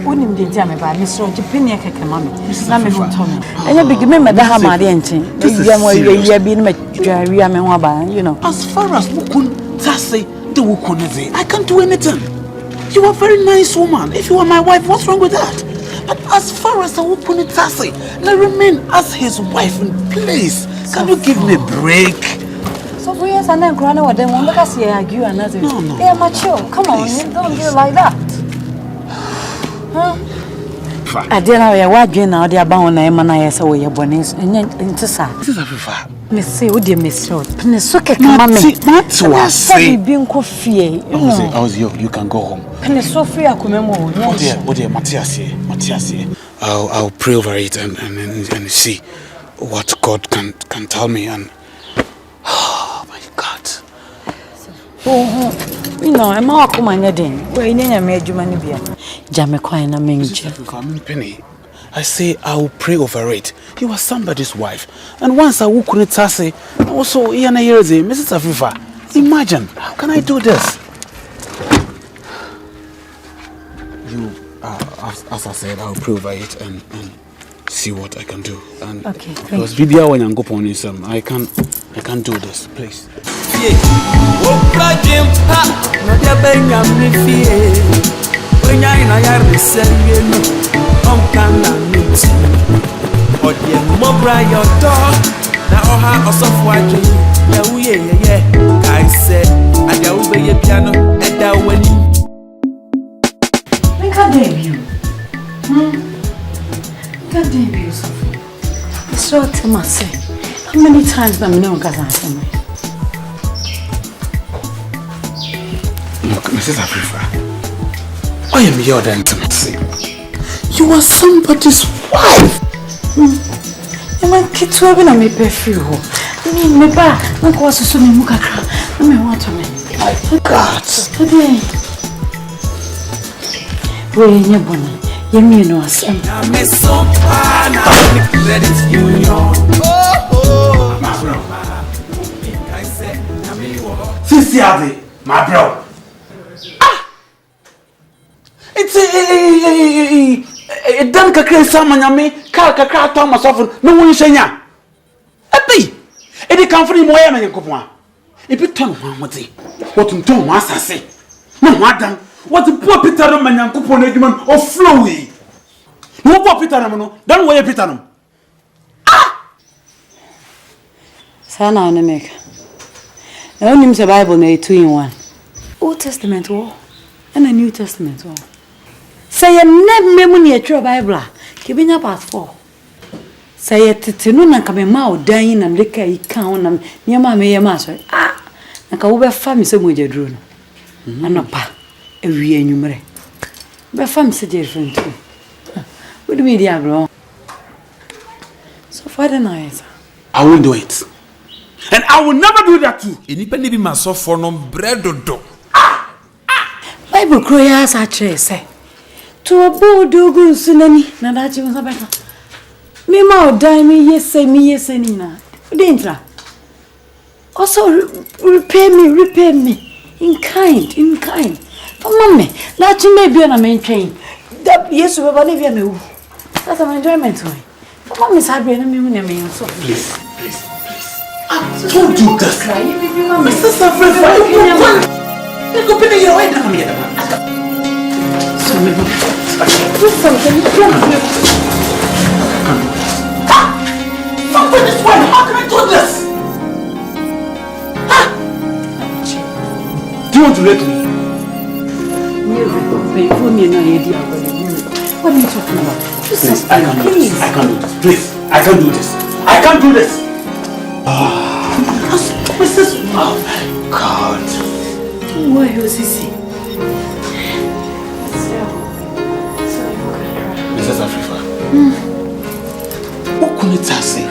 Unim de dia me ba me so jipini keke mami na me ho to me enya big me meda ha ma de enchen e bia mo ye bi na dwaria me ho ba you know. As far as wukun tase the wukun is I can't do anything. You are a very nice woman. If you are my wife, what's wrong with that? But as far as the wukun tase, I remain as his wife. And please, can you give me a break? So for years and then crying with them, one because you argue another. No. Yeah, mature. Come on, you don't do it like that. I didn't know what you know. They are bound to manage so your bonus and into sa. This is a river. Me say, what do you miss out? Penesoke mama. That's what I say. Being coffee. You can go home. Penesoke akumemo. Oh dear, Matthias. I'll pray over it and see what God can tell me and. Oh my God. Oh, you know, I'm all coming again. Where you made you money beer. Jamaica Penny. I say I will pray over it. You are somebody's wife. And once I will connect say also Iana Yerze, Mrs. Afrifa. Imagine, how can I do this? You as I said, I'll pray over it and see what I can do. And okay, because video when you go on is I can't do this, please. So tell me, how many times am I not going to say? Look, Mrs. Afrifa, I am your intimacy. You are somebody's wife. You might keep swabbing and me perfume. Me ba, na kwa susu me mukakra. Na me want to me. My God. Today. We nyabona. Yemi no asem. Me so pana credit union. My bro. I said, Sincerely, my bro. dan kakra sama nyame ka kakra to amasofo no won hyenya abi edi kamfri mo ya menyankopon a ebi ton ho amode wotunton ho asase na ho adam what poor Peter no menyankopon adwuma o flow yi no poor Peter no dan wo ye Peter no sana na make na onim se Bible na 2 in 1 Old Testament war and a New Testament war say ye nem memu na etwa Bible ke benya part 4 say ye tetenu na ka me ma odan na mleka yi kan na niam me ye ma so na ka wo be fa me se mojaduro no anopa ewi anwumre be fa me se different what do we do bro so for the night I won't do it and I will never do that too Anybody be myself for no bread do Bible croya sa say to obodo gu sunani na dachi mo sabeka me ma odai me yese ni na dentra also repay me in kind for mommy dachi me bia na me ntwen that yesu baba na bia na wu that's an enjoyment for mommy sabe na me na me so please don't do this Mr. Safra you go put your way down here so me do something Fuck with this one, how can I do this? Do you want to let me? What are you talking about? Please, I can't do this. Please, I can't do this. I can't do this. What's this? Oh my God. Why was he saying? Mrs. Afrifa. Okunitase.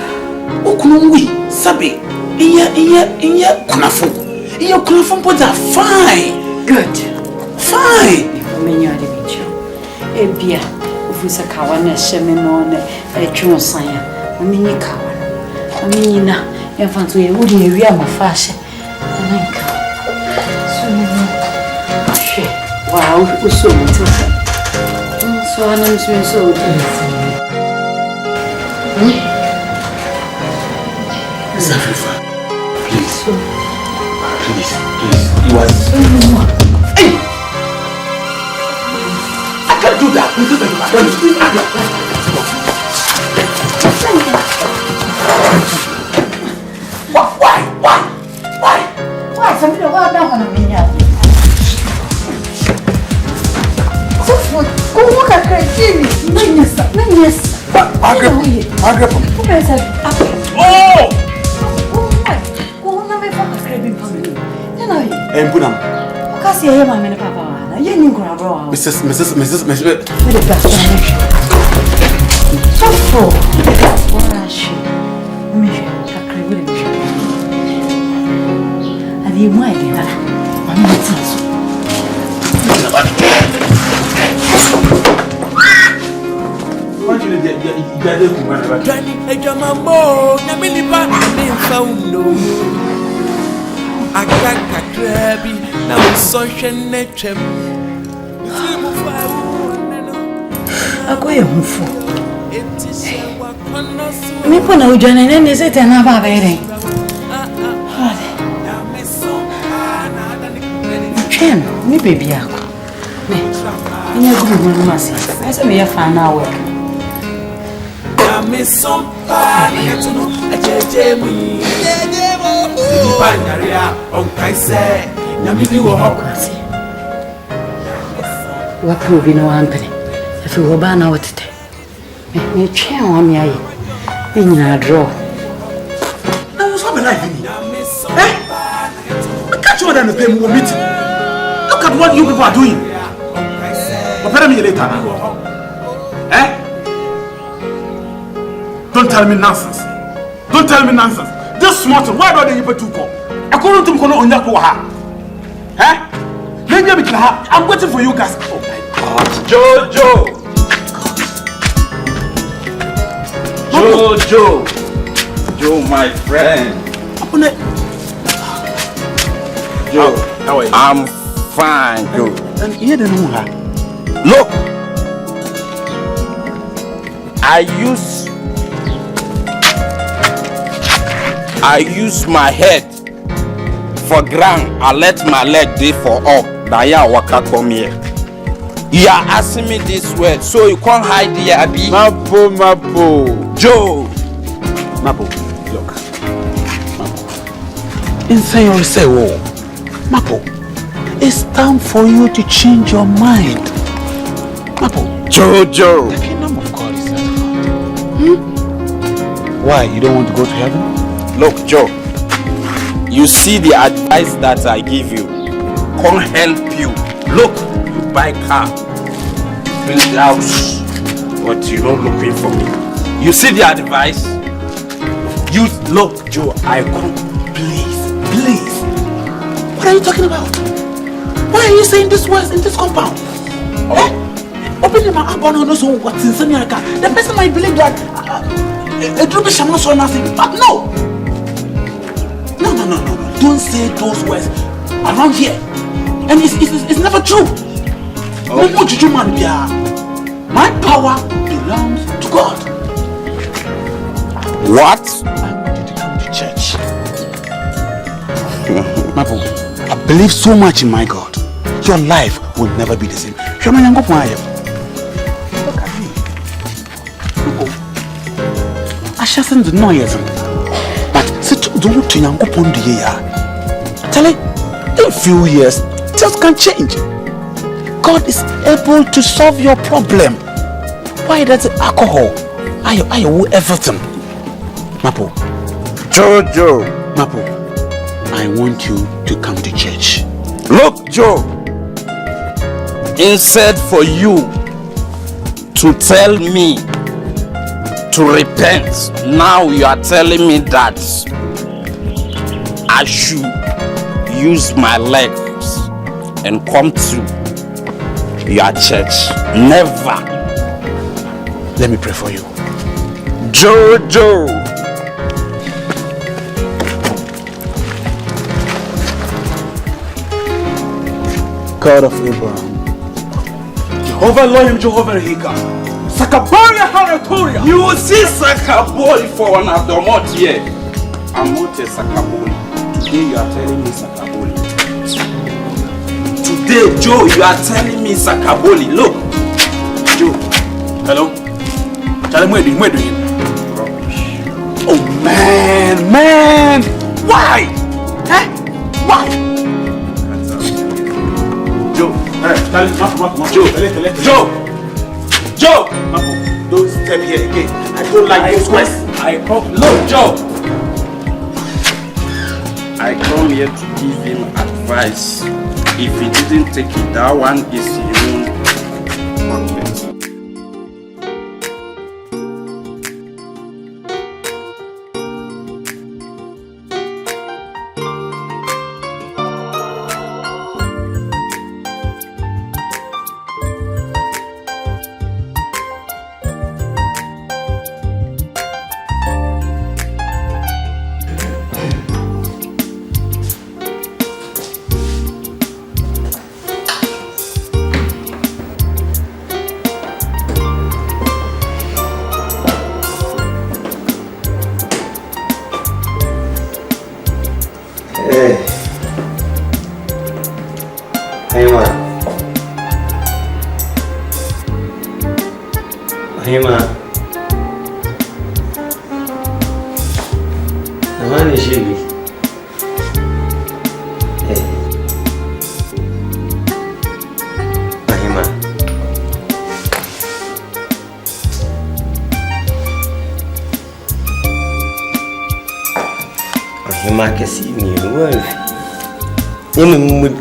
Okunwi. Sabi. Iya kunafo. Iya kunafo mpoza fine. Good. Fine. Menyo ade bicho. Ebia, ofusa kawa na sheme no na etwonsan ya. Menyi kawa. Menyi na ya fanto ye wodi ewi amafashe. Nanka. So no. She. Wow, uso mutu. So anam so. Miss Afrifa, please. You are so Hey! I can't do that. Why? Something about that one, go look at Jimmy. Yes. Margaret. Oh! Kasi yeye mama na papa wana. Yeye ni ngora bro. Mrs. Sofo. Washi. Mimi kakribu ni. Ali mwa ide la. Mama mtso. Dani ejamambo na milipa nimfa uno akaka krabi na usoshe nechem Simu fa uneno Akoye mfu Mipo na ujana nene zete na baba ere Chen, mi baby yako Me, ina gumu mwana masi Asa me ya fana work Misompa ngetunu ajejemi Banyaria onkaise nyamidi wo hokwasi Waprove no ampene Afi wo ba na wotete Me twen wa me aye Me nyina draw Na wo so be life ni Catch you than the pay more meeting Look at what you people are doing Prepare me later now Don't tell me nonsense. This small thing, why don't they even do call? According to Mkono Onyakuha. I'm waiting for you guys. Oh my God. Joe, my friend. Joe, how are you? I'm fine, Joe. And you don't know her. Look, I use my head for ground. I let my leg day for up. Daya waka come here. You are asking me this word, so you can't hide the Abi. Mapo. Joe. Mapo, look. Mapo. Inside your say, oh, Mapo, it's time for you to change your mind. Mapo. Joe. The kingdom of God is at hand. Why? You don't want to go to heaven? Look, Joe. You see the advice that I give you. Can't help you. Look, you buy car, you build house, but you don't looking for me. You see the advice? You look, Joe. I come, please. What are you talking about? Why are you saying this words in this compound? Open my abon no so what's in America. The person might believe that a drop is not so nothing. But no. Don't say those words around here. And it's never true. My power belongs to God. What? I want you to come to church. Mapo, I believe so much in my God. Your life will never be the same. Look at me. I shouldn't know yet. But sit don't to young upon the year. Tell it, in a few years, things can change. God is able to solve your problem. Why does alcohol? I will everything. Mapo. Joe. Mapo, I want you to come to church. Look, Joe. Instead for you to tell me to repent, now you are telling me that I should use my legs and come to your church. Never. Let me pray for you. Joe. God of Abraham, Jehovah Elohim, Jehovah Hika. Sakabaria Haratoria. You will see Sakaboli for an Adomot here. I'm not a Sakaboli. Today you are telling me Sakaboli. Today, Joe, you are telling me Sakaboli. Look. Joe. hello? Tell him where do you? Rubbish. Oh man. Why? Why? Joe. Tell him, Joe. Don't step here again. I don't like those words. Look, Joe. I come here to give him advice. If he didn't take it, that one is even perfect.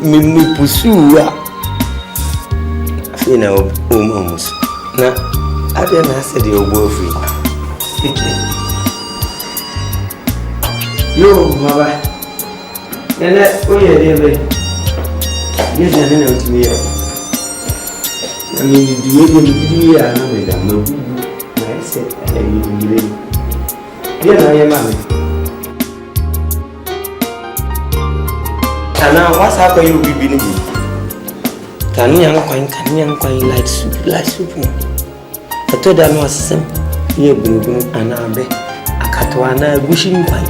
Me pursue you know almost na I didn't say the boyfriend yo baba nene oye debe yes nene na utimi ya I mean the way na me da mabu na say you dey ya na ya mama Tana, what's happening? You be been can you light soup? I told her no system. ye bunu anabe akatwa na gushin kwai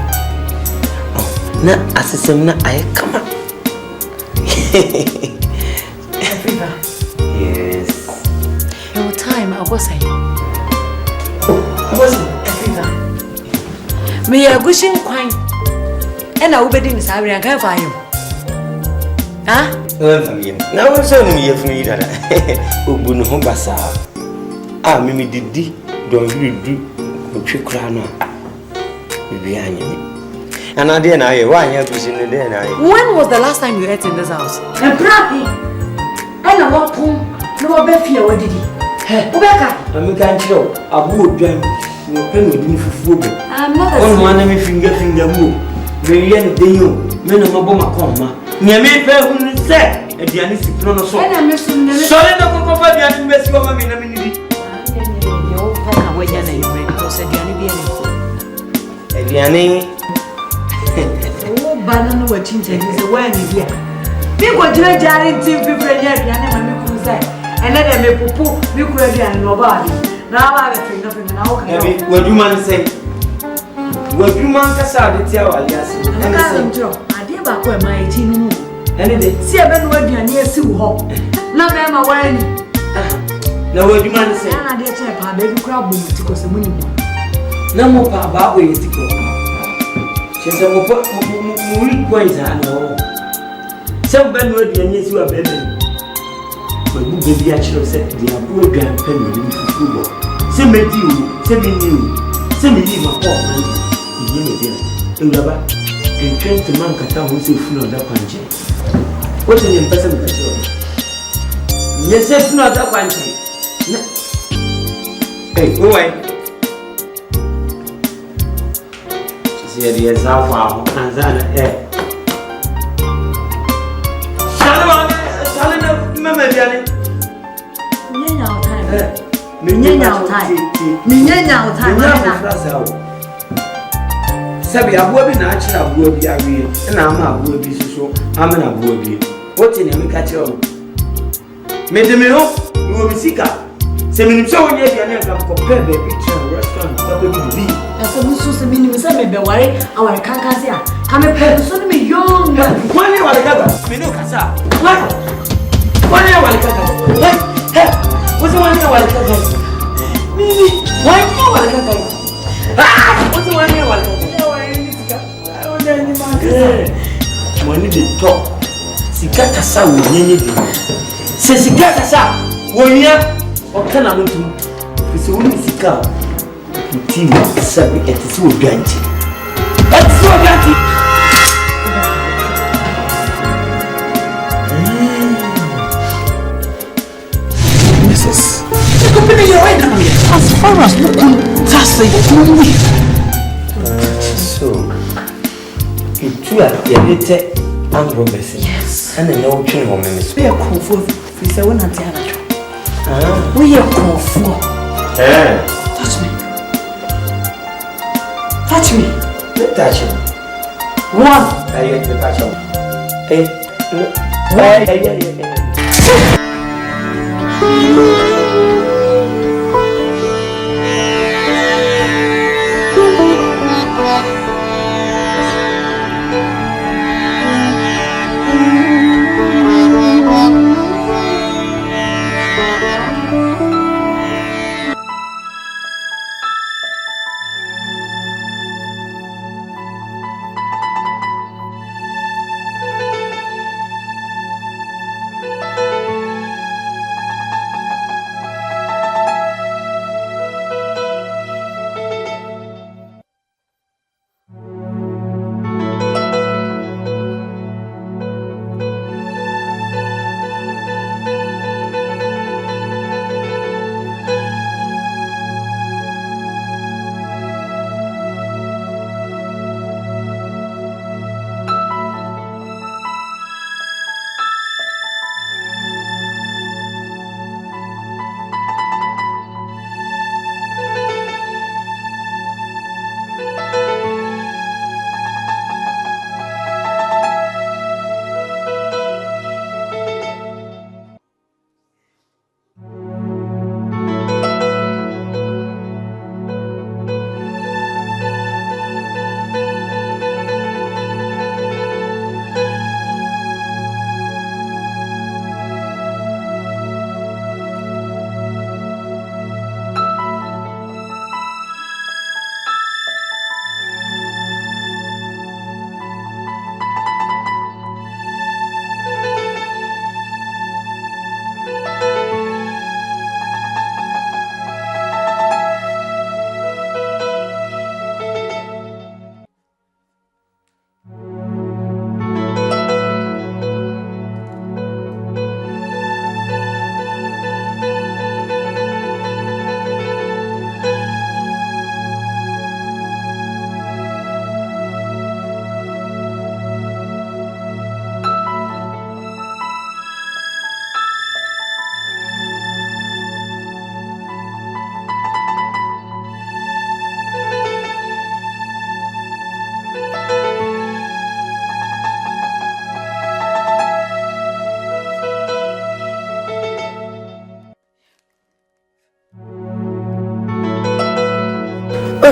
na asisem na ayekama Africa. Yes. Your time I was saying. Africa. Me a gushin kwai. And I will be in Sabri and can find you. Huh? Now I'm so near from you that Ubun Hombasa. Ah, Mimi did don't you do trick crana. And I didn't know why you have to see the day. When was the last time you ate in this house? And Prappy. And I walk home. No, Beffy, what did he? Rebecca. I'm a country. I would jam. No pen with me for food. I'm not a one of me finger move. Very young day, you men of Maboma coma. Near me, who said, and the Anisi Prono so. And I'm missing the sorry, no cocoa, the Anisi woman in a minute. Your papa, where you're because you're Eliane. Oh, banana, what change is the one here. People do not jar in team people yet, and never say. And let them make poo, you could be an nobody. Now I have nothing now. What do you man say? What do you man Cassadi tell Alias? I did back where my 18 and they see a bed where you are near Sue Hall. Now, ma'am, I wear. Now, what do you man say? I did check my baby crab to go some money. No more about where to go. She's a movie points, I know. Some bad word you need to a baby. But you baby actually said they are poor grandparents in football. Send me you, send me you, send me my poor man. You know, and train to man Kata who say full of that country. What's in your person? Yes, if not that country. Hey, go away. She's here, yes, how far? Tanzania, eh. Salama, remember, Danny. Sabi abuwa bi na achira abuwa bi awie na ama abuwa bi so ama na abuwa bi wote ne meka che o medeme ho wo bisika se minim so wonye bia na nka ko pe be picture restaurant ko be bi so musu se minim se me be ware aware kankase a ka me pe so me young kwani wale kaka me no kasa kwani wale kaka hey wote wani wale kaka mimi wani wale kaka wote wani wale kaka money dey talk sika kasa wo nyenye di se sika kasa wo nya o kana mutu se wo ni sika team sabi etisi wo ganti Mrs. As far as look that's it. So you are the Robertson. Yes. And I know you know me. We are comfort. We say when I tell you. We are comfort. Touch me. Touch me. Let touch you. One. I get the touch you. Hey.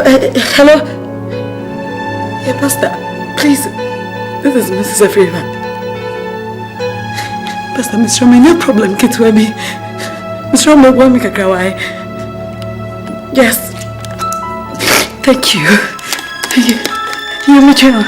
Hello? Yeah, Pastor, please. This is Mrs. Afriva. Pastor, Mr. Roman, no problem, get to me. Mr. Roman, won't make a cry. Yes. Thank you. You me too.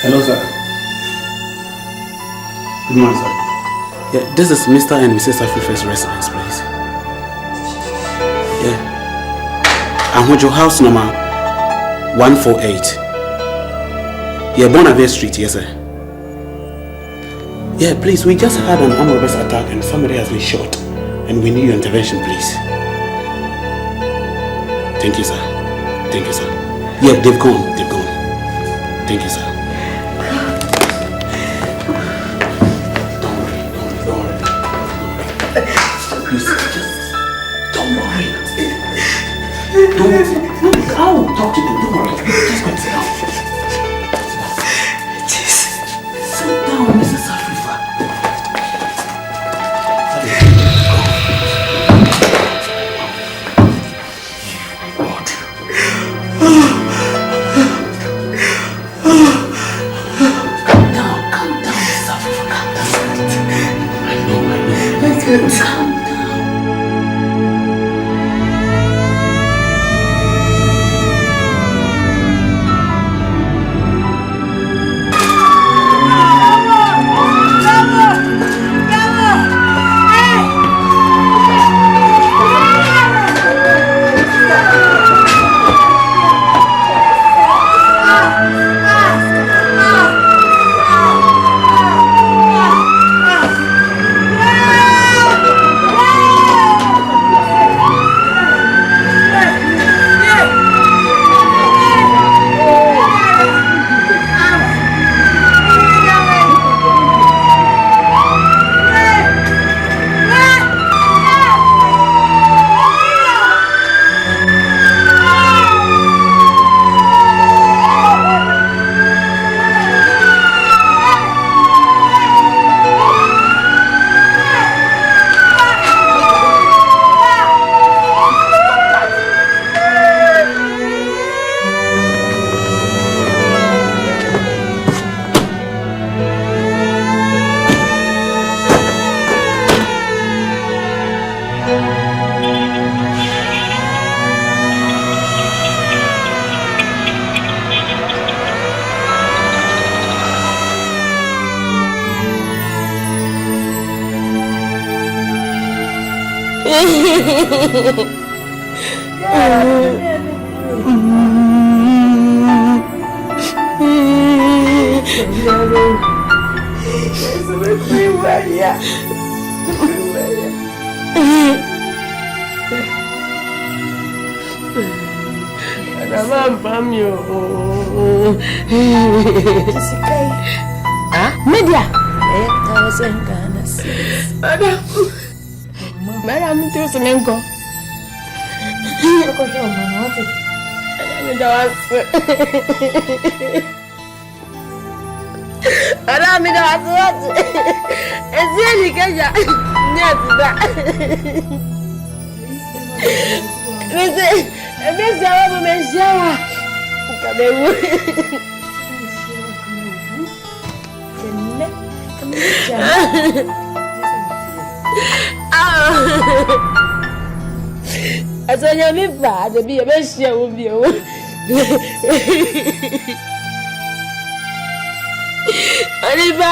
Hello, sir. Good morning, sir. Yeah, this is Mr. and Mrs. Afrifa's residence, please. Yeah. Ahojo house number 148. Yeah, Bonavie Street, yes, sir. Yeah, please, we just had an armed robbers attack and somebody has been shot. And we need your intervention, please. Thank you, sir. Thank you, sir. Yeah, they've gone. They've gone. Thank you, sir. Please, just don't worry. I'll talk to them. Don't worry. Just go and sit down. Sit down, Mrs. Afrifa. Calm down, Mrs. Afrifa. Calm down. I know. Calm down. Media. Madam, do some enko. I saw you live bad to be a best year with you. And if I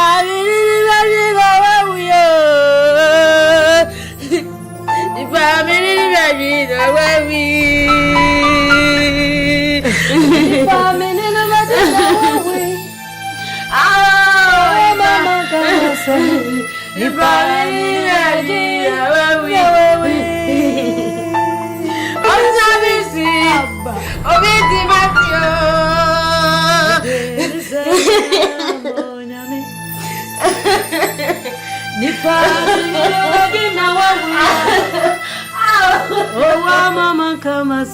oh, mama, come on,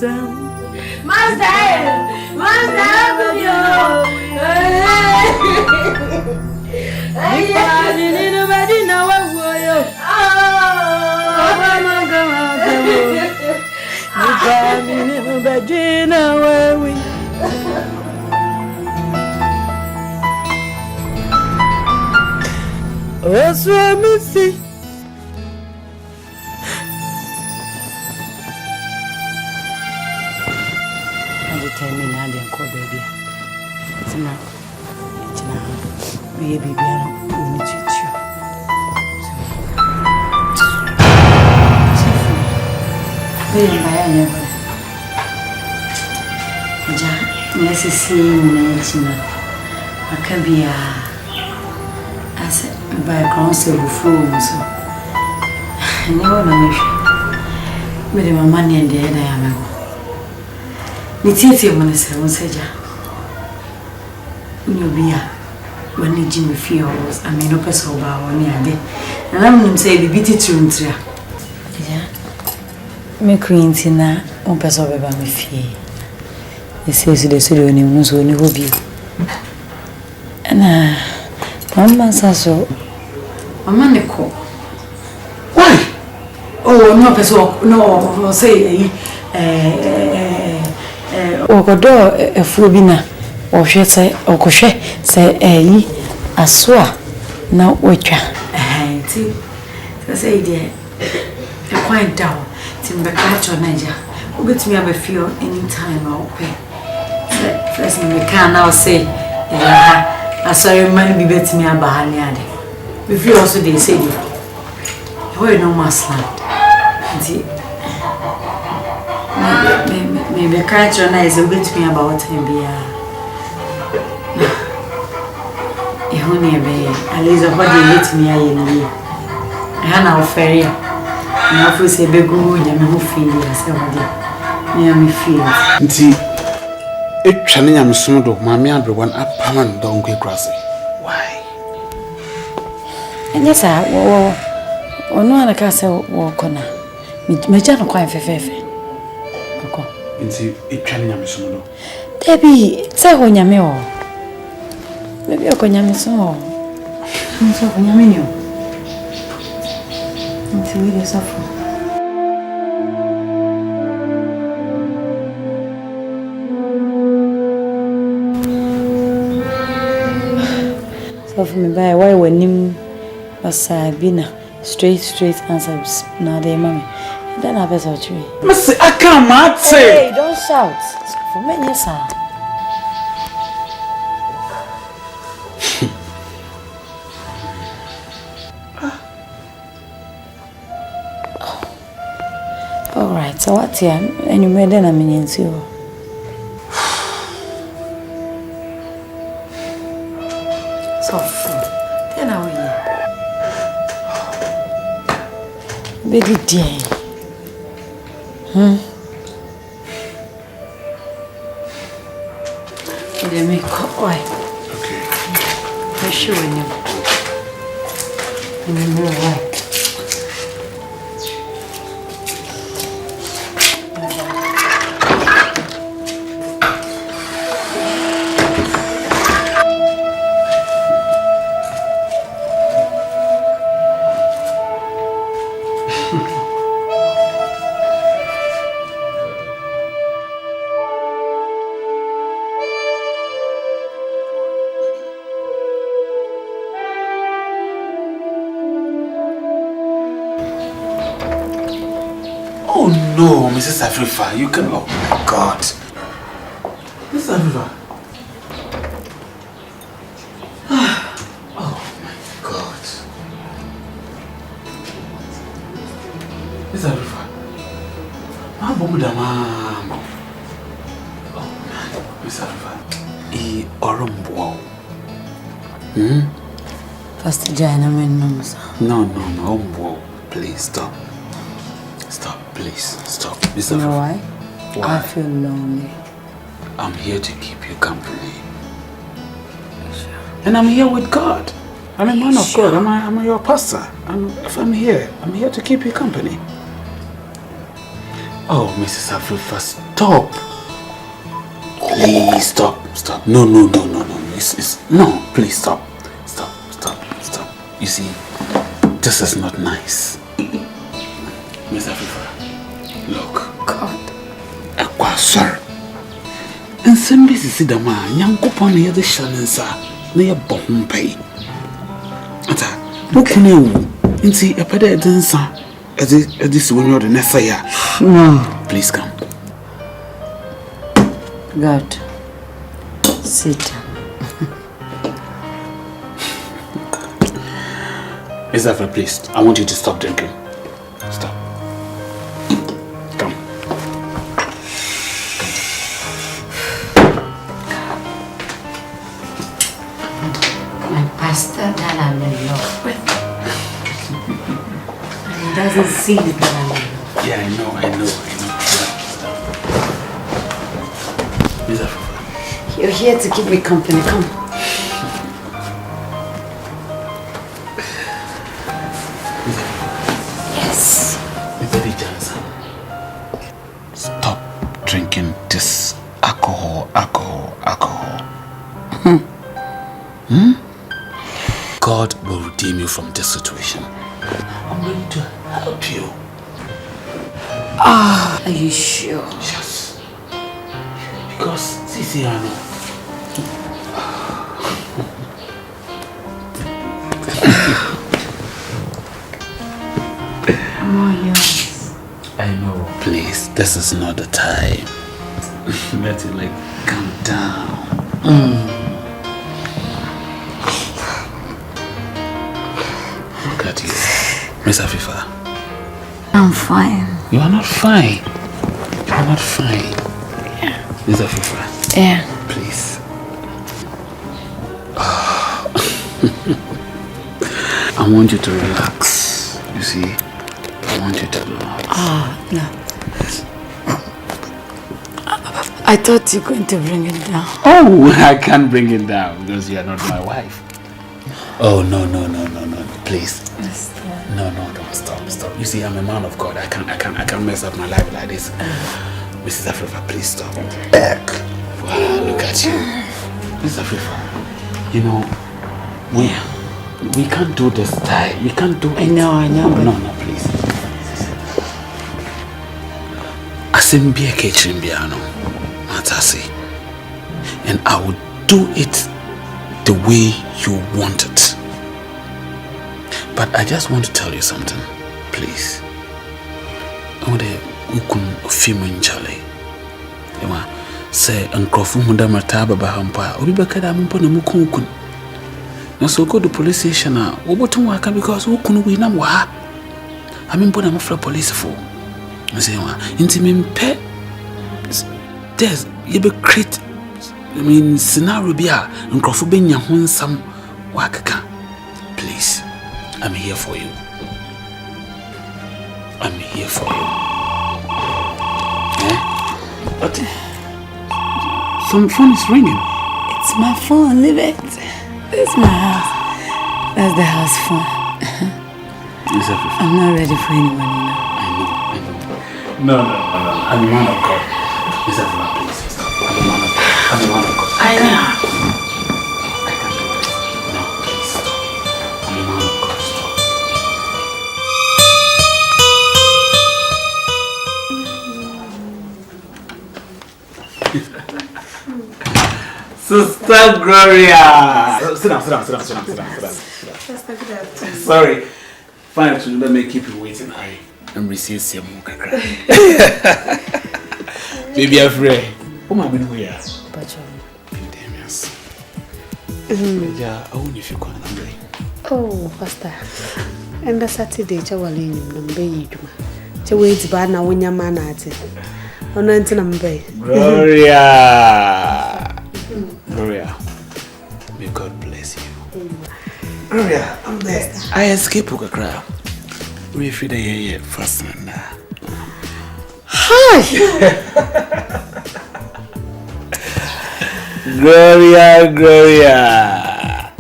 what's wrong with me? Tell me now, then call baby. It's not. We baby, we need to chew. We are by never. Let's see you. I can be I said by a council of fools. I never know. But my money and the head I am. Nititi monese onseja. Unyobia wani jimi fie was amino pesa oba woni ade. Na nim say bibiti truntria. Ja. Me queen na on pesa oba me fie. Ese de so ni munso ni hobi. Na mama saso mama ne ko. Why? Oh no pesa no say okodo efuo bi na ohwe se okohwe se eyi asoa na wetwa ti se ide e quite down timbe kacho naija obetumi abafio anytime ope first me can now say ya asori man bi betumi abahani ade we feel also they say we no masland ti maybe can't recognize a bit me about him. Be a honey, at least of what they let me. I had our ferry. Now, for say, be good, and who feel as near me feel. See, it channing am smodo, mammy, and one up permanent donkey crossing. Why? And yes, I or no one can say, walk on. Me, John, quite fair. Inti etwane nyame so no Debi se ho nyame o Debi o ko nyame so o Nso ko nyame ni o Inti we dey suffer So for me by why wanim wasabina straight answers na dey mama Then I better tree. Miss, I can't say. Hey, don't shout. For me, yes, sir. All right. So what's here? And you made then I mean you. So then I will. Baby dear. Let me go. Why? Okay. I'm sure we know. Why? Oh no, Mrs. Afrifa, you can. Oh my God. Mrs. Afrifa. Oh my God. Mrs. Afrifa. My bomuda mama. Oh my, Mrs. Afrifa. E orumbo. Pastor Jana, No, umbo. Please stop. Stop, please. Stop. You know why? I feel lonely. I'm here to keep you company. Sure. And I'm here with God. I'm a man of God. I'm your pastor. If I'm here to keep you company. Oh, Mrs. Afrifa, stop. Please stop. No. No, please stop. Stop. You see, this is not nice. Miss Afrifa, look. God. Sir. And somebody see the man, young couple near the Shannon, near Bombay. Ata, what can you see a better dancer as this when you're the next year? No. Please come. God. Sit. Miss Afrifa, please, I want you to stop drinking. Stop. Come. My pastor that I'm in love with. And he doesn't see that I'm in love. Yeah, I know. Miss Afrifa. You're here to keep me company, come. Yes. Stop drinking this alcohol. God will redeem you from this situation. I'm going to help you. Are you sure? Yes. Because, Sisi, I know. I'm all yours. I know. Please, this is not the time. Let it calm down. Look at you, Miss Afrifa. I'm fine. You are not fine. Yeah. Miss Afrifa. Yeah. Please. I want you to relax. You see? I want you to relax. No. I thought you were going to bring it down. Oh, I can't bring it down because you are not my wife. Oh, no. Please. No, don't stop. You see, I'm a man of God. I can't mess up my life like this. Mrs. Afrifa, please stop. Wow, look at you. Mrs. Afrifa, you know, we can't do this time. We can't do it. I know. No, please. Asimbi ekechimbiano. Matasi. And I will do it the way you want it. But I just want to tell you something, please. I want to Charlie. Say Uncle Mudamata Bahampa, Ubibakada Mumpona Mukun. Now so go to police station now. Waka because who couldn't win them? I mean, put them for police for. I say, intimate pet. There's you be create. I mean, scenario be and Crofubin Yahun some waka. Please, I'm here for you. I'm here for you. Eh? But some phone is ringing. It's my phone, leave it. This is my house. That's the house phone. I'm not ready for anyone, you know. I know. No. I'm a man of God. Miss Evelyn, please stop. I'm a man of God. I know. I can't do it. No, please stop. I'm a man of God. Stop. Sister Gloria! Sit down. Pastor, good afternoon. Sorry. Fine, so let me keep you waiting. I'm receiving some kakra. Baby, I'm free. Who am I going to hear? Yes. Yeah, I won't if you can't. Oh, Pastor. And the Saturday, Chawalin, number you. Chawait Bana, when your man at it. On Antinambe. Gloria, may God bless you. Gloria, I'm there. I escape Ukakra. We feel the year first and Hi! Gloria.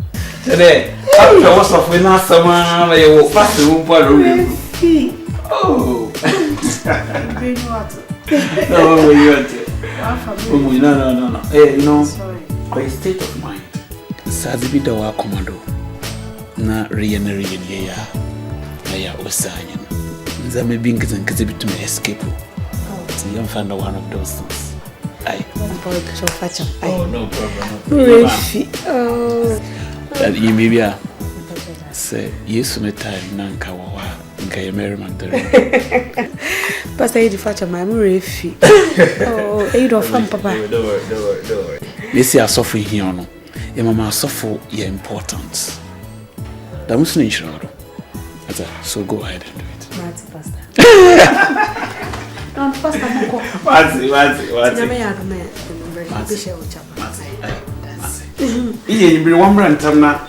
Today, after what's up with us, someone like you fast room for room. Oh, no, you want it? No. Hey, you know, by state of mind, Sazibi Dawa Commando. Na regenerate here. I was saying, Zame Binkers and Kizibit to me escape. So you find one of those things. Oh, no problem. That you maybe say, yes, no time, Nanka, okay, merriment. Pastor, you fetch my refi. Oh, you fun, Papa. Don't worry. This is ASOFO here, no. Your mama ASOFO is important. That was not sure. So go ahead and do it. Pastor. No, Pastor, you bring one brand now.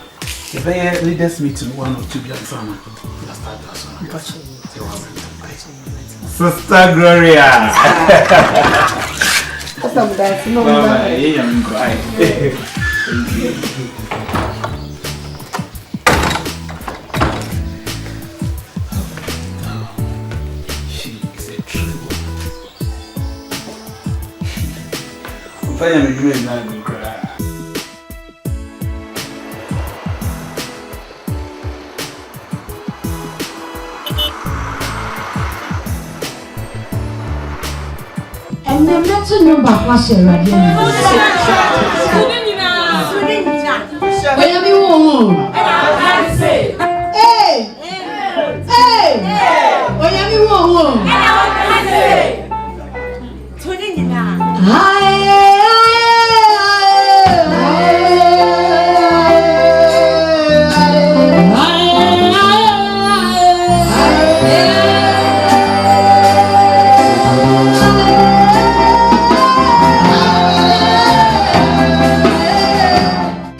If I leaders meeting 1 or 2 years on, Sister Gloria. I am a great man who cry. And the mental number was a radio.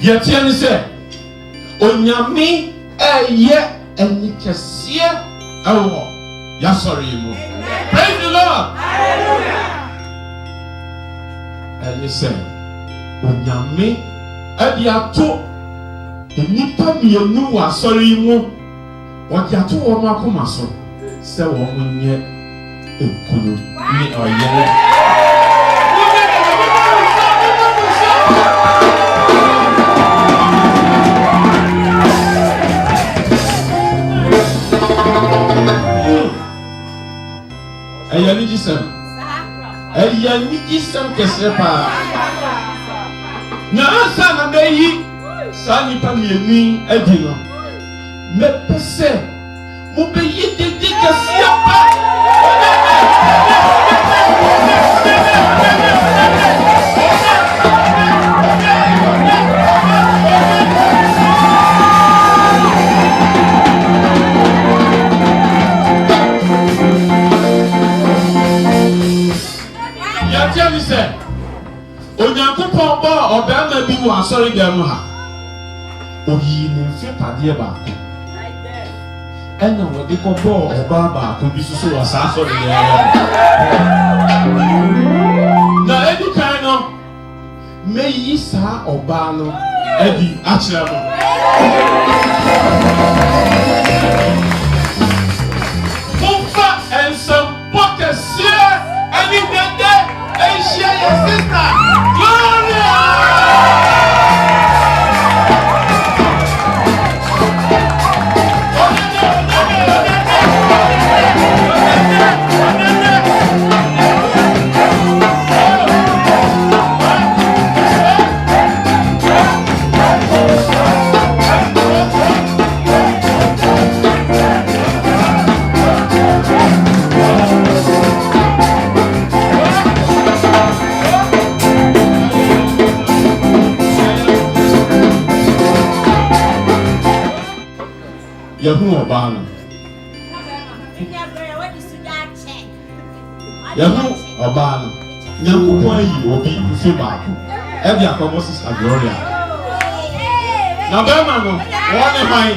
Yetiani say, Onyami eye enikesie ewo. Ya sorry you. Praise the Lord. Hallelujah. And he said, Onyami ediato enipa mienu wa sorry mu. Odiato wo ma koma so. Se wo munye ekunu ni oye. Ayani jisam kesepa. Na asa na beyi sani pa mieni edino. Me pese mo beyi dede kesepa. Onyankopon ba obama bi wo asori dem ha. Oyi ne mfe pade ba ko. and no what they call ball or baba could be so as I saw now any kind of may ye sa or bano Eddie actually Pumpa and some pockets here and in the day and share your sister Gloria. Yahu Obano. Yahu Obano. Nyanko yi obi nfi baako. Ebi akomo sister Gloria. Na bema no, one man.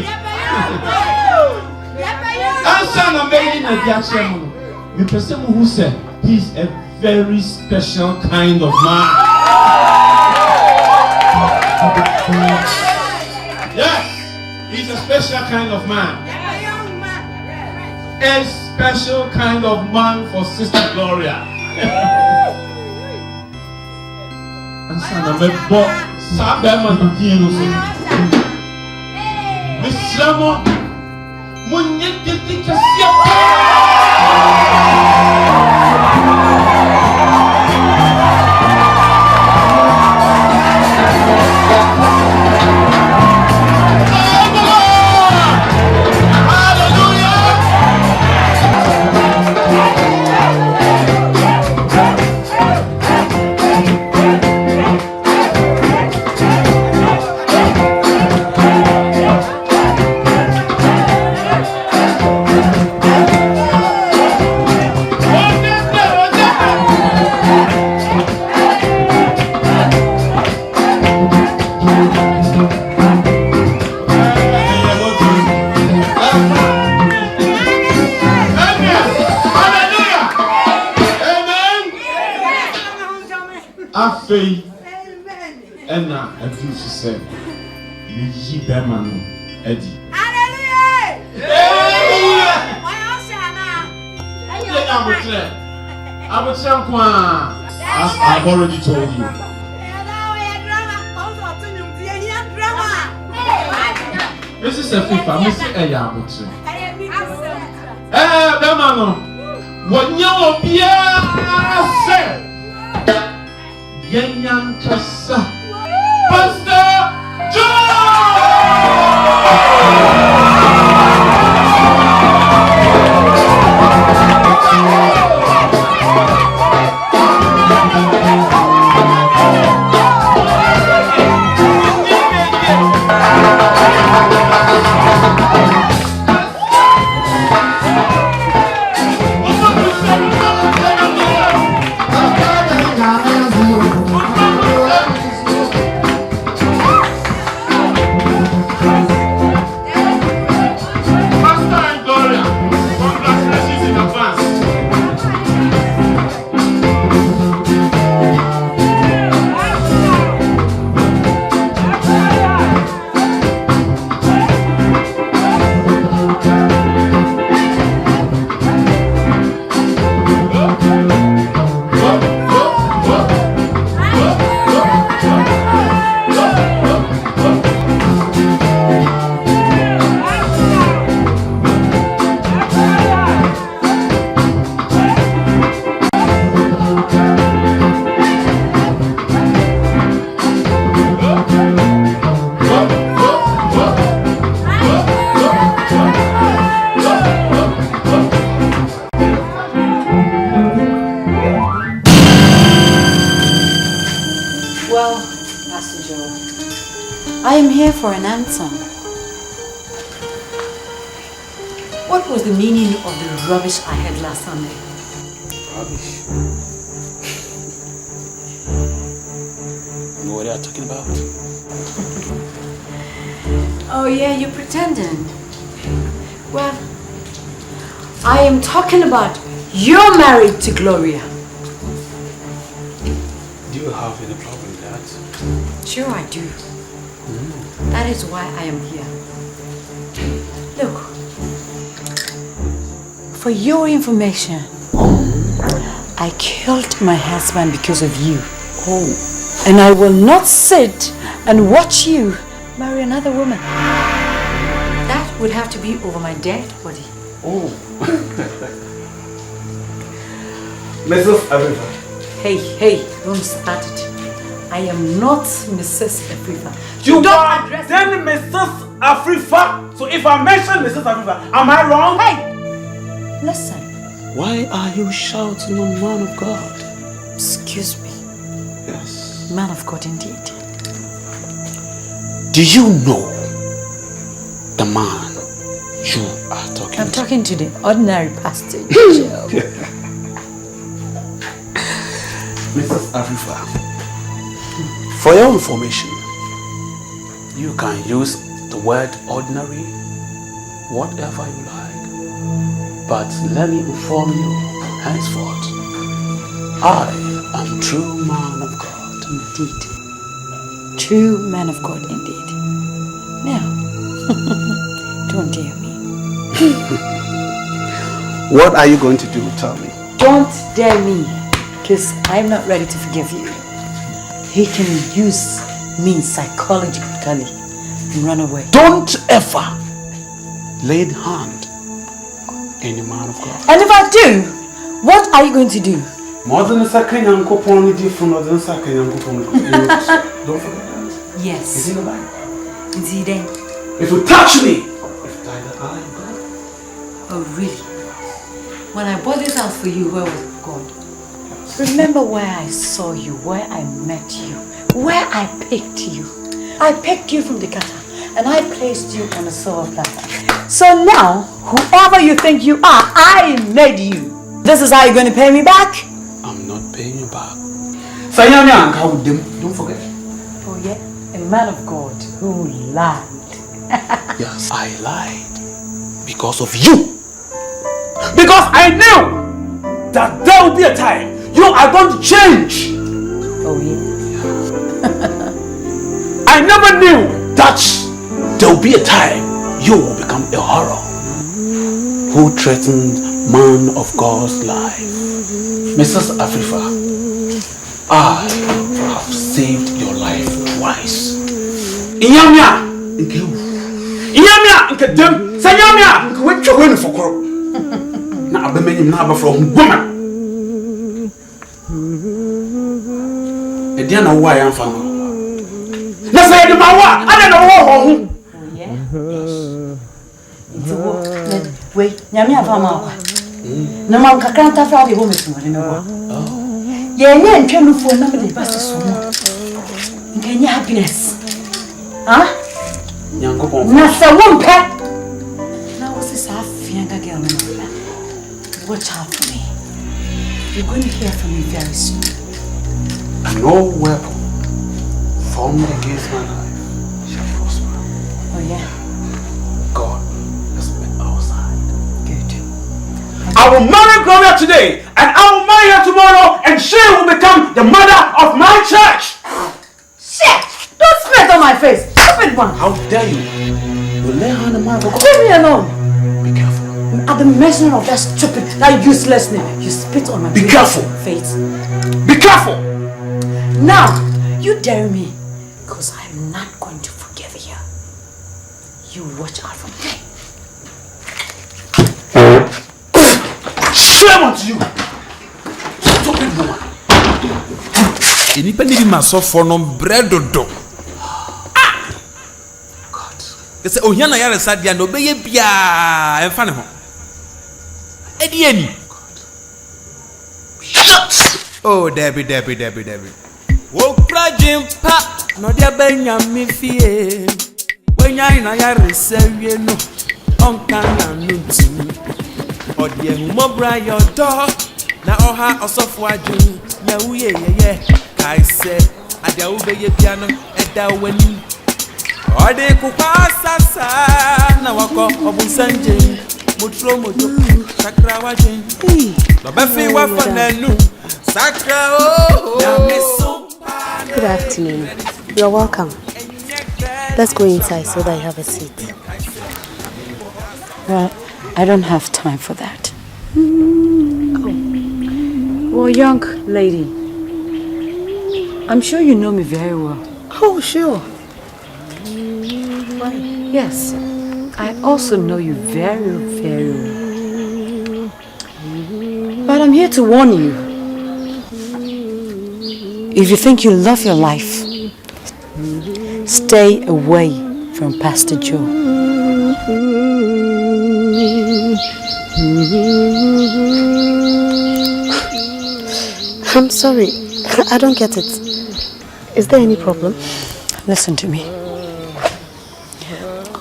Answer na baby na dia chemo no. Me person who said he's a very special kind of man. Yes. He's a special kind of man. A special kind of man for Sister Gloria. And son, I'm bought Sabema to Tino. Miss Slamo, Munyaki Faith and now a few she said, you Berman Eddie. Hallelujah! I would say, as I've already told you. Mrs. Fifa, Mrs. Ayabutu. Berman, what you said. Yang Kasa Pastor I am here for an answer. What was the meaning of the rubbish I heard last Sunday? Rubbish? What are you talking about? Oh yeah, you're pretending. Well, I am talking about you're married to Gloria. Do you have any problem with that? Sure I do. That is why I am here. Look, for your information, I killed my husband because of you. Oh. And I will not sit and watch you marry another woman. That would have to be over my dead body. Oh. Mrs. Afrifa. Hey, don't start it. I am not Mrs. Afrifa. You don't address then Mrs. Afrifa. So if I mention Mrs. Afrifa, am I wrong? Hey, listen. Why are you shouting on man of God? Excuse me. Yes. Man of God indeed. Do you know the man you are talking to? I'm talking to the ordinary pastor. Mrs. Afrifa, for your information, you can use the word ordinary, whatever you like. But let me inform you, henceforth, I am true man of God. Indeed. True man of God indeed. Now, don't dare me. What are you going to do? Tell me. Don't dare me, because I'm not ready to forgive you. He can use me psychologically and run away. Don't ever lay hand on any man of God. And if I do, what are you going to do? More than a second, Uncle Pony different, more than a second, Uncle Pony. Don't forget that. Yes. It's in the Bible. Indeed, then. If you touch me, if you die the eye, God. Oh, really? When I bought this house for you, where was God? Remember where I saw you, where I met you, where I picked you. I picked you from the gutter and I placed you on a silver platter. So now, whoever you think you are, I made you. This is how you're going to pay me back? I'm not paying you back. Don't forget. Oh yeah? A man of God who lied. Yes, I lied because of you. Because I knew that there will be a time you are going to change. Oh yeah? I never knew that there will be a time you will become a horror who threatened man of God's life. Mrs. Afrifa, I have saved your life twice. Inyamia, Inyamia, Nkadem, Sanyamia, Nkwecho wenu fokoro. Na abemeni na aba from woman. Edian na wo ayan fa no. Na say de ma wa, ada na wo ho. Wait, Nyamia fa ma kwa. Na man kakra ta fa de ho mesu wale me wa. Ye nye ntwenu fo na me de ba se so mo. Nkanya happiness. Huh? Nyankopon. Na se wo mpe. Na wo se sa fianga girl no. Watch out for me. You're going to hear from me very soon. No weapon formed against my life shall prosper. Oh yeah? God has been our side. Good. I will marry Gloria today, and I will marry her tomorrow, and she will become the mother of my church. Shit! Don't spit on my face, stupid one! How dare you? You lay hand on my God. Leave me alone! Be careful. At the mention of that stupid, that useless name, you spit on my Be careful. face. Be careful! Now, you dare me, because I'm not going to forgive you. You watch out for me. Shame unto you! Stupid woman! Enipa ni bi masofo no bredodo. God. Kese ohia na yare sadia no beye bia emfa ne ho. Edi eni. Shut! Oh, Debbie. Wo prajimpa no dia benya mi fie. Wenya ina yare sawie no. Onka na nutimi. Odi ehumo bra yo do. Na oha osofo adwun. Na wuye yeye. Kai se adia wo beye bia no eda wani. Odi kukwa sasa na wako obunsanje. Mutro mojo, sakra wajin. Lobefi wa fanenu, sakra oh. Good afternoon. You're welcome. Let's go inside so that you have a seat. Well, I don't have time for that. Well, young lady, I'm sure you know me very well. Oh, sure. Yes, I also know you very, very well. But I'm here to warn you. If you think you love your life, stay away from Pastor Joe. I'm sorry. I don't get it. Is there any problem? Listen to me.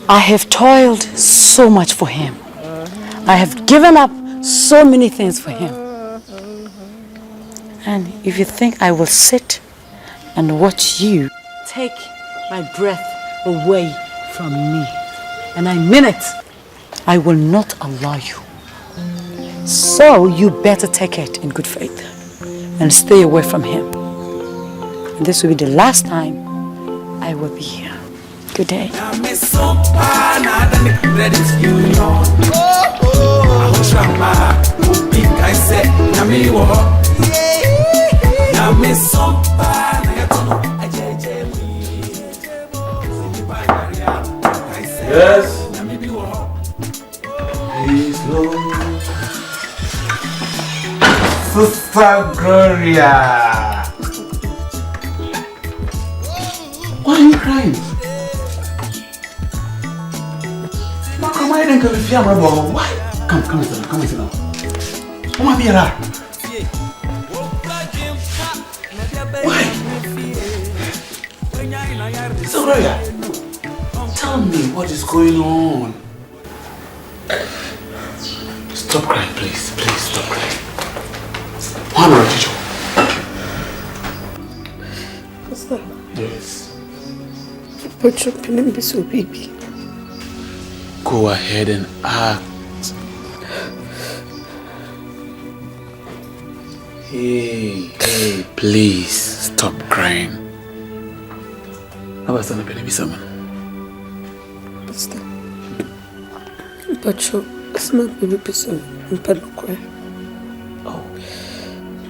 I have toiled so much for him. I have given up so many things for him. And if you think I will sit and watch you take my breath away from me, and I mean it, I will not allow you. So you better take it in good faith and stay away from him. And this will be the last time I will be here. Good day. Yes. Please, Lord. Sister Gloria. Why are you crying? Come on, come Why? Come and sit down. Come and sit down. Come on, here. Why? Sister Gloria, tell me what is going on. Stop crying, please. Please stop crying. One more teacher. What's that? Yes. But you're going to be so baby. Go ahead and act. Hey, please stop crying. How about some baby someone? Pastor. But it's my baby son. I'm not crying. Oh,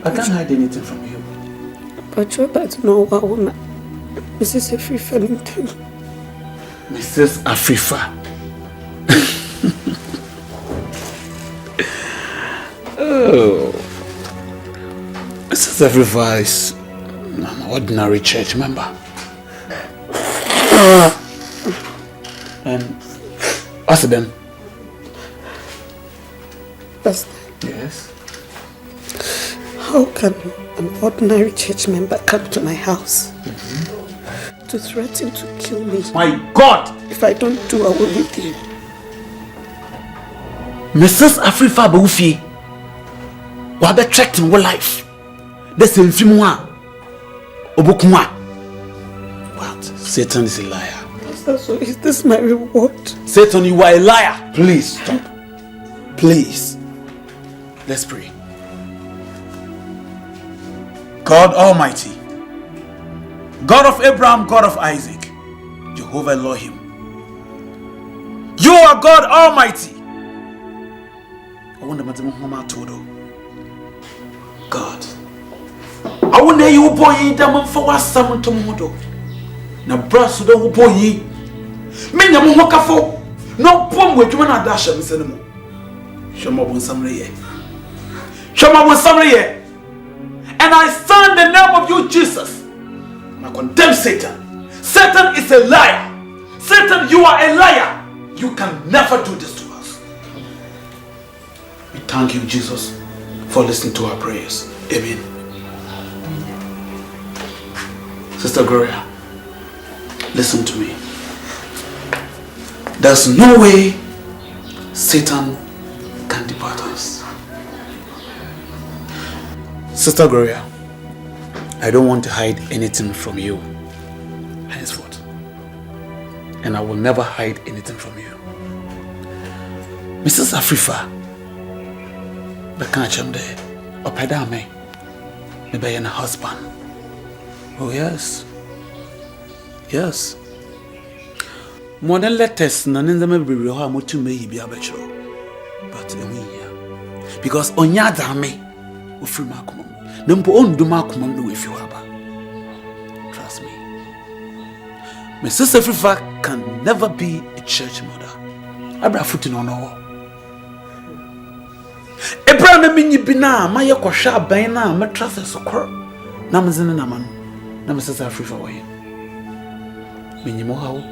I can't hide anything from you. But you're about to know what woman. Mrs. Afrifa. Mrs. Afrifa. Oh, Mrs. Afrifa is an ordinary church member. And what's it then? Pastor. Yes. How can an ordinary church member come to my house to threaten to kill me? My God! If I don't do away with you. Mrs. Afrifa Baufi, what be tracked in your life? The same Fimwa Obukuma. What? Satan is a liar. Pastor, so is this my reward? Satan, you are a liar. Please stop. Please. Let's pray. God Almighty, God of Abraham, God of Isaac, Jehovah Elohim, you are God Almighty. God, I will name you boy damn for what someone to modo. Na brass do who boy Menya Mohokafo, no pom with you and a dash of cinema. Shama won some lay. Shama won some lay. And I stand in the name of you, Jesus. I condemn Satan. Satan is a liar. Satan, you are a liar. You can never do this to us. We thank you, Jesus, for listening to our prayers. Amen. Sister Gloria, listen to me. There's no way Satan can depart us. Sister Gloria, I don't want to hide anything from you henceforth. And I will never hide anything from you. Mrs. Afrifa, but can't you there? Or Pedame, maybe a husband. Oh, yes. Yes. More than letters, none in them may be real, to me be a bachelor. But because on ya dame, o free makum. Number on do makum do if you have. Trust me. Mrs. Afrifa can never be a church mother. I brought foot in on all. Abraham Mini Bina, my Yakosha Baina, my trust is so cur. Namazin and Naman, Namasis Afrifa way. Minimohao,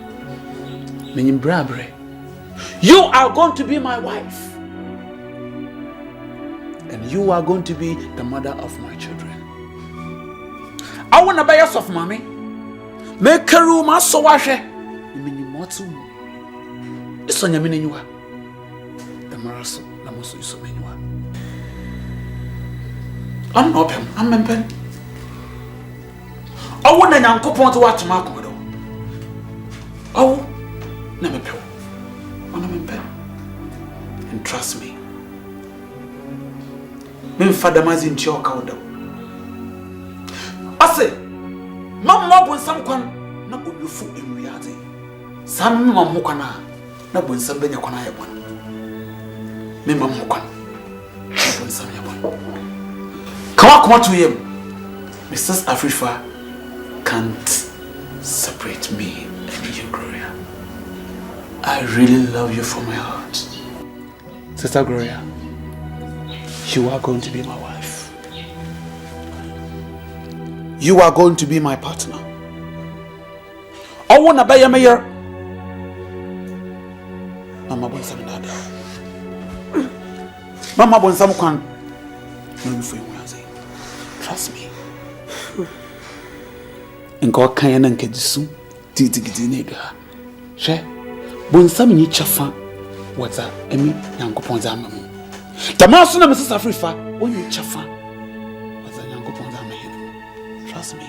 Minim Brabre. You are going to be my wife. And you are going to be the mother of my children. I want to buy us of mommy. Make a room, I so wash it. Minimotu. It's on your minua. The Maraso, Namosu is so minua. I'm not him, I'm a pen. I want an uncle point to what to mark. Oh, never pill. I'm a pen. And trust me. Me father mazin cho kaudo. Ase, mam mo sam kwan na odufu enwiade. Sam mam mo kwan na bonsam benya kwan ayebon. Me mam mo kwan. Bonsam yebon. Come to him. Mrs. Afrifa can't separate me and you, Gloria. I really love you from my heart. Sister Gloria, you are going to be my wife. You are going to be my partner. I want to buy a mayor. Mama Bonsam Dada. Mama Bonsam Kwan. Trust me. And God can and get soon. Titi nigga. She Bonsam ni chafa. What's that? Emi Yanko Ponzam. Tamasuna Mrs. Afrifa, when you chafa. What's that Yanko Ponzam? Trust me.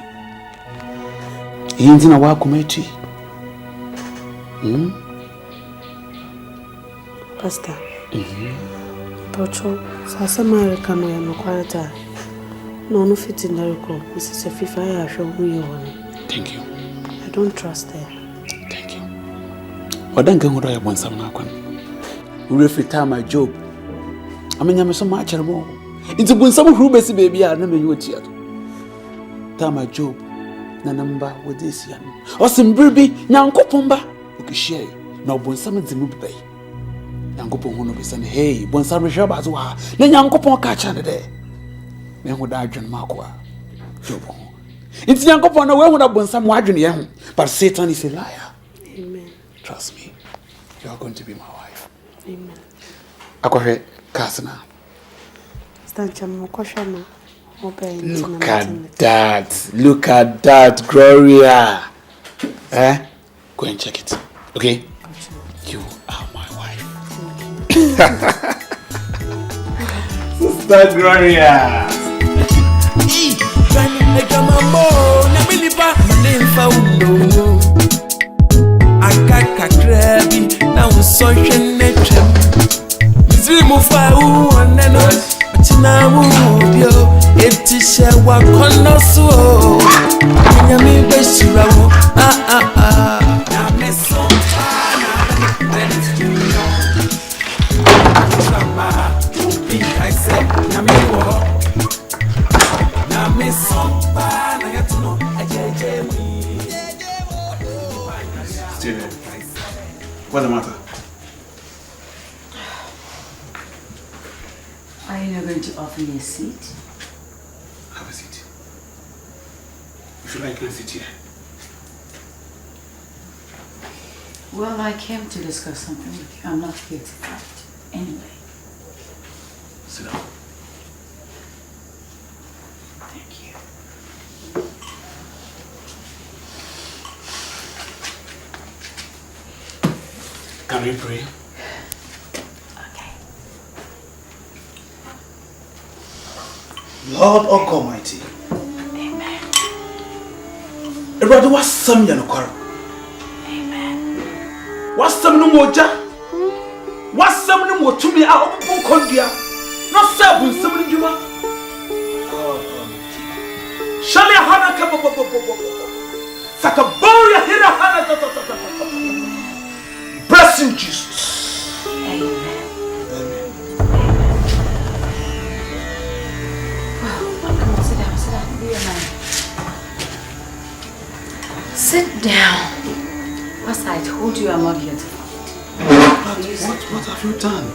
Yinzina wa kumeti. Pastor. Pocho, Sasa Marital no quality. No fit in the record. Mrs. Afrifa, I show who you are. Thank you. I don't trust her. Thank you. What then can I want some nakwan? We refit my job. I mean, I'm so much more. It's a good some who baby, I never knew it yet. Time my job. Number with this young. Or some baby, Yanko Pomba. Okay, share. Now, when some of the move bay. Yanko Pomba be saying, hey, when some Shabazwa, then Yanko Pon catch under there. Then would I join Marqua? It's Yanko Pon away when I want some wagon young, but Satan is a liar. Amen. Trust me, you are going to be my wife. Amen. I go ahead, Kasana. Look at that, Gloria. Go and check it, okay? You are my wife. Sister Gloria. What's the matter? Are you not going to offer me a seat? Have a seat. If you like, can I sit here? Well, I came to discuss something with you. I'm not here to fight. Anyway. Sit down. Thank you. Can we pray? Okay. Lord Almighty. Amen. Everybody, what's some Yanokara? Amen. What's some no moja? What's something more to me? I hope you can do. Not seven, 7 Juma. Shall I have a cup of Sakaboria Hira Hana? Blessing Jesus. Amen. Sit down. As I told you, I'm not here to fight. What have you done?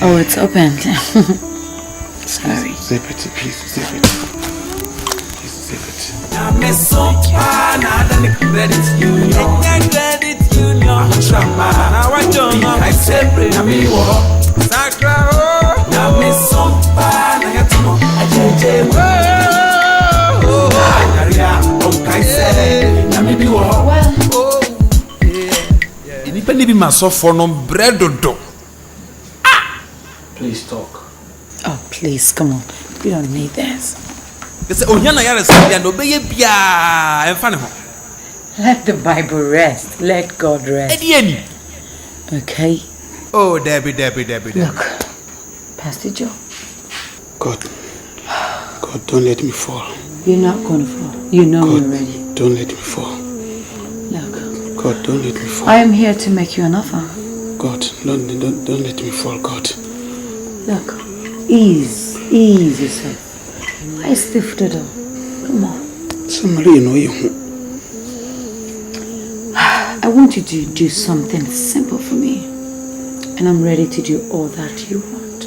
Oh, it's opened. Sorry. Zip it, please. Zip it. Please zip it. Please talk. Oh, please, come on. You don't need this. Let the Bible rest. Let God rest. Okay? Oh, Debbie. Look, Pastor Joe. God, don't let me fall. You're not going to fall. You know God, me already. Don't let me fall. Look. God, don't let me fall. I am here to make you an offer. God, don't let me fall, God. Look, ease yourself. I stiff the door. Come on. Somebody know you. I want you to do something simple for me. And I'm ready to do all that you want.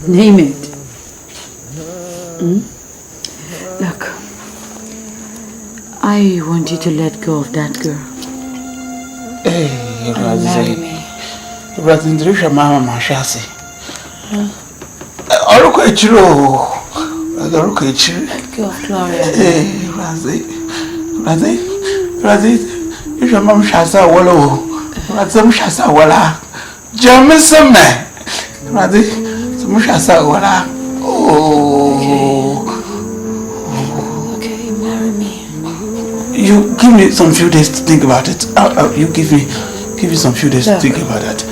Name it. Look, I want you to let go of that girl. Hey, and marry me. Razindrisha mama mashasi. Aruko ichiro. Let go of Gloria. Hey, Razi. Isha mama shasa wala. Razam shasa wala. Jamisame. Razi, sam shasa wala. Okay, marry me. You give me some few days to think about it. You give me some few days to think about that.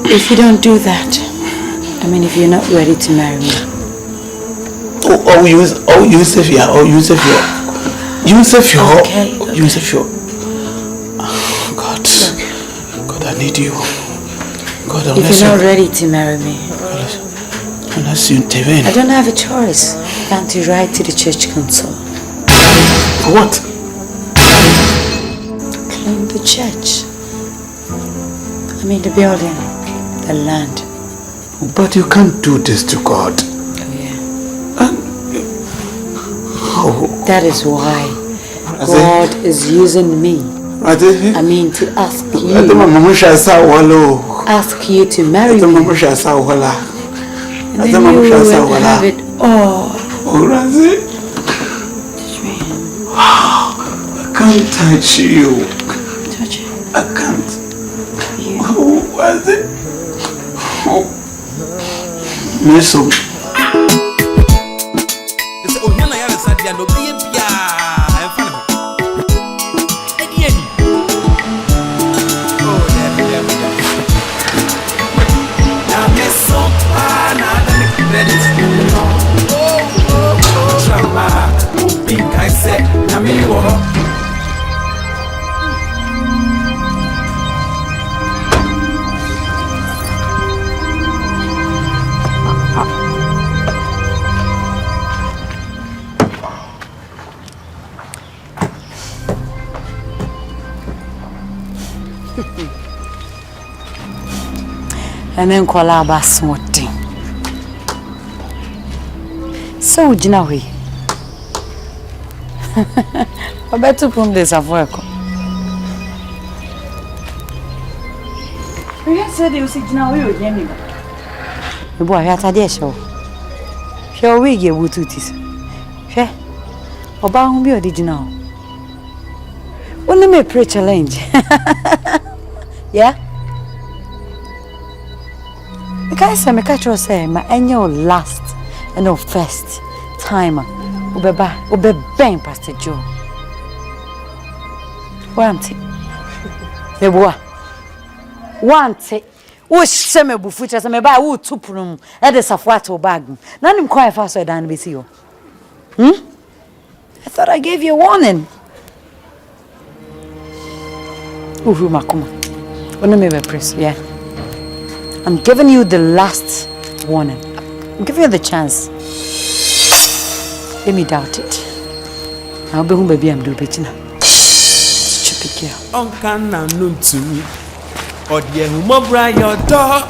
If you don't do that, if you're not ready to marry me. Yusuf. God, I need you. God, if you're not ready to marry me, unless you intervene. I don't have a choice than to write to the church council. What? Claim the church. The building, the land. But you can't do this to God. That is why God is using me. To ask you. Ask you to marry me. And then you will have it all. I can't touch you. Touch it. I can't. You. Oh, was it? Oh. Meso. And then call our bass smarting. So, Jinawi. I bet to put this of work. You said you see Jinawi with Yemi. The boy had a dear show. Shall we get what it is? She? About whom you did you know? Only me pray challenge. Yeah? Because I catch you say my annual last and no first time. Ube bang Pastor Joe. Where am I? Meboa. Wante. Wo sheme bufu chese me ba wo tuprum. E de safwato bag. Na nim kwa fa so dan be si yo. I thought I gave you a warning. Uhu makuma. Wanna me press, yeah. I'm giving you the last warning. I'm giving you the chance. Let me doubt it. I'll be home, baby. I'm doing it now. Stupid girl. Onkana nuntumi. Odie humobra your door.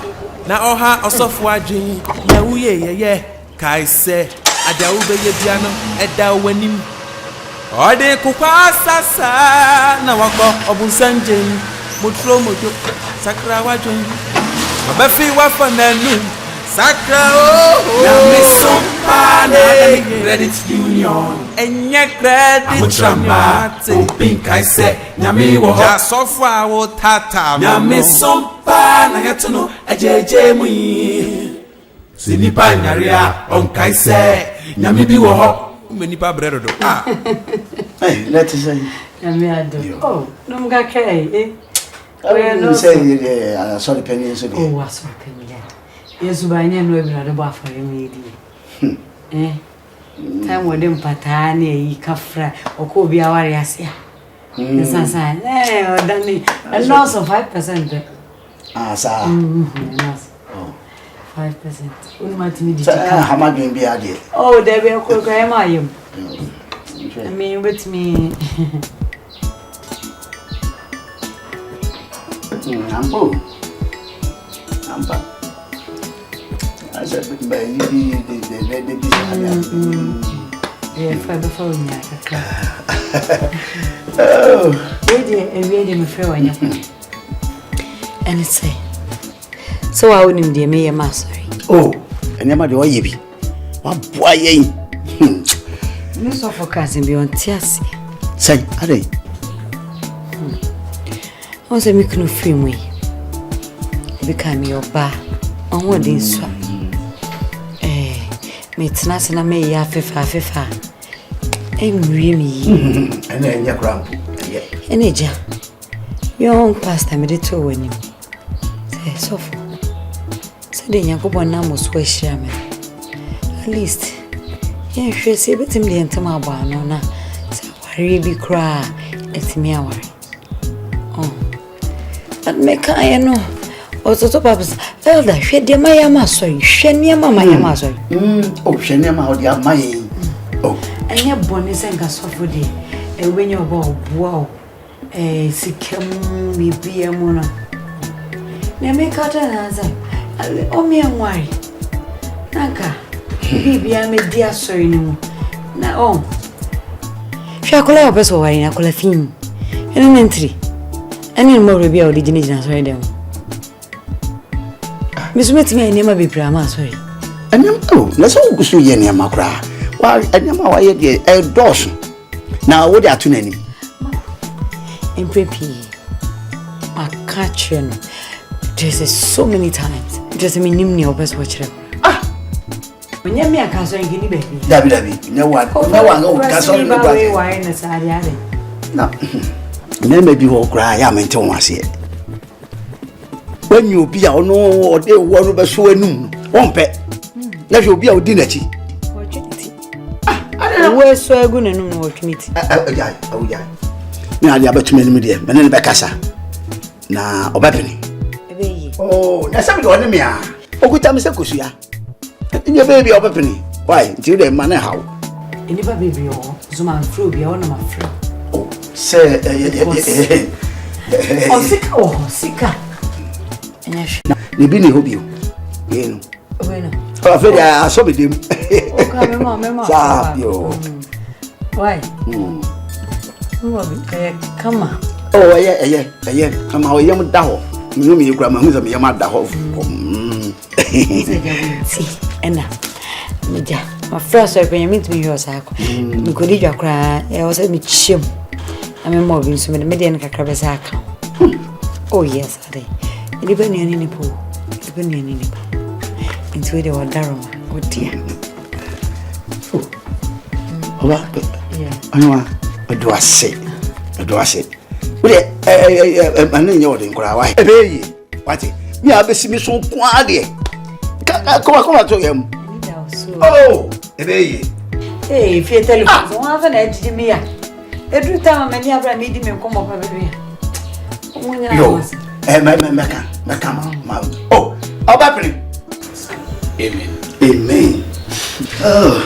Na oha ASOFO adwin. Na wuye ye. Kai se ada ube ye biano eda wanim. Ode kokwa sasa na wako obunsanjen. Mutro mojo sakra wadwin. Abafi wafa nanu. Sakra na mesompa na credit union enye credit union pink I say nyame wo ja ASOFO awo tata na mesompa na yetuno ejeje mu sinipa nyaria onkai say nyame bi wo ho menipa bredo do hey let us say nyame ado oh no mga kai we say sorry penny so oh sorry penny Yesu ba nya no ebira de bo afare me di time wo dem pata na yi kafra oko bi aware ase a sasa odani and also 5% sa 5% unmatimi di how much be be ade oh there be ko e ma yim I mean with me ambo I said, but you yeah, for the phone. Oh, really, my friend. And it's say, so I wouldn't be a mere master. Oh, and never do I be. What boy, no so for cousin beyond tears. Say, are they? I was a micro free me. Become your bar on what is swap. It's not a me ya fefa. Really, and then your grandpa. And Eja, your own pastor made it to win him. Say, so said in Yakobo Namos Weshaman. At least, yeah, she say, but him the entire banana. So, I really cry at me hour. Oh, but make I know. Also, to Papa's elder, she did my amaso, she near my amaso. Oh, she near my my. Oh, and your bonus and ASOFO day, and when you're wow, a sick me be a mona. Now make out an answer. Oh, me and why? Nanka, be a dear sorry no. Now, oh, Shacola Besso, I call a theme, and an entry. Any more will be our original sorry them. Miss Smith may never be prima, sorry. And oh, let's all go to Yenny Macra. Why, and you know, I did a dozen. Now, what are too many? In Preppy, I catch you. There's so many times. Just a minimum of us watch. When you're me a castle in Guinea baby. David, no one, castle in the way. No, then maybe we'll cry. I'm in Thomas here. When you be out, no, or they want to show a noon. One pet. Let you be our dinner tea. Where's so good and no opportunity? Oh, yeah. Now, the other 2 million, but then Becassa. Now, Obapini. Oh, that's something on me. Oh, good time, Mr. Kusia. In your baby, Obapini. Why, till the manner how? In the baby, or Zuma and Fruit, be on my friend. Oh, say, oh, sick. The Billy hope you. I feel I saw him. Why? Come on. Oh, yeah. Come on, young down. You mean, grandma, who's a Yamada Hof. See, and now, my first when you meet me, your sack. You could eat your cry. I was a bit shim. I'm a moving so many median cacabes. Oh, yes, I did. Depending on any pool, depending on any pool. Into the old Daroma, oh dear. Oh, yeah. I know, but do I say, Man, you're in Krawai. What? Me, I'll be seeing so quiet. Come to him. Oh, hey, if you tell you, one of an edge me. Every time many of them need him come up with me. Oh, how about me? Amen. Amen. Oh,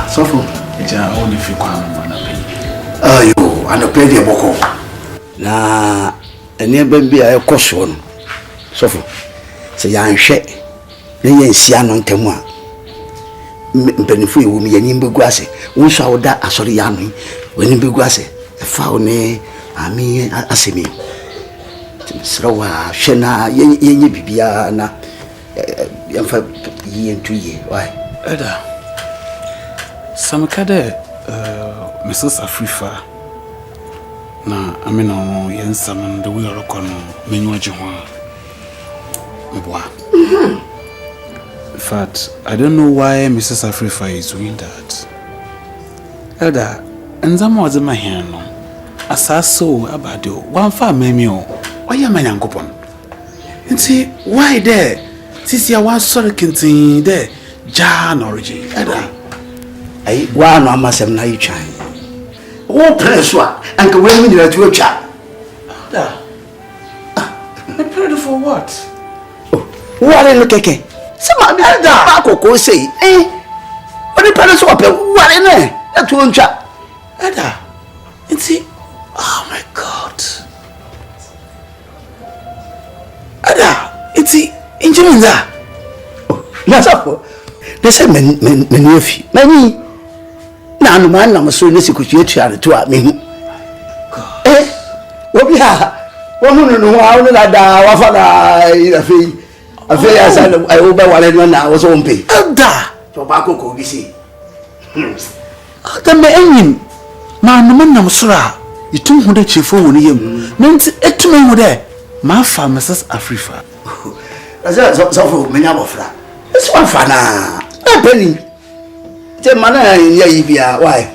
Sofo. It's only if you come. Oh, you and the play of Boko. Na, and never be a caution. Sofo. Say, young shake. Then Sian on Temwa. Benefit will be an imbuguase. We shall that a sorry yammy when imbuguase. A foul name, I mean, asimi. Slower, Shena, Yenny Bibiana, ye and 2 years. Why? Ada. Some kade, Mrs. Afrifa. Na, I mean, no, yen summon the wheel of Cono, Minuajuan. In fact, I don't know why Mrs. Afrifa is doing that. Elder, and some was in my hand. As I saw about you, one far memeo. Why am I young? And see, why there? Since you was sort of continue there, Jan origin. Elder, I one on myself now you try. Oh, press what? And go when you to a chat. Elder, I prayed for what? What are you looking at? Some Elder, Coco say, what the parents up? What in there? That won't chat. Elder, and see, oh my God. Ada, it's injuring that. That's up. They say, many of you, many. Now, no man, I'm so necessary to me. What we have, woman, no, I don't know, I feel as I over one now was on pay. Ada, tobacco could be seen. The man, man, I'm sorry. You took one chief for him. Meant it to me there. My farm, Mrs. Afrifa. That's so many of that. It's one for now. A penny. The man in Yavia, why?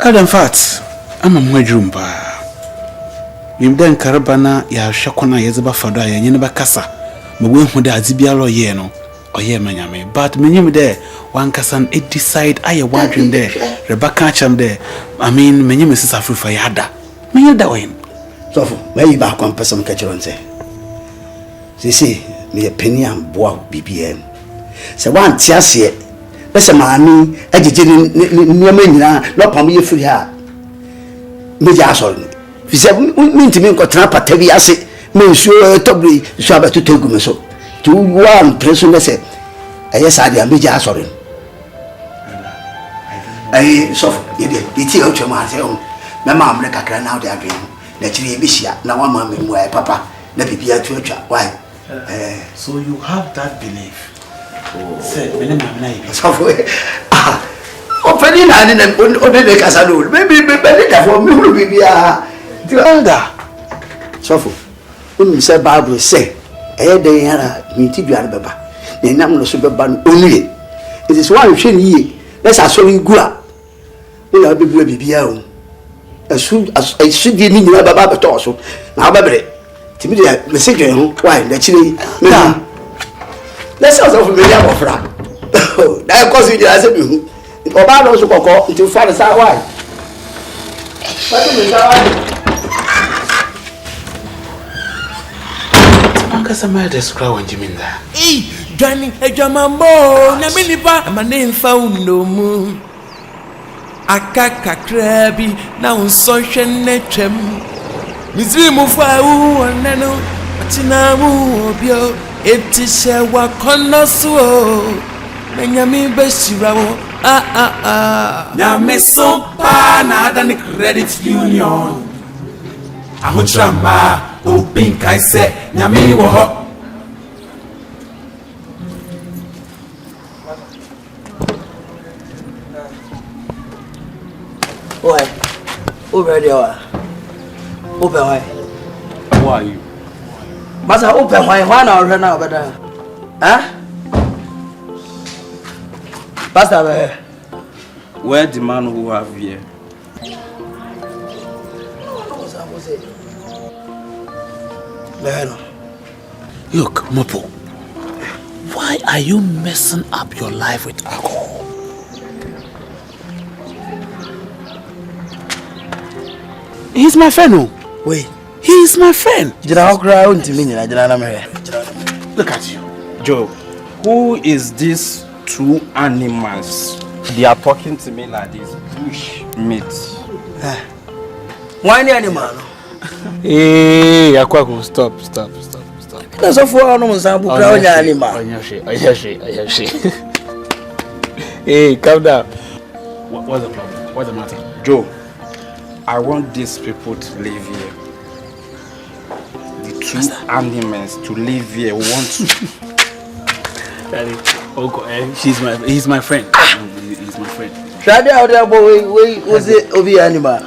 And in fact, I'm a Majumba. You then Carabana, ya Shakona Yazaba Fada, and Yenaba Casa. My wing with the Azibialo Yeno, or Yemaname. But many there, one Cassan, it decide I am wandering there. Rebecca Cham there. I mean, many Mrs. Afrifa Yada. Me that way. So, maybe back on person catch on say. See, me a penny and boy BBM. So one tears yet. That's a mammy, I didn't near me now, not for me free her. Me asshole. He said, we mean to me got trap at heavy acid. Me sure totally shabba to take me so. To one person, I said, yes, I am major asshole. I saw it's out your mouth. My mom like a cran out there dream. Naturally, Bishia, now one mammy, why papa, let me be a church. Why? So you have that belief? Oh, said, when I'm so opening and then the Casado, maybe better for me will be the elder. So, when Sir Barbara say, they are meeting you, Baba. They number of super ban only. It is one shame ye. Let's assure good. We are be as soon as I should be meaning Baba Torso. Now, baby, to me, the message, why, naturally, let's also be a friend. That cause you as a new. Obama also call into father's why. Somebody describe Jimmy there. Johnny, a jamambo, Naminipa, and my name found no moon. A caca crabby, now social nature. Miss Rimufa, and Nano, Atinamu, Bio, it is a wakona so. Menyami Beshirawo, now Meso Pana than the credit union. Ahuchamba. Oh, pink, I say, Yami wo. Why? Over there. Open why? Who are you? Masa open why? Why not run out better? Huh? Pastor, Where the man who have here? Look, Mopo, why are you messing up your life with alcohol? He's my friend. Oh. Wait. He's my friend. Look at you. Joe, who is these two animals? They are talking to me like this. Bush meat. Why any animal? Hey, Akwaku, stop. That's a 4 animals. Animal. Hey, calm down. What's the problem? What's the matter? Joe, I want these people to live here. The two animals to live here. Daddy, he's my friend. He's my friend. Daddy, out there, boy, was it Obi animal?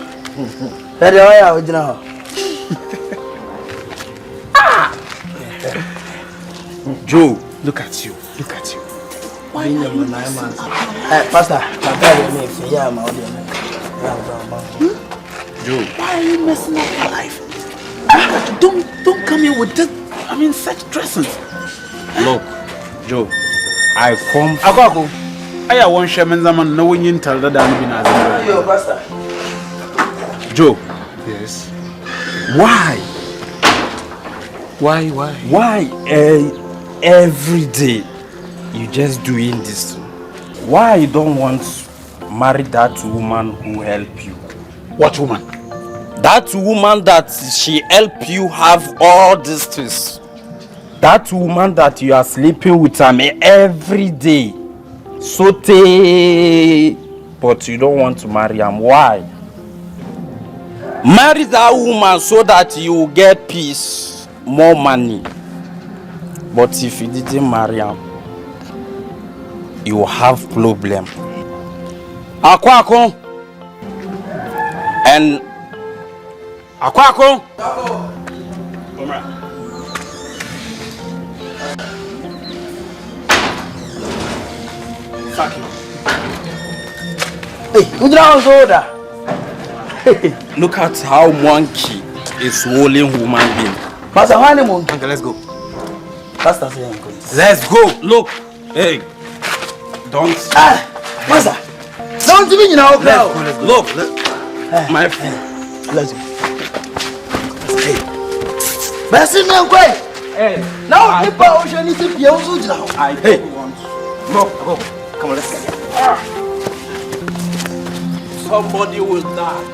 Daddy, why are you now? Joe, look at you. Why are you Pastor, Joe, why are you messing up your life? Don't come here with this. Such dressings. Look, Joe, I come. Akwaku, I want Sherman Zaman knowing you tell the Dan Binaz. Yo, Pastor. Joe. Yes. Why? Every day you just doing this? Why you don't want to marry that woman who help you? What woman? That woman that she help you have all these things. That woman that you are sleeping with every day. But you don't want to marry him. Why? Marry that woman so that you will get peace, more money. But if you didn't marry him, you will have problem. Akwako and Akwako. Fuck you. Hey, who's down soda? Look at how monkey is holding human being. Pastor, how many monkey? Okay, let's go. Pastor, let's go. Look, hey, don't. Pastor, don't even know. Let's go. Look, my friend. Let's go. Hey, best in the way. Hey, now the power need to be also now. Hey, go. Come on, let's get it. Somebody will die.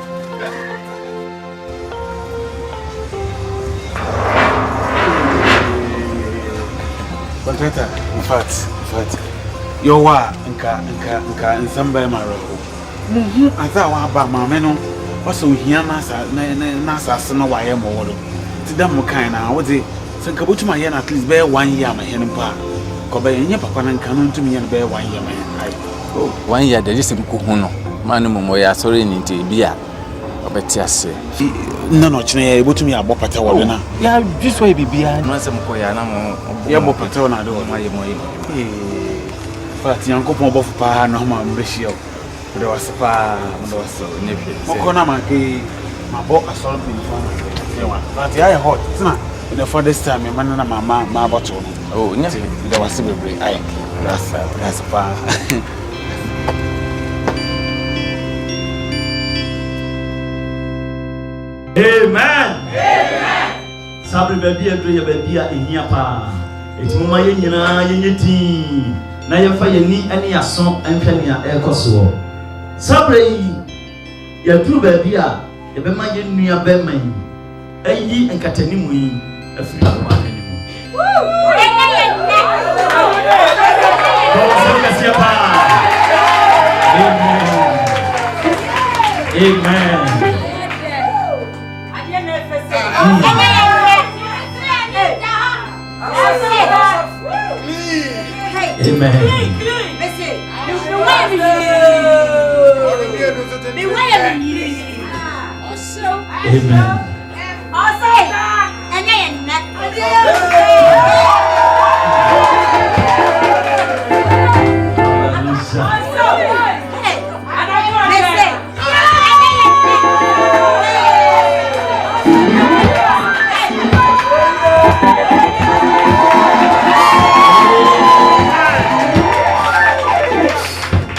Contractor, in fact, your wa nka nsamba maro. Asa wa ba mama no. Waso hia na sa no wa ye mo wo. Ti da mo kan na wo de senka botuma ye na at least be 1 year ma he npa. Ko be nye papa na nka no ntumi ye be 1 year ma he. Oh, 1 year there is some kuhu no. Man mo ya sorry ni ti bia. Obeti ase. No, chine botumi abopata wo be na. Ya just why bibia no asem ko ya na mo. Ya bopata na do ma ye mo ye. Fati yankopon bofu pa no ma mbehia o. De waspa mo do waso nefi. Mo ko na ma ke ma bo asoro bi fa. Fati I hot. Tina, the for this time man na mama ma bottle no. Oh, nefi. De wase bebre ai. That's pa. Amen. Sabre baby edo ye baby a ehia pa. Eti mo ma ye nyina ye nyeti. Na ye fa ye ni ane aso enhwe ne a ekoso. Sabre yi ye tru baby a ye be ma ye nua be man. Ayi enkatani mu yi afiri aro anani mu. Amen.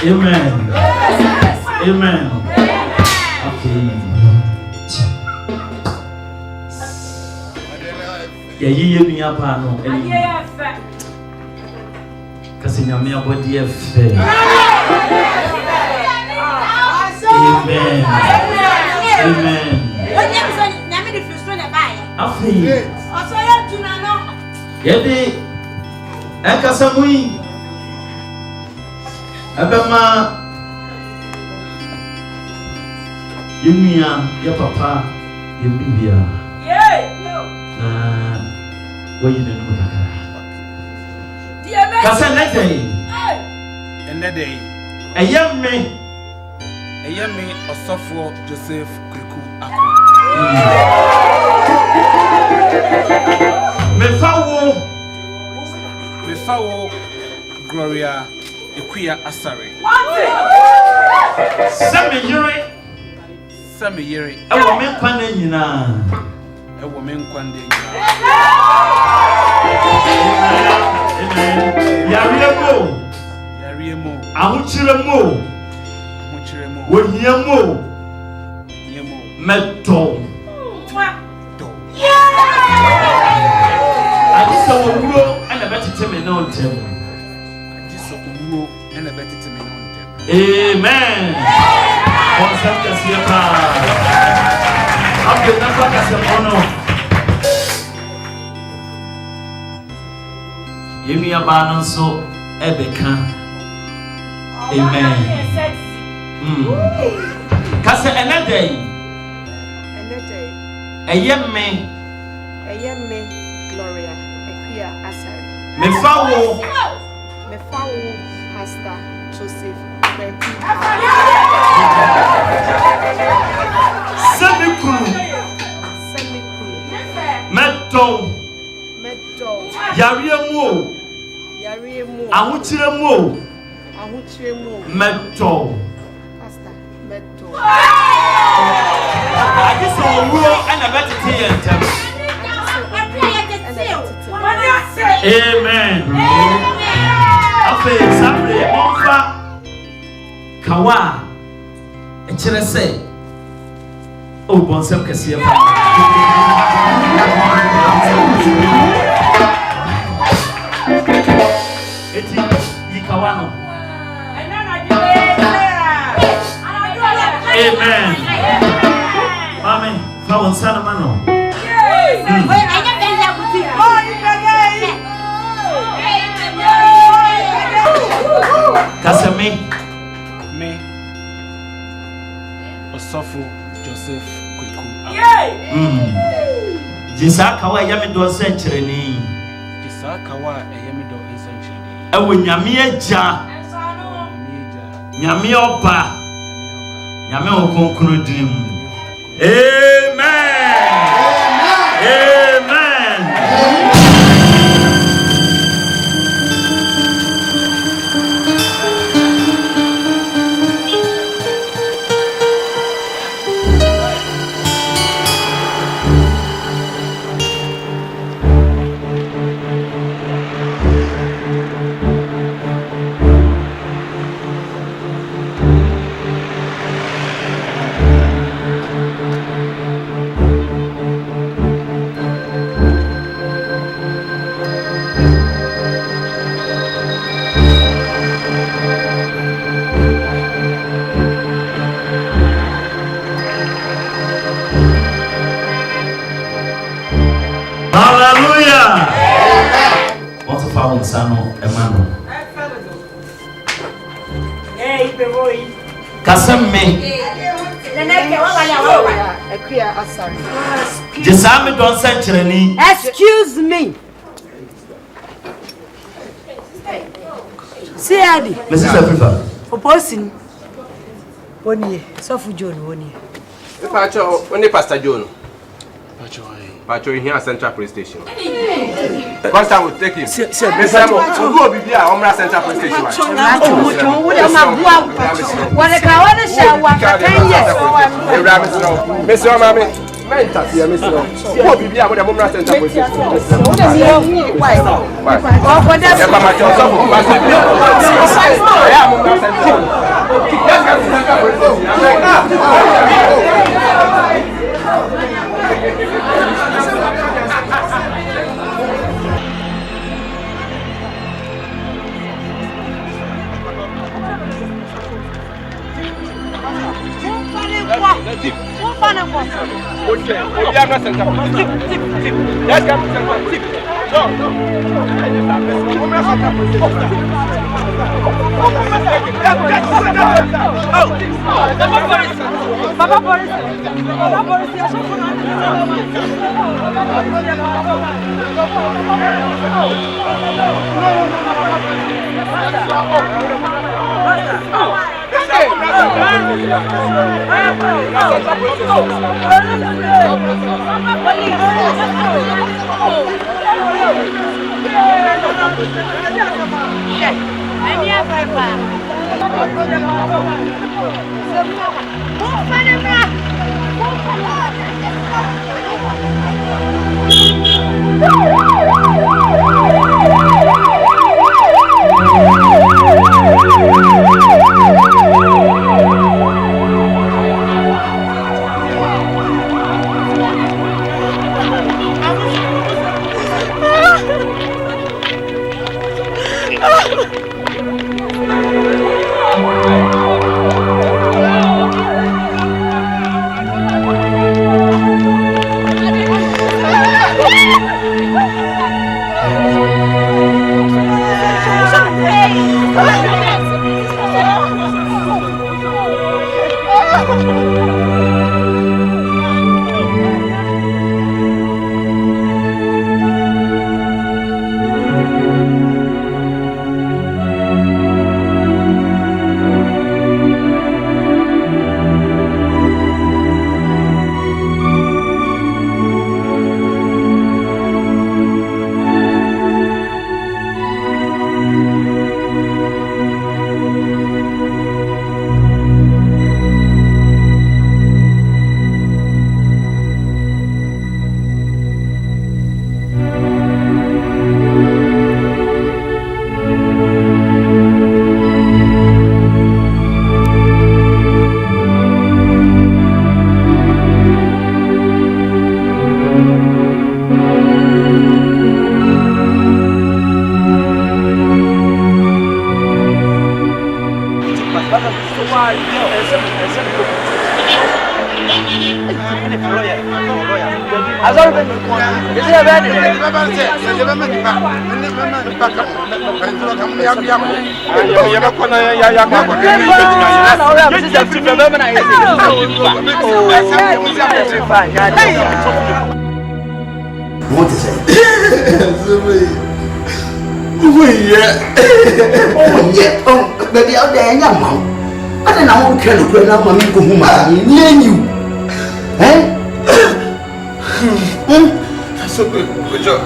Amen. Amen. Okay. Yeah, me up, no. Kasi nyame abodi efe. Amen. Amen. Nyame de frustro na bae. Afi. Oso ya tuna no. Yedi ekasa mui. Abema yumia ya papa yembibia. Na wayine no kakara. Kasa nedey. Endey. Eyemme Osofo Joseph Kweku Ako. Mefawo Gloria Ekuya Asare. Same yere. Ewo me nkwane nyina. Amen. Yariemo. Ahuchiremo. Wohiemo. Meto. Adisa wuro ana betete me na ontem. Amen. Concept is here. I'm going to focus on Yemi abano so ebeka. Amen. Kase enedey. Eyemme Gloria Ekuya Asare. Mefawo Pastor Joseph Kweku. Semikuru. Meto. Yariemu. Ahuchiremu. Meto. Pastor Meto. Adisa wuro ana betete yentem. Amen. Afe sabre onfa kawa ekire se o bonsem kase fa eti yikawano. Amen. Amen. Fa wonsana mano. Kasame me Osofo Joseph Kweku. Jisa kawa yame do senchireni. Jisa kawa yame do senchireni. Ewo nyame agya. Nyame oba. Nyame okonkunu dinim. Amen. Amen. Hallelujah. What if I want Sano Emmanuel? Hey, boy. Kasame. Ekuya Asare. Jesame don't senchireni. Excuse me. See Adi. Mrs. Africa. Opposing. Oni, Sofu John Oni. Pacho, only Pastor John. Pacho here at Central Police Station. First time we'll take him. Mr. Mo, we'll go be here at Central Police Station. Mr. Mami. mentas here, Miss. What be here? What the moment center police station? What is it? Oh, baby, out there, young mom. I don't know what kind of plan I'm going to go home. You. Eh? So good job.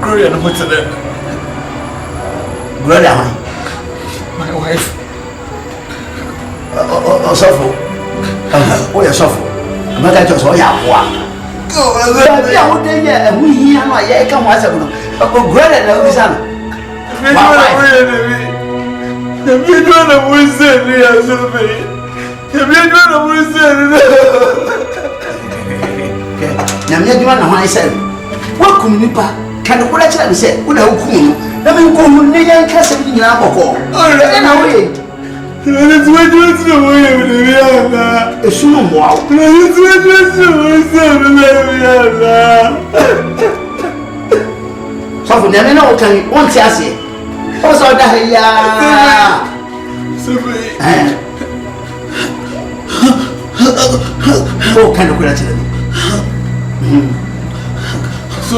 Gloria, what's that? Gloria, my wife. ASOFO. Oh, ASOFo. I'm not going to say, yeah, what? Yeah, what day? And we hear my yeah, come once ago. Gloria, no, this son. If you don't know what is it, if you don't know what is it, now, you want to say, what could you can the question say, what are you? Let me go with me and Castle in Alcohol. All right, now wait. Let's wait to the way of the Rihanna. A soon wow. Let's wait to the so for them, no, can you want to say? Also, yeah. Oh, kind of question. So,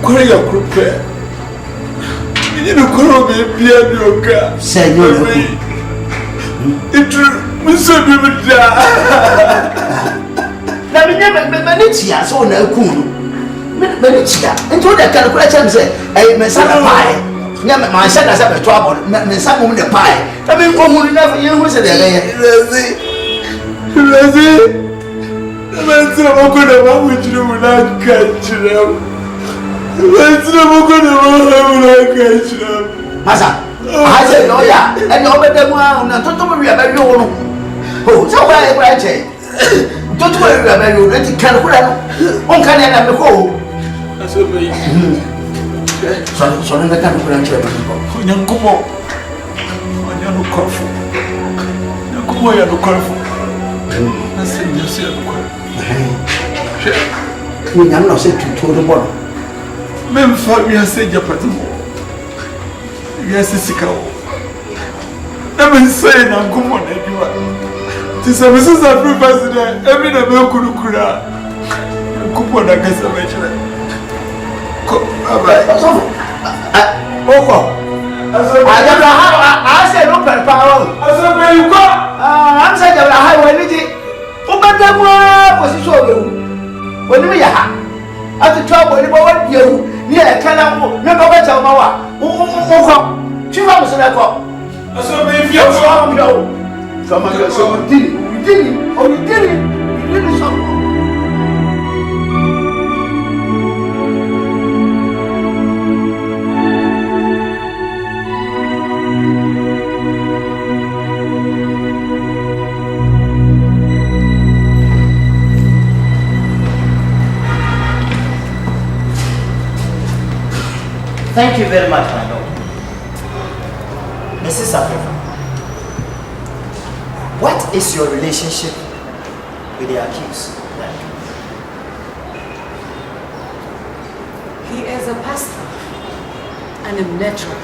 qual è la colpa? Io non conosco il piano. Signore, mi sono venuta. La mia Benizia sono alcuno. Benizia. E tu da cara quella c'è se è messata pai. Ma sai da sapere trouble, ne sa come ne pai. La mia comune na io non so da lei. Masa, I said, no, yeah, and you open them one and don't worry about you. Oh, so why I say, don't worry about you, let it can put on can I have go. So the kind of branch of young couple. No careful. No go away, no careful. I said, you see, I'm not said to the bottom. Men for me, I said, your party. Yes, it's a cow. I'm saying, I'm going on everyone. This is a president, every day, Kukura. Coupon, I guess I mentioned it. I said, open power. I said, where you go? I'm saying, I have energy. Open the door, was it so? When we are at the trouble, you near Canada, never went to Mawa. Oh, 2 hours and I got. I said, if you're from some we did it, or we did it, we did it something. Thank you very much, my lord. Mrs. Africa, what is your relationship with the accused? He is a pastor and a natural.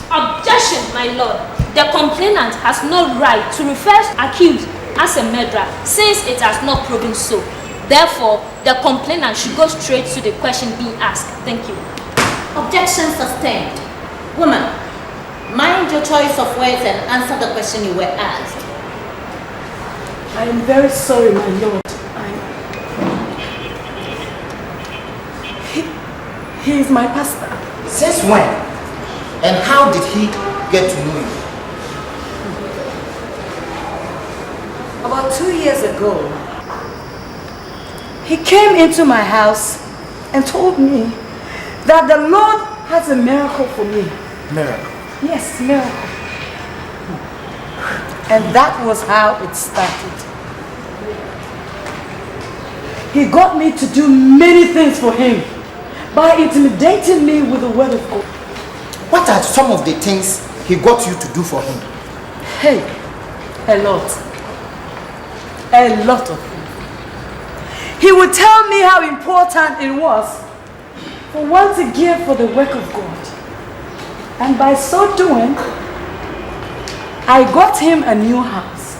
Objection, my lord. The complainant has no right to refer accused as a murderer since it has not proven so. Therefore, the complainant should go straight to the question being asked. Thank you. Objection sustained. Woman, mind your choice of words and answer the question you were asked. I am very sorry, my lord. He is my pastor. Since when? And how did he get to know you? About 2 years ago, he came into my house and told me that the Lord has a miracle for me. Miracle? Yes, miracle. And that was how it started. He got me to do many things for him by intimidating me with the word of God. What are some of the things he got you to do for him? Hey, a lot. A lot of things. He would tell me how important it was for one to give for the work of God. And by so doing, I got him a new house.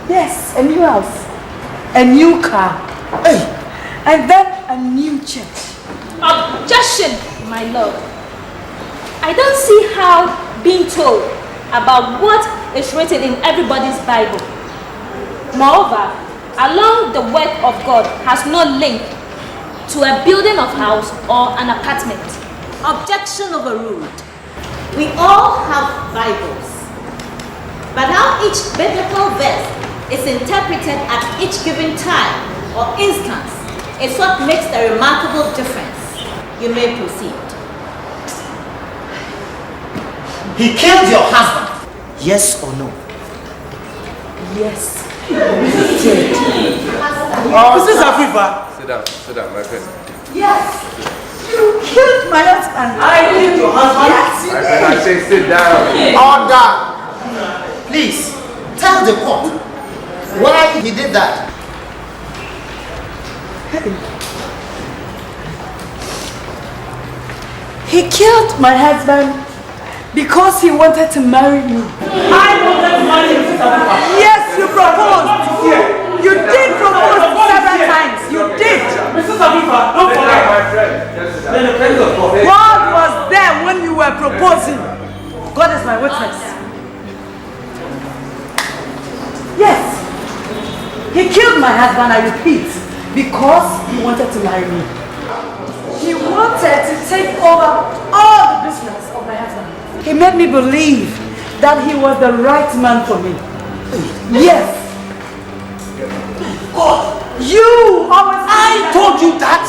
Yes, a new house. A new car. Hey. And then a new church. Objection, my lord. I don't see how being told about what is written in everybody's Bible. Moreover, along the work of God has no link to a building of house or an apartment. Objection overruled. We all have Bibles. But how each biblical verse is interpreted at each given time or instance is what makes the remarkable difference. You may proceed. He killed your husband. Yes or no? Yes. Mrs. Afrifa. Sit down, my friend. Yes. You killed my husband. I killed your husband? Yes. My friend, I say sit down. Order. Please, tell the court why he did that. He killed my husband because he wanted to marry me. I wanted to marry you. Yes, you proposed. You did propose several times. You did. Mrs. Abifa, don't forget. God was there when you were proposing. God is my witness. Yes. He killed my husband, I repeat, because he wanted to marry me. He wanted to take over all the business of my husband. He made me believe that he was the right man for me. Yes. God, You always. I told you that.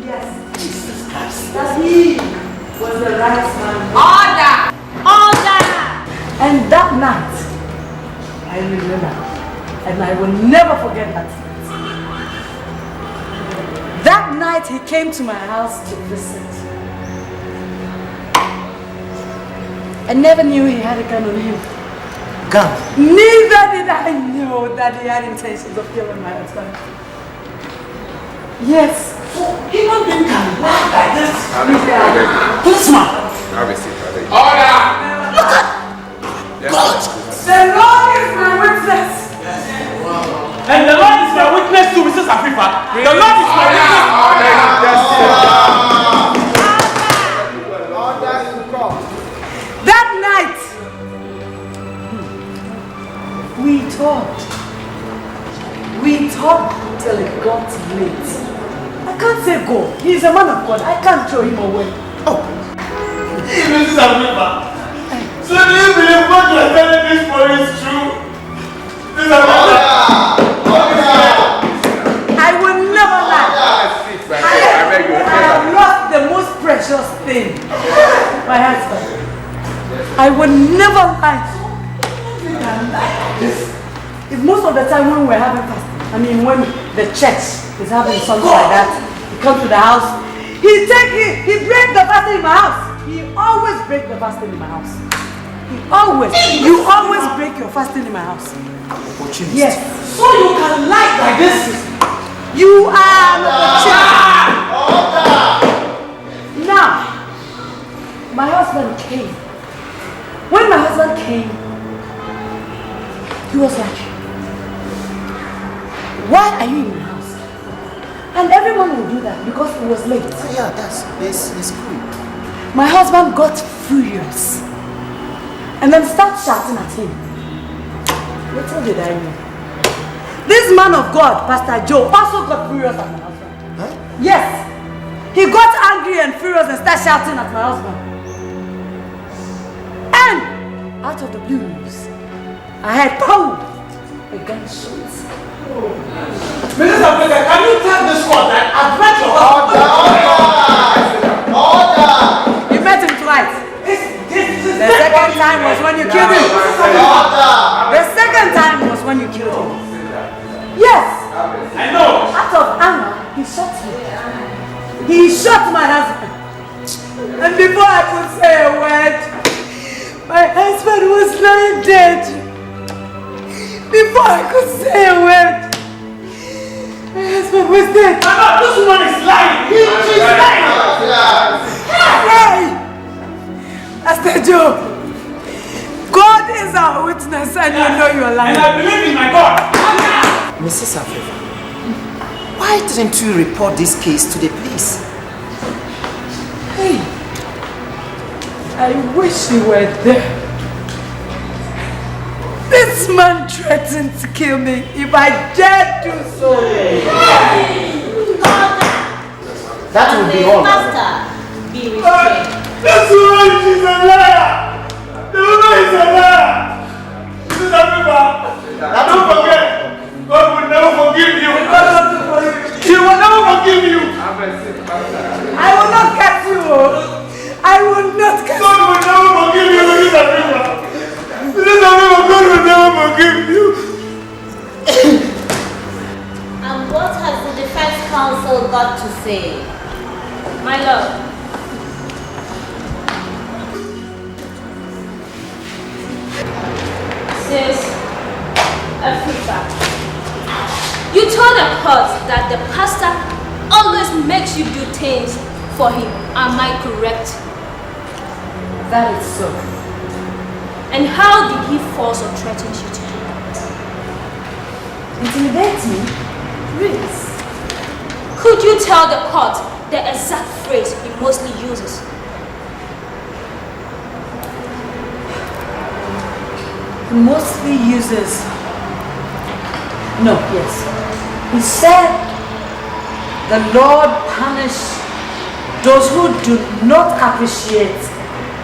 Yes. Jesus Christ. That he was the right man. Order! Order! And that night, I remember, and I will never forget that. That night he came to my house to visit. I never knew he had a gun on him. Gun? Neither did I know that he had intentions of killing my husband. Yes. Human being can lie like this. Policeman! Have a seat, have a seat. Order! Look at God! The Lord is my witness. And the Lord is my witness to Mrs. Afifa. The Lord is my witness. That night, we talked till it got late. I can't say go. He's a man of God. I can't throw him away. Oh. Hey, Mrs. Afifa. So do you believe what you are telling this story is true? Mrs. Afifa. I will never lie. I have lost the most precious thing. My husband. I will never lie. If most of the time when we're having fasting, I mean when the church is having something like that, he comes to the house, he breaks the fasting in my house. He always breaks the fasting in my house. You always break your fasting in my house. Yes. So you can lie like this. You are an opportunity. Now, my husband came. When my husband came, he was like, why are you in my house? And everyone will do that because it was late. Yeah, that's cool. My husband got furious and then started shouting at him. Little did I know. This man of God, Pastor Joe, also got furious at my husband. Huh? Yes. He got angry and furious and started shouting at my husband. And out of the blues, I had pow! A gunshot. Mrs. Afifa, can you tell this court that I've met your husband? Order! You met him twice. The second time was when you killed him. The second time was when you killed him. Yes. I know. Out of anger, he shot me. He shot my husband. And before I could say a word, my husband was lying dead. Before I could say a word, my husband was dead. This woman is lying. She's lying. Hey! Pastor Joe, God is our witness and you know you're lying. And I believe in my God. Mrs. Afifa, why didn't you report this case to the police? Hey, I wish you were there. This man threatened to kill me if I dared do so. That would be all. Master, be restrained. This woman is a liar. The woman is a liar. Mrs. Afifa, don't forget, God will never forgive you. He will never forgive you. I will not catch you. I will not catch you. God will never forgive you, Mrs. Afifa. Mrs. Afifa, God will never forgive you. And what has the defense counsel got to say? My lord, Sis Afifa, you told the court that the pastor always makes you do things for him. Am I correct? That is so. And how did he force or threaten you to do that? Intimidate me? Please. Could you tell the court the exact phrase he mostly uses? He mostly uses... No, yes. He said the Lord punish those who do not appreciate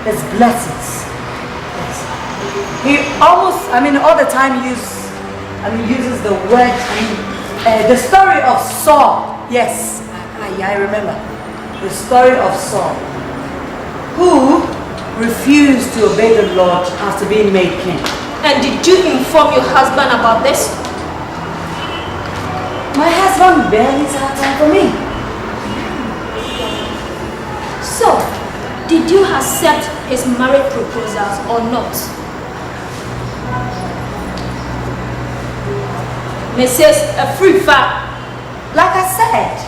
his blessings. Yes. He almost, all the time uses the word The story of Saul. Yes, I remember. The story of Saul, who refused to obey the Lord after being made king. And did you inform your husband about this? My husband barely had time for me. So, did you accept his marriage proposals or not? Mrs. Afrifa. Like I said,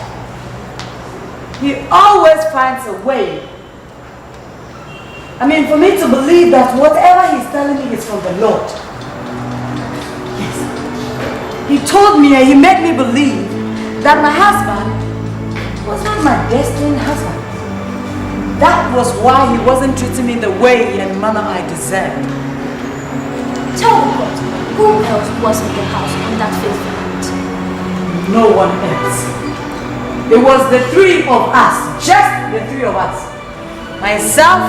he always finds a way. I mean, for me to believe that whatever he's telling me is from the Lord. Yes. He told me and he made me believe that my husband was not my destined husband. That was why he wasn't treating me the way and manner I deserved. Tell me what, who else was in the house on that fateful night? No one else. It was the three of us, just the three of us. Myself,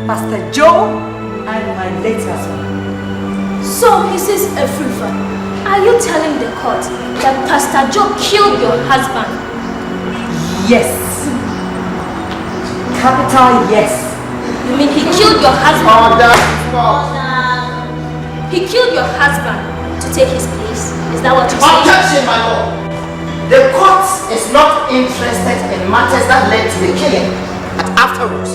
Pastor Joe, and my late husband. So, Mrs. Afrifa, are you telling the court that Pastor Joe killed your husband? Yes. Capital yes. You mean he killed your husband? He killed your husband to take his place. Is that what you're saying? Objection, my lord. The court is not interested in matters that led to the killing, but afterwards.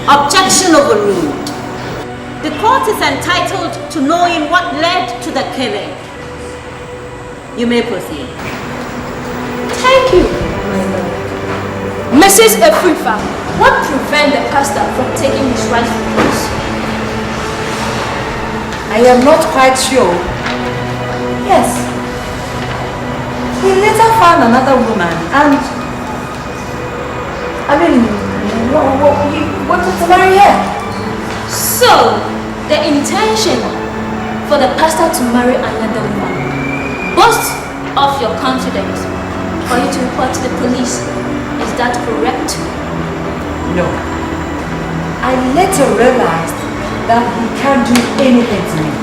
Objection overruled. The court is entitled to knowing what led to the killing. You may proceed. Thank you. Mrs. Afrifa, what prevents the pastor from taking his rightful place? I am not quite sure. Yes. He later found another woman and he wanted to marry her. So, the intention for the pastor to marry another woman boasts of your confidence for you to report to the police. Is that correct? No. I later realized that he can't do anything to me.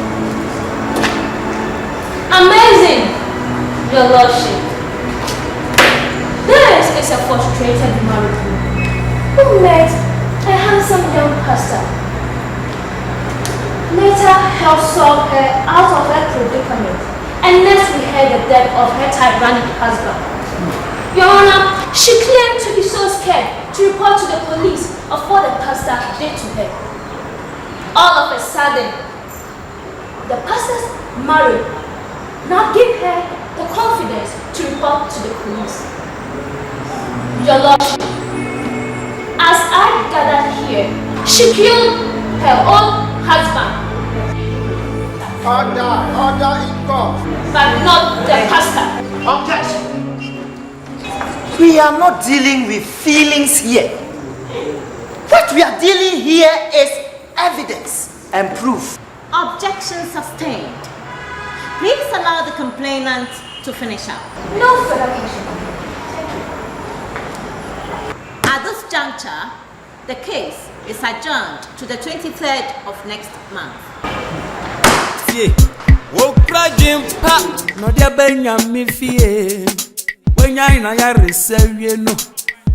Amazing, your lordship. This is a frustrated married woman who met a handsome young pastor. Later helped solve her out of her predicament, and next we heard the death of her tyrannic husband. Your Honor, she claimed to be so scared to report to the police of what the pastor did to her. All of a sudden, the pastor's married. Now give her the confidence to report to the police. Your Lordship, as I gathered here, she killed her own husband. Order in court. But not the pastor. Objection. We are not dealing with feelings here. What we are dealing here is evidence and proof. Objection sustained. Please allow the complainant to finish up. No further question. At this juncture, the case is adjourned to the 23rd of next month. No dia benya mi fie wenya ina ya resewie no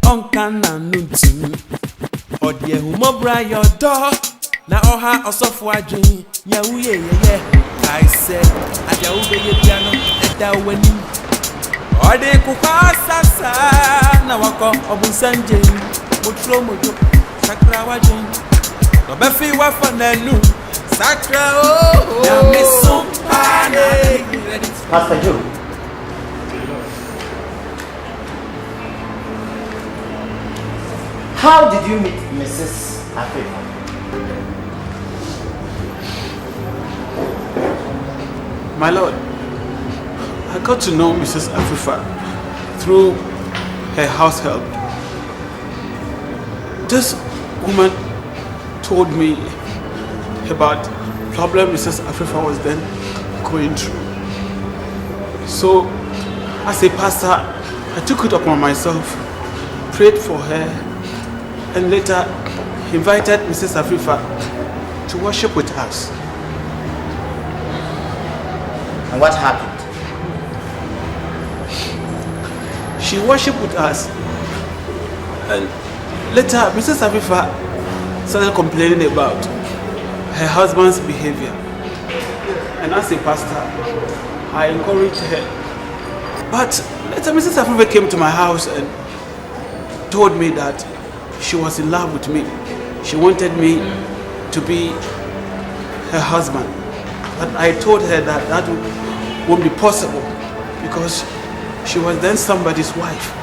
onka na nuntim odie humobra your door na oha osofo adwen nya wuye yeye I said adia wo beye bia no eda wani ode kuka sasa na wako obunsanje motro mojo sakra wadwen no be fi wa fa nanu sakra oh na me so pane Pastor Joe. How did you meet Mrs. Afrifa? My lord, I got to know Mrs. Afrifa through her house help. This woman told me about the problem Mrs. Afrifa was then going through. So, as a pastor, I took it upon myself, prayed for her, and later invited Mrs. Afrifa to worship with us. And what happened? She worshipped with us. And later, Mrs. Afifa started complaining about her husband's behavior. And as a pastor, I encouraged her. But later, Mrs. Afifa came to my house and told me that she was in love with me. She wanted me to be her husband. But I told her that that won't be possible because she was then somebody's wife.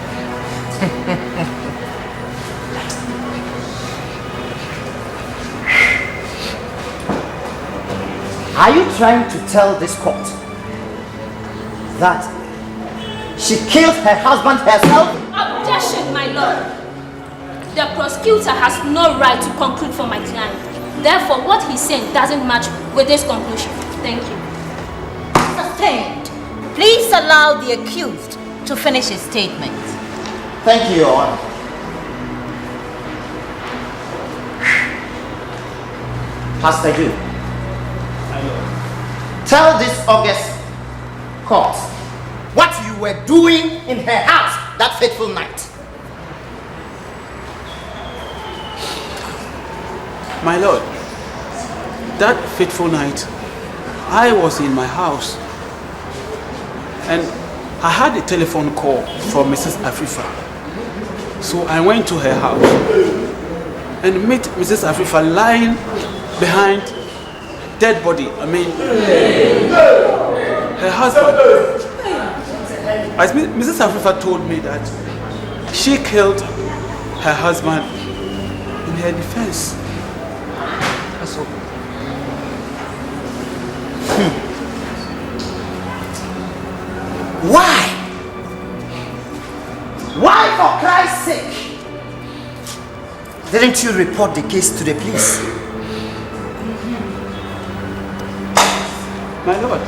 Are you trying to tell this court that she killed her husband herself? Objection, my lord. The prosecutor has no right to conclude for my client. Therefore, what he's saying doesn't match with this conclusion. Thank you. Sustained. Please allow the accused to finish his statement. Thank you, Your Honor. Pastor Ju, tell this august court what you were doing in her house that fateful night. My lord, that fateful night, I was in my house and I had a telephone call from Mrs. Afifa. So I went to her house and met Mrs. Afifa lying behind dead body. I mean, her husband. As Mrs. Afifa told me that she killed her husband in her defense. That's all. Why? Why, for Christ's sake, didn't you report the case to the police? My lord,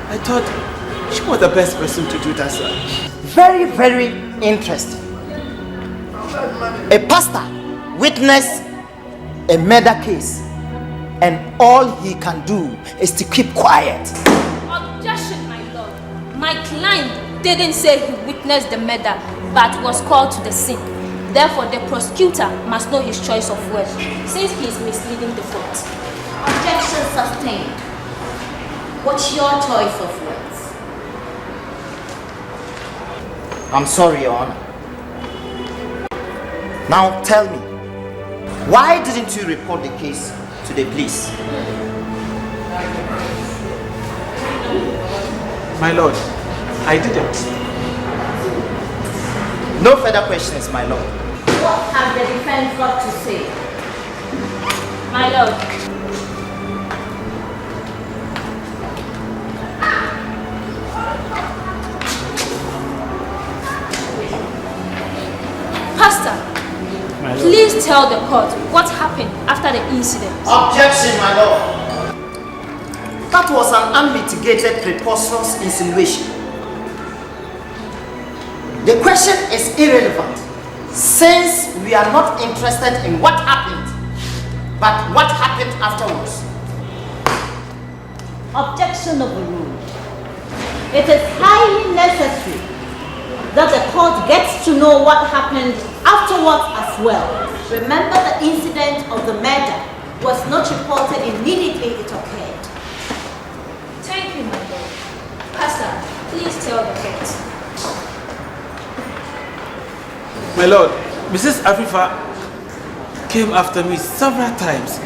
I thought she was the best person to do that, sir. Very, very interesting. A pastor witnessed a murder case and all he can do is to keep quiet. Objection, my lord. My client didn't say he witnessed the murder, but was called to the scene. Therefore, the prosecutor must know his choice of words, since he is misleading the court. Objection sustained. What's your choice of words? I'm sorry, Your Honor. Now tell me, why didn't you report the case to the police? My lord, I didn't. No further questions, my lord. What has the defense got to say? My lord. Pastor, please tell the court what happened after the incident. Objection, my lord. That was an unmitigated, preposterous insinuation. The question is irrelevant, since we are not interested in what happened, but what happened afterwards. Objection overruled. It is highly necessary that the court gets to know what happened afterwards as well. Remember, the incident of the murder was not reported immediately it occurred. Thank you, my lord. Pastor, please tell the court. My lord, Mrs. Afifa came after me several times,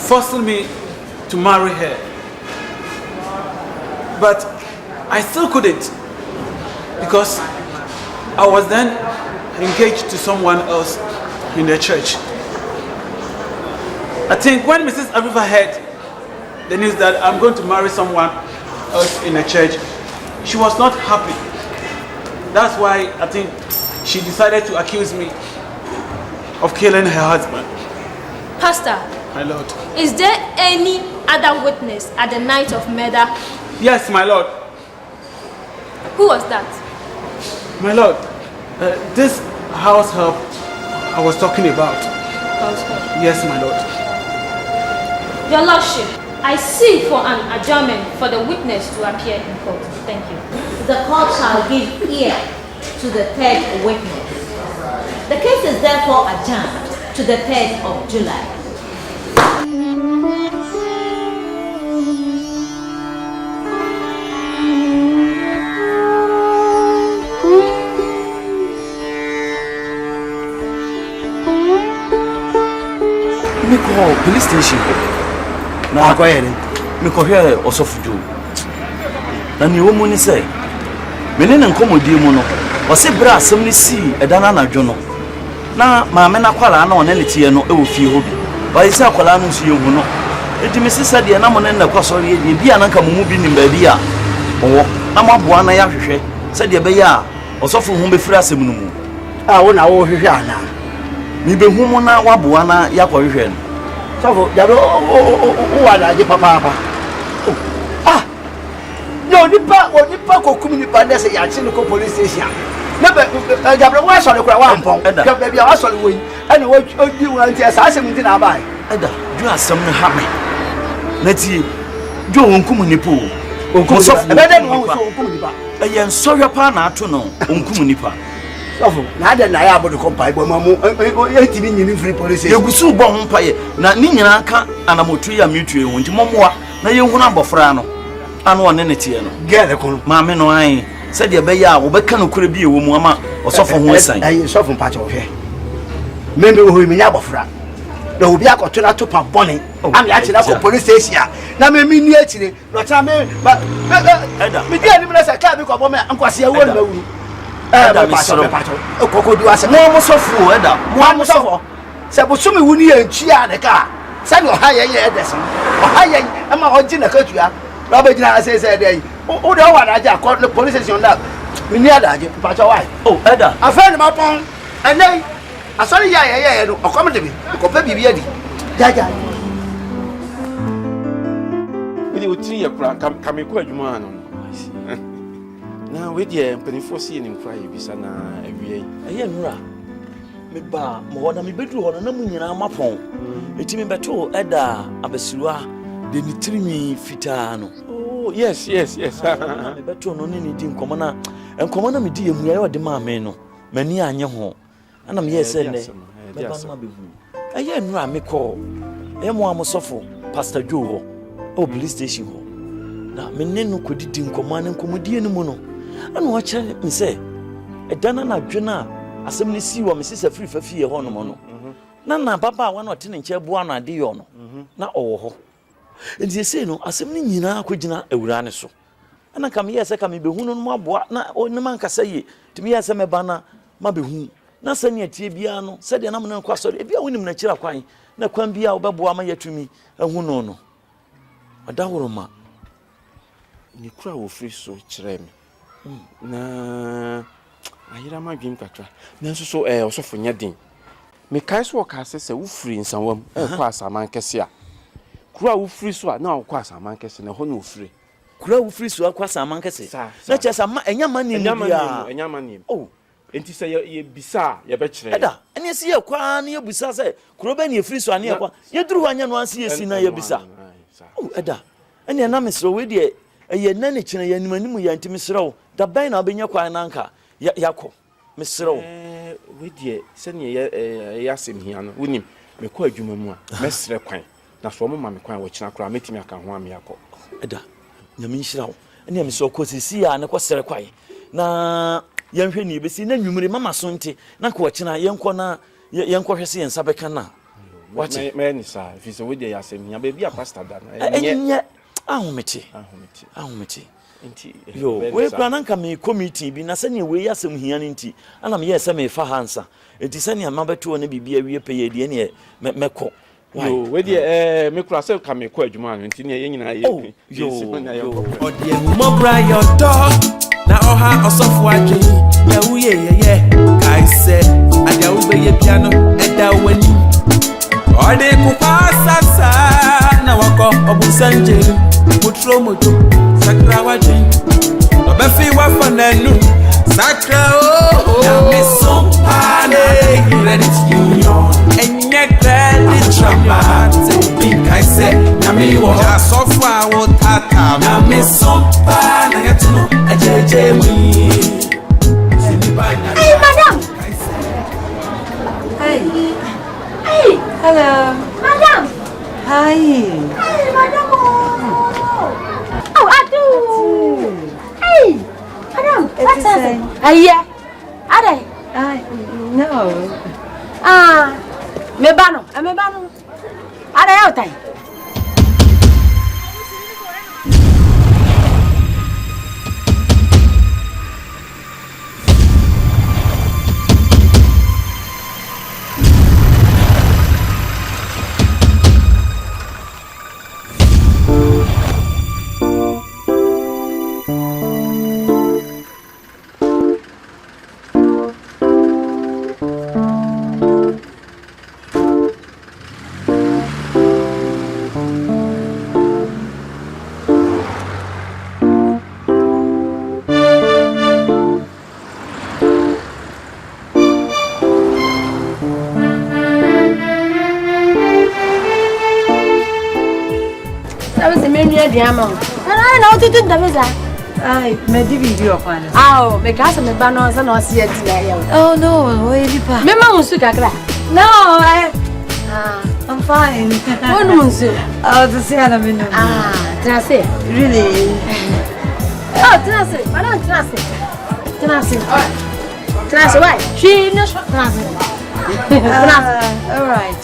forcing me to marry her. But I still couldn't, because I was then engaged to someone else in the church. I think when Mrs. Afifa heard the news that I'm going to marry someone else in the church, she was not happy. That's why I think she decided to accuse me of killing her husband. Pastor, My lord. is there any other witness at the night of murder? Yes, my lord. Who was that? My lord, this house help I was talking about. Household. Yes, my lord. Your lordship, I seek for an adjournment for the witness to appear in court. Thank you. The court shall give ear to the third witness. The case is therefore adjourned to the 3rd of July. Me call police station. Na kwa yere. Me call here Osofo Joe. Na ni wo mu ni say. Me ne nkomodi mu no. O se bra asem ni si edana na dwo no. Na maame na kwala na one ne tie no e wo fie ho bi. Ba isi akwala no nso ye hu no. Enti me sisa de na mo ne na kwasori ye bi ananka mo mu bi ni ba bi a. Owo na mo aboa na ya hwehwe. Se de be ya Osofo hu be firi asem no mu. Ah wo na wo hwehwe ana. Mi be hu mo na waboa na yakọ hwehwe no. So jado o wa na je papa papa. Ah. Yo nipa ko kumi nipa na se ya chi no ko police station. Na be jabro wa so le kura wa mpon. Jabro bia wa so le woyi. Ani wo odi wo anti asa asem nti na abai. Eda, ju asem no ha me. Na ti jo onkum nipa o. Onkum so ebe de no so onkum nipa. Eye nsohwe pa na ato no onkum nipa. Sofo na ade na ya abodo kompai bo mamu enti ni nyini free police yegusu bo ho paye na ni nyina aka anamotu ya mitue ho nti momoa na ye hunu abofra no anu one ne tie no gele kono maame no an se de be ya wo be ka no kure bi ewo mu ama osofo ho san ayi sofo mpacha wo hwe membe wo mi nya abofra na obi akoto na to pa bone am ya chi na ko police station na me mi ni achire no cha me me dia ni me na se ka bi ko bo me ankwase wo na wuru Eda misoro kokodu ase mo sofo eda mo sofo se bo sumi wuni ya ntwia ne ka se no ha ye edeso ha ye ama oji na katua na ba gina ase se dey o de wa na ja ko police station da mi ni adaje pacha why oh eda afa ni ma pon enei asori ya ye no okom de bi ko pe bibia di jaja we utri ya kura kameko adwuma no na we dey penifo see ni nkra ye bisa na awie eye nwura me ba mo na me bedru ho na mu nyina mapon eti me beto eda abasirua de ni tirimi fitaa no oh yes me beto no ni di nkomo na me di emu ya de ma me no mani anye ho ana me yese ne me ba na bevu eye nwura me call mo amosofo Pastor Joe ho o police station ho na me ne no kodidi nkomo na nkomodie no mu no ana wa kire me say edana na dwena asem ne si wo me sisa free fafie ho no mo no na baba wa na otene nche bua na ade yo no na owo ho enti ese no asem ne nyina akogina awura ne so ana kam yese kam be hu no mo aboa na onima nkasa ye timi yese me bana ma be hu na sane atie bia no se de na mo na kwasori e bia wonim na kira kwan na kwan bia wo beboa ma yatumi hu no no adaworo ma ni kura wo free so kire me na ayira ma dwim kakra nanso so osofo nya din me kai so ka se wo free nsanwam kwa asaman kese a kura wo free so a na wo kwa asaman kese na ho na wo free kura wo free so akwa asaman kese na chesa ma enya mani bia oh enti se ye bisa ye be kire eda ene se ye kwa na ye bisa se kuro be na ye free so ane ye kwa ye duru hanya no anse ye si na ye bisa oh eda ene na mesro we de eye na ne kire ye animanimu ya ntimi srew da ban na obenya kwa na nka yakọ mesrew we de se ne ye asem hia no wonim me kọ adwuma mu a mesre kwan na so mo ma me kwan wo kina kra metimi aka ho am yakọ eda nyame nhirawo ene me so kọ sisi ya ne kọ sere kwan na yenhwe ni besi na nwumre mama so nte na kọ kina yenkọ na yenkọ hwese yensa beka na wache me ni sa fi so we de asem hia be bia pastor da na enye ahomete nti yo we kra nanka me committee bi na sane we yasem hia nti ana me yesa me fa hansa nti sane amabeto ne bibia wie peye de ne mekọ yo we de me kra se ka me kọ adwuma no nti ne ye nyina ye yo odie humobra your dog na oha osofo adwe ya wuye kai se adia wo be ye piano eda wani ode kupasasa na wako obusanje mutro mojo sakra wajin obefi wa fananu sakra na meso pane credit union enye credit dramatic big I say na me wo ja so Hello. Madam. Hi. Hey, madam. Oh, Atu. Hey, madam. What's that? Yeah. Are No. Mebano. Are out time. Oh no, where you pa? No, I'm fine. Oh, to see how many. Really? Oh, Tenase, why? She knows Tenase. All right.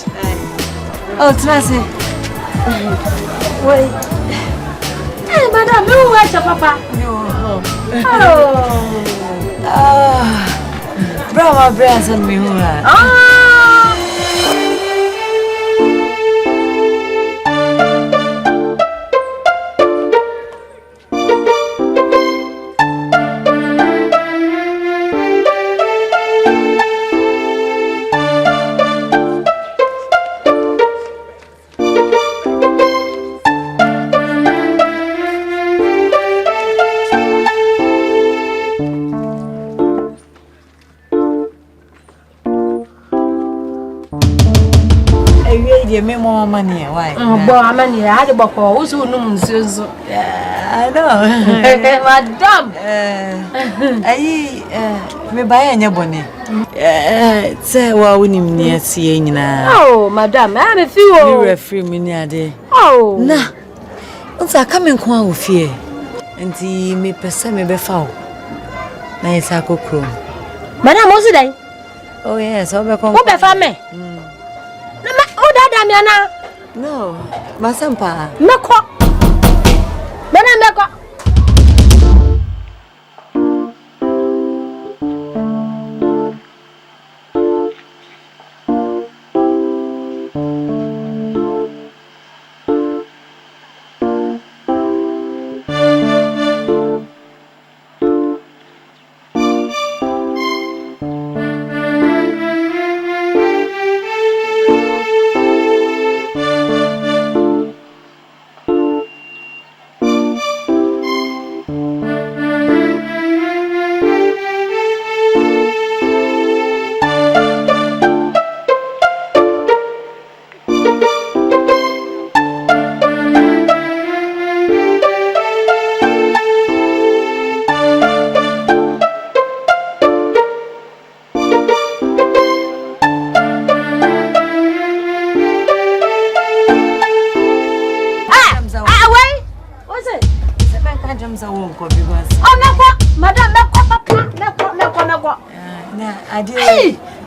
Oh, Tenase. Wait. Hey, madam, you watch your papa. Bro, my brains and me who you make more money, why? Money, I had a book or who's who knows. I know. Madam, me buy any bonnet. Say, well, we need seeing now. Oh, madam, I'm a few. You're a free minute. Oh, nah. Once I come in quite with fear, and see me person me be foul. Nice, I cook room. Madam, what's it? Oh, yes, I'll be come. What be family? No, Masampa. Meko. Madam, Meko.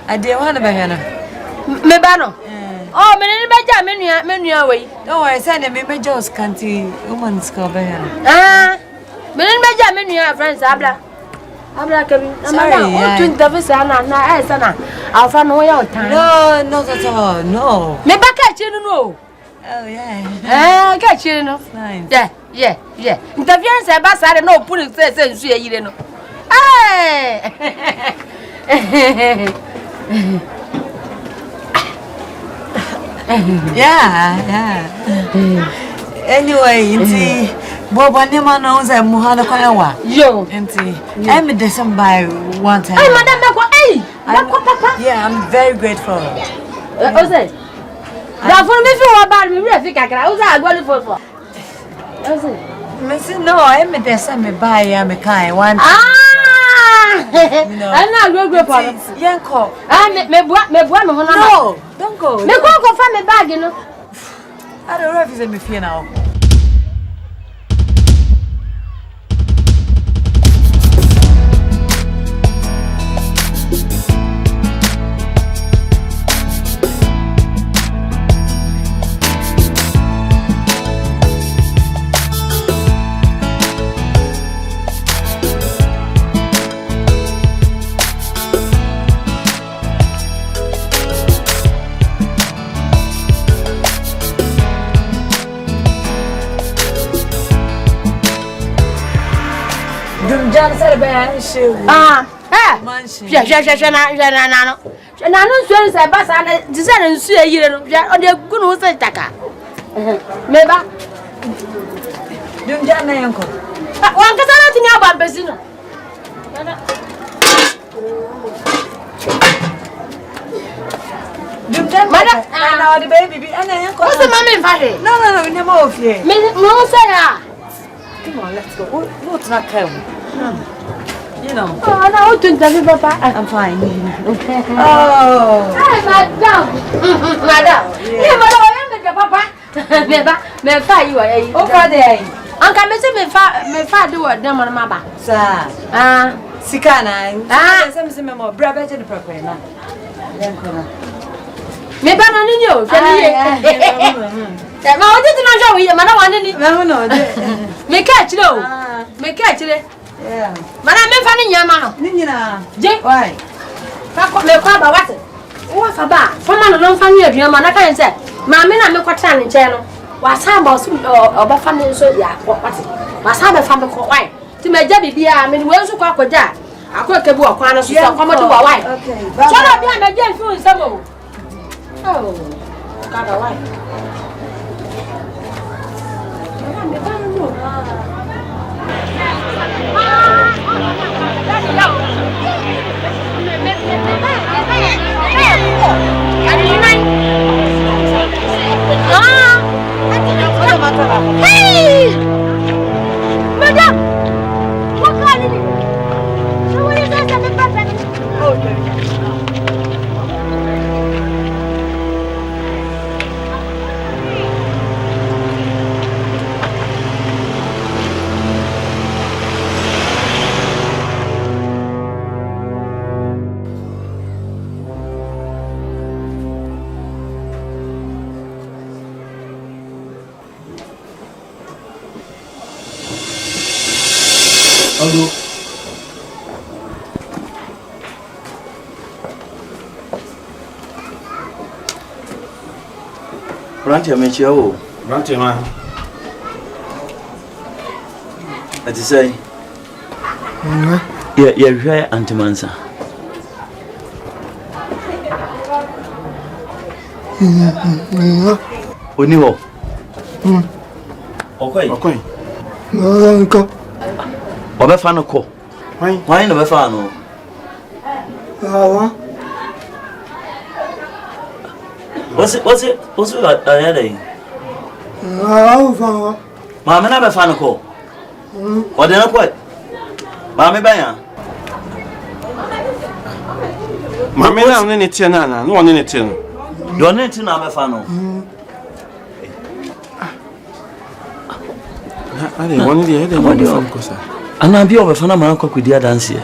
I didn't want to be here. Mebano. Oh, menu away. Don't worry, send me Joe's country woman's cover here. Menu friends, Abla. Kevin. I'm not Sana. I'll find away out time. No, not at all. No. Maybe catch you know. Oh, yeah. Catch you know. Nice. Yeah. Interference about I don't know, put it says, you know. Hey! Yeah. Anyway, inti Boba Nima knows that Muhana Kayawa. Yo, inti. I'm a December one time. Hey, Madam, Papa. Yeah, I'm very grateful. What's it? Now, for me, for about me, I think I was going for. What's it? No, I'm a December by I'm a kind one. I'm not going to Yanko. Me boy, no, don't go. Me go find me bag, you know. I don't know if it's me fear now. John said, come on, let's go. What's not coming? You know. Oh, no, don't Papa. I'm fine. Oh. Hey, madam. Yeah, madam, I am the Papa. Me fa you are. Oh, father. Uncle, me fa do what them on my back. Sir. Sikana. Some more brother to the proper. Me ban on you. Ma o ti na jo wi ma na wan ni. Me catch no. Me catch le. Yeah. Ma na me fa ni nyama no. Ni nyina. Je. Why? Fa ko me kwa ba wate. Wo fa ba. Fa ma no fa ni aduan ma na kan se. Ma me na me kwata ni nche no. Wa sa ba so oba fa ni so ya ko wate. Wa sa ba fa me ko why. Ti me ja bibia me ni we so kwa akwaja. Akwa bu okwa no so so kwa mo to wa why. Okay. So na bia me ja fi nsam o. Oh. Ka ba why. Hey! Madam! What kind of it? So what is that? Okay. Hello. Rapture me chiao. Rapture man. Ati say. Yeah, hwɛ antimansa. Oni ho. Okay. Nko. Obefa no ko. Why no befa no? What's it ayade? Fa. Mama na befa no ko. O de no ko. Mama ba ya. Mama na one ne tie na na, no one ne tie no. Do ne tie na befa no. Ale one dey dey one from kosa. Ana bi obefa na ma kwakudi adanse.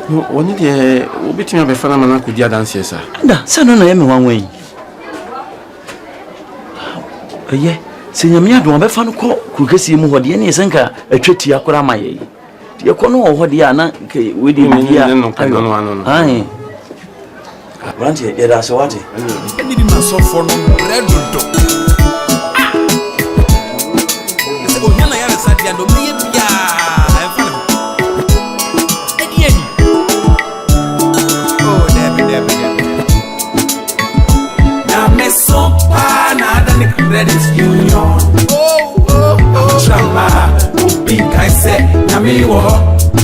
No, one dey obetimi abefa na ma kwakudi adanse sa. Da, se no na ye me wanwan. Eye, se nyame ado obefa no ko kukesi mu hode ne senka atwati akora maye. Ye ko no hode ana ke wedi bia. Ai. Branche ye da so wate. Eni di na so for no bread do. Ese o nyana ya resa dia do me bia. E fa no. Eni. Oh, debe. Na me so pa na da ni credit union. Oh. Chama. Ubi kai se na me wo.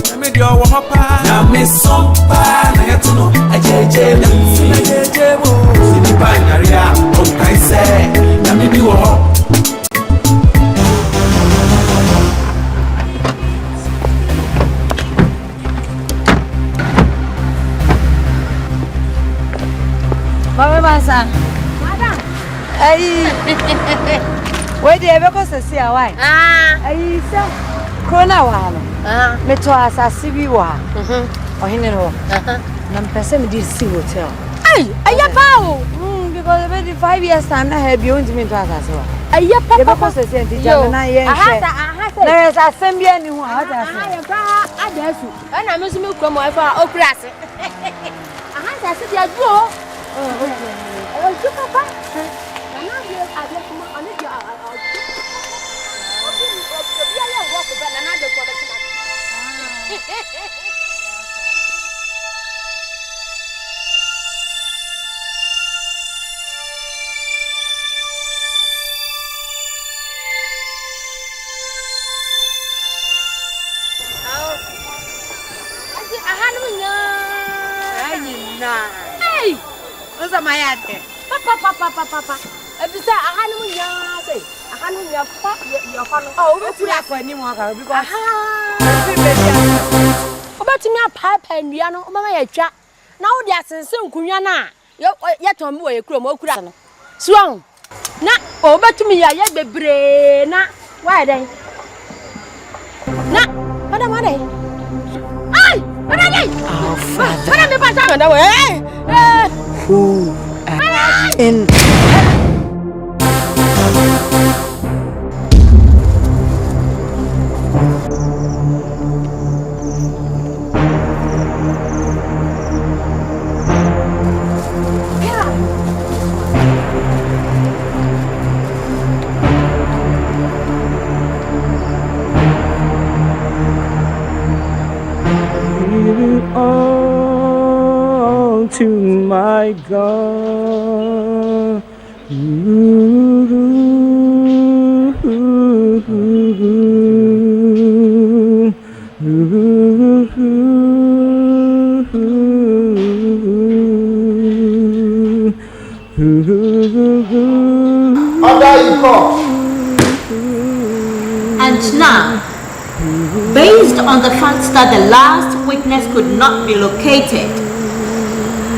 Na me dio wo pa. Na me so pa na ya tuno. Ajeje mo. Sini banyaria on kai se na me bi wo. Asa. Madam. Hey. Where the ever go see a why? Hey, sir. Corona wano. Me to asa sibi wa. Oh, he no. Nam person did see hotel. Hey, aya pao. Because maybe 5 years time na have you me to asa so. Aya papa. You go say anti jam na ye. Aha. There is a sembia ni ho asa. Aya pa adasu. Na me so me kura mo afa okura ase. Aha ase dia duo. Oh, you papa. Na dia ade kuma oni dia Hey! What's up, my head? Papa. Ebisa ahanu nya say ahanu nya fa your fano oh we put up any more because obatimi apapa ndua no mama ya twa na wo dia sense nkunwa na ya tombe wo ekuro mo okura no suon na obatimi ya ye bebre na why den na madam ai madam oh father me pasa madam who in to my God. And now, based on the fact that the last witness could not be located,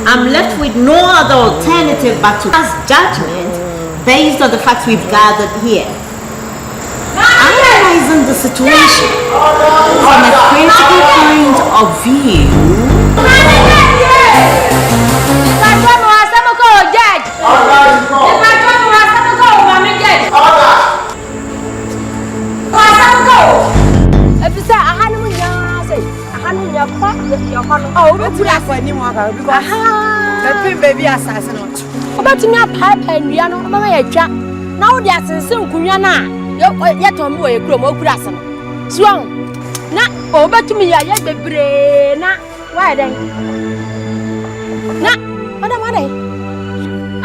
I'm left with no other alternative but to pass judgment based on the facts we've gathered here. Analyzing the situation from a critical point of view, oh, we put up for any more because the pin baby assassin. About me a pipe and we are no mama ya twa. Now they are sense kunwa na ya tombe wo ekuro mo okura ase no. Suon. Na obatumi ya ye bebre na why then? Na madam why?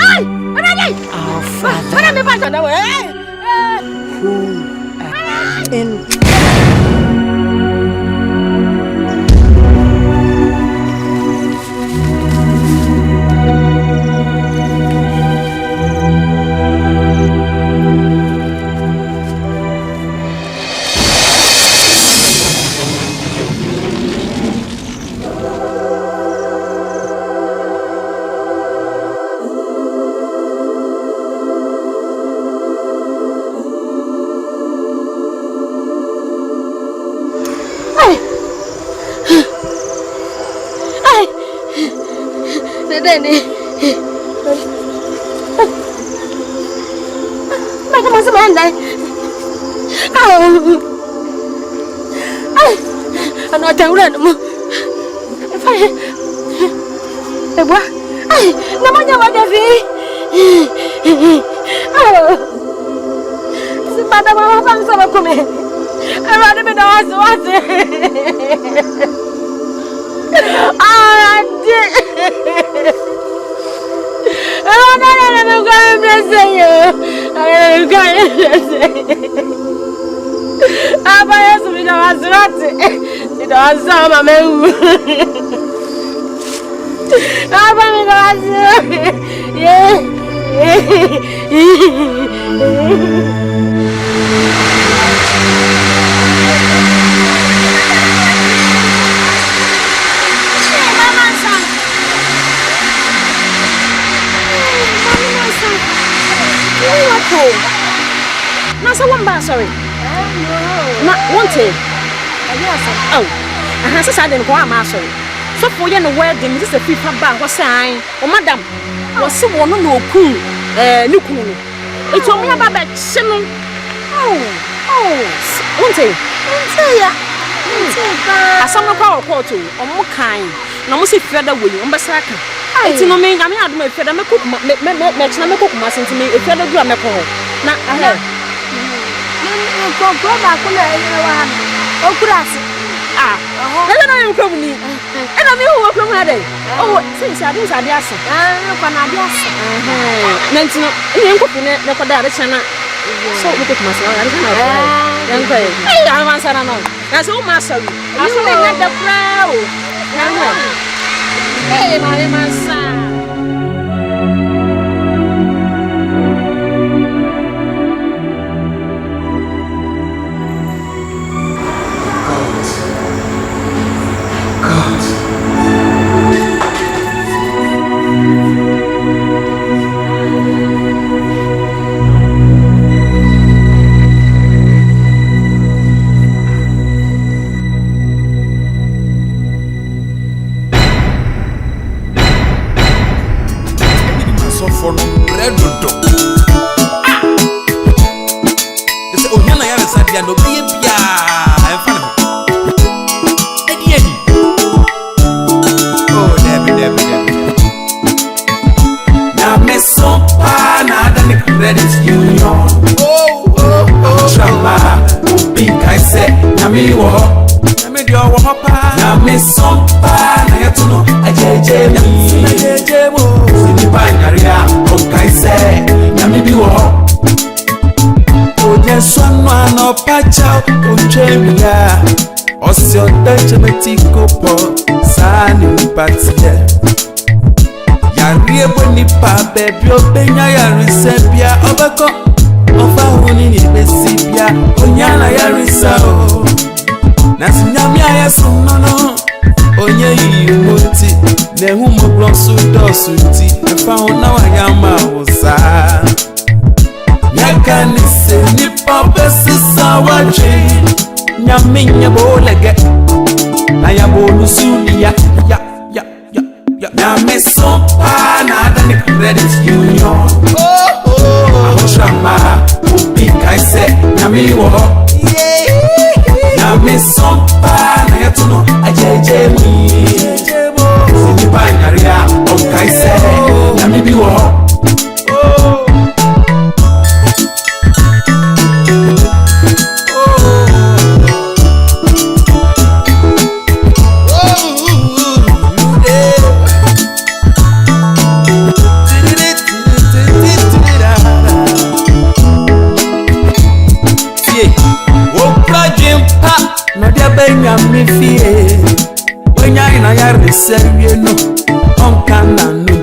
Ai, madam. Oh father. Madam me pasa na we. In Deni. Macam mana semanda? Anak jauhan mu. Buah. Namanya apa Devi? Sempada mama bangsa aku ni. Ada benda asal. Adik. No, God bless you. God bless you. Apa ya sudah wasrat. Tidak sama meu. Apa ni wasrat? say one bar sorry. Ma want it. Oh. Aha say say ko am sorry. So for you no wedding this a FIFA bar what say oh madam. Was se wono no oku ni kunu no. It o me aba ba chino. Oh. Want it. Ya. Asama kwa okoto omo kan na mo se fiada we o mbesa kan eti no me nyame adoma fiada me kokuma me china me kokuma senti me fiada dura me ko na ahe ko ba ko na wa ha okurasi na yo ko ni e na me ho ko mu ade oh since ade asa ko na ade asa na ntino e nkopu ne ko da ade chana so me kokuma se ade chana yan ko e ya man sana no na so ma sorry aso me na da fra o na no eh ma masa no be bia en fa no edi oh debi na me so pa na da ni credit union oh chama big I say na me wo pa na me so pa na yetu no ajeje mo sini pa nyaria on kai say na me bi wo Son man up a chow, Uchemia, Osio Dutchmetico po, Sani Patia. Yaria Bonipa, baby, Obenya, Yarisepia, Obako, Ofa Huni, Besipia, Onyana Yarisao. Nasinyamia Yasuno, Onye Muti, Nehumo Bronsu Dosuti, the Fauna Yama Osa. Yakanise nipa besisa waje nyaminya bolege na ya bonusuni ya na meso pa na da ni credit union chama ubi kaise nyami wo na meso pa na yatuno ajeje mi nipa nyaria on kaise nyami bi wo me fie when ya ina ya reserve no on kana